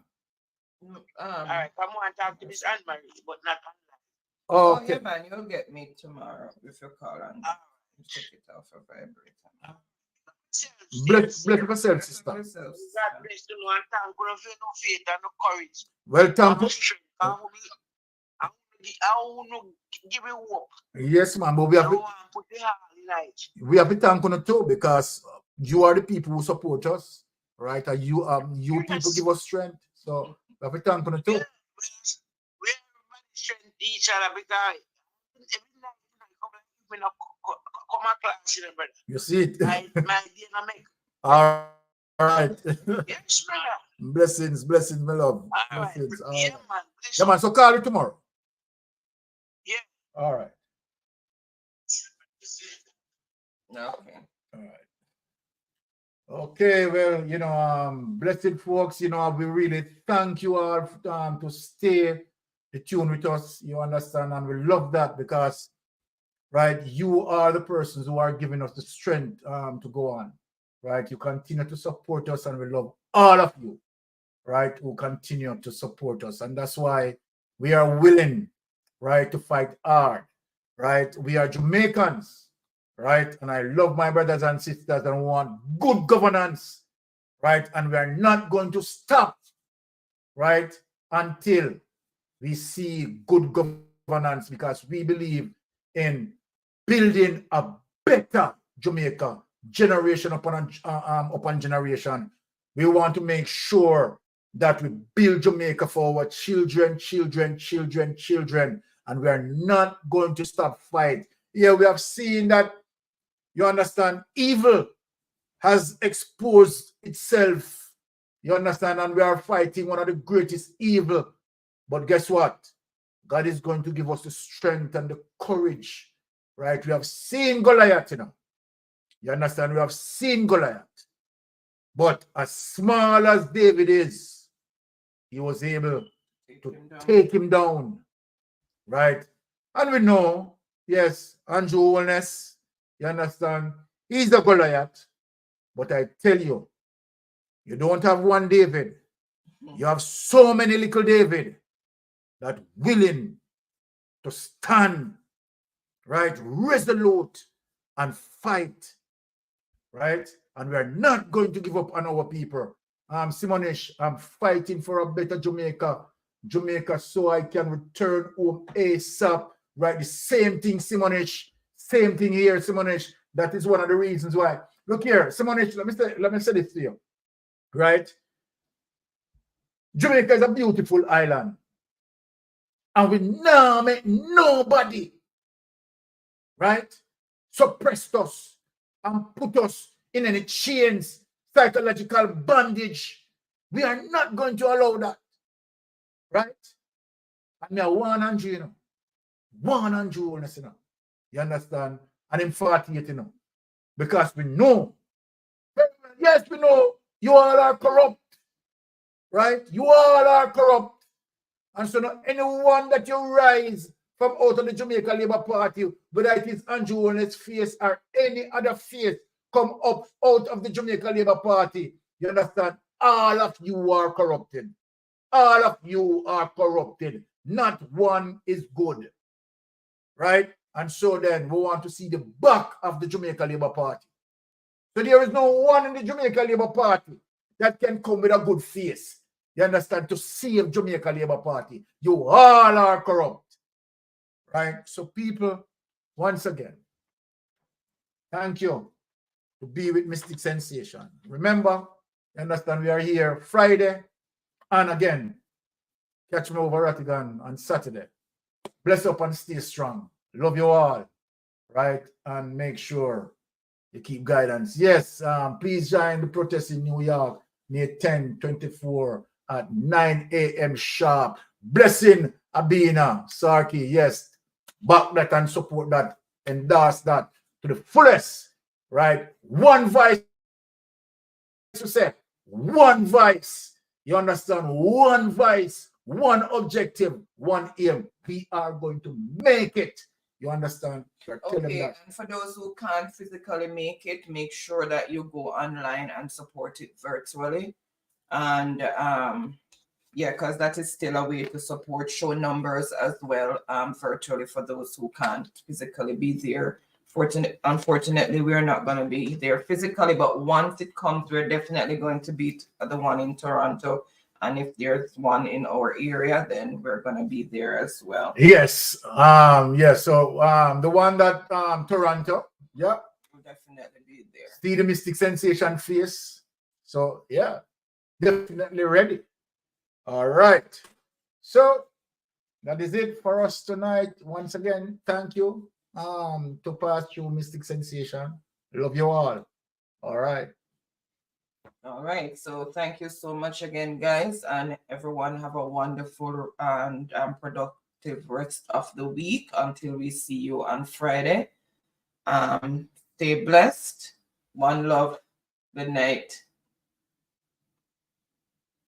All right, come on and talk to this unmarried, but not online. Oh, Okay. yeah, man, you'll get me tomorrow if you call and take it off of vibrator. Bless yourself, sister. God bless you, and thank God for no faith and no courage. Well, thank you. I want to give you hope. Yes, man, but we have to thank you too, because you are the people who support us, right? And you people give us strength. So we have to thank you too. We strengthen each other because every night you know, come a class, brother. You see it? My dear, make. All right. Yes, brother. Blessings, my love. All right. Blessings. All Yeah, right. man. Yeah, man. So call you tomorrow. Yeah. All right. Okay. All right. Okay, well, you know, blessed folks, you know, we really thank you all to stay tuned with us. You understand, and we love that because, right, you are the persons who are giving us the strength to go on, right? You continue to support us, and we love all of you, right, who continue to support us, and that's why we are willing, right, to fight hard, right? We are Jamaicans. Right? And I love my brothers and sisters and want good governance, right? And we are not going to stop, right, until we see good governance, because we believe in building a better Jamaica, generation upon generation. We want to make sure that we build Jamaica for our children, and we are not going to stop fight. Yeah, we have seen that. You understand? Evil has exposed itself. You understand? And we are fighting one of the greatest evil. But guess what? God is going to give us the strength and the courage. Right? We have seen Goliath, you know. You understand? We have seen Goliath. But as small as David is, he was able to take him down. Right? And we know, yes, Andrew Holness, you understand? He's the Goliath. But I tell you, you don't have one David. You have so many little David that willing to stand, right, resolute and fight, right? And we are not going to give up on our people. Simonish, I'm fighting for a better Jamaica. Jamaica, so I can return home ASAP, right? The same thing, Simonish. Same thing here, Simonish. That is one of the reasons why. Look here, Simonish, let me say this to you. Right? Jamaica is a beautiful island. And we now make nobody, right, suppress us and put us in any chains, psychological bondage. We are not going to allow that. Right? And me are 100, you know. 100, you know. You understand? And in 48, you know. Because we know. Yes, we know you all are corrupt. Right? You all are corrupt. And so not anyone that you rise from out of the Jamaica Labour Party, whether it is Andrew Holness' face or any other face, come up out of the Jamaica Labour Party. You understand? All of you are corrupted. All of you are corrupted. Not one is good. Right? And so then we want to see the back of the Jamaica Labour Party. So there is no one in the Jamaica Labour Party that can come with a good face. You understand? To save Jamaica Labour Party. You all are corrupt. Right? So people, once again, Thank you. To be with Mystic Sensation. Remember, you understand, we are here Friday. And again, catch me over Ratigan on Saturday. Bless up and stay strong. Love you all. Right? And make sure you keep guidance. Yes, please join the protest in New York, May 10, 24 at 9 a.m. sharp. Blessing Abina, Sarki, yes. Back that and support that. Endorse that to the fullest. Right? One voice to say. One voice. You understand? One voice, one objective, one aim. We are going to make it. You understand? Okay, and for those who can't physically make it, make sure that you go online and support it virtually. And yeah, because that is still a way to support show numbers as well, virtually for those who can't physically be there. Unfortunately, we're not going to be there physically, but once it comes, we're definitely going to be the one in Toronto. And if there's one in our area, then we're going to be there as well. Yes. So the one that Toronto, yeah. We'll definitely be there. See the Mystic Sensation face. So yeah, definitely ready. All right. So that is it for us tonight. Once again, thank you to pass through Mystic Sensation. Love you all. All right. All right. So thank you so much again, guys, and everyone have a wonderful and productive rest of the week until we see you on Friday. Stay blessed. One love. Good night.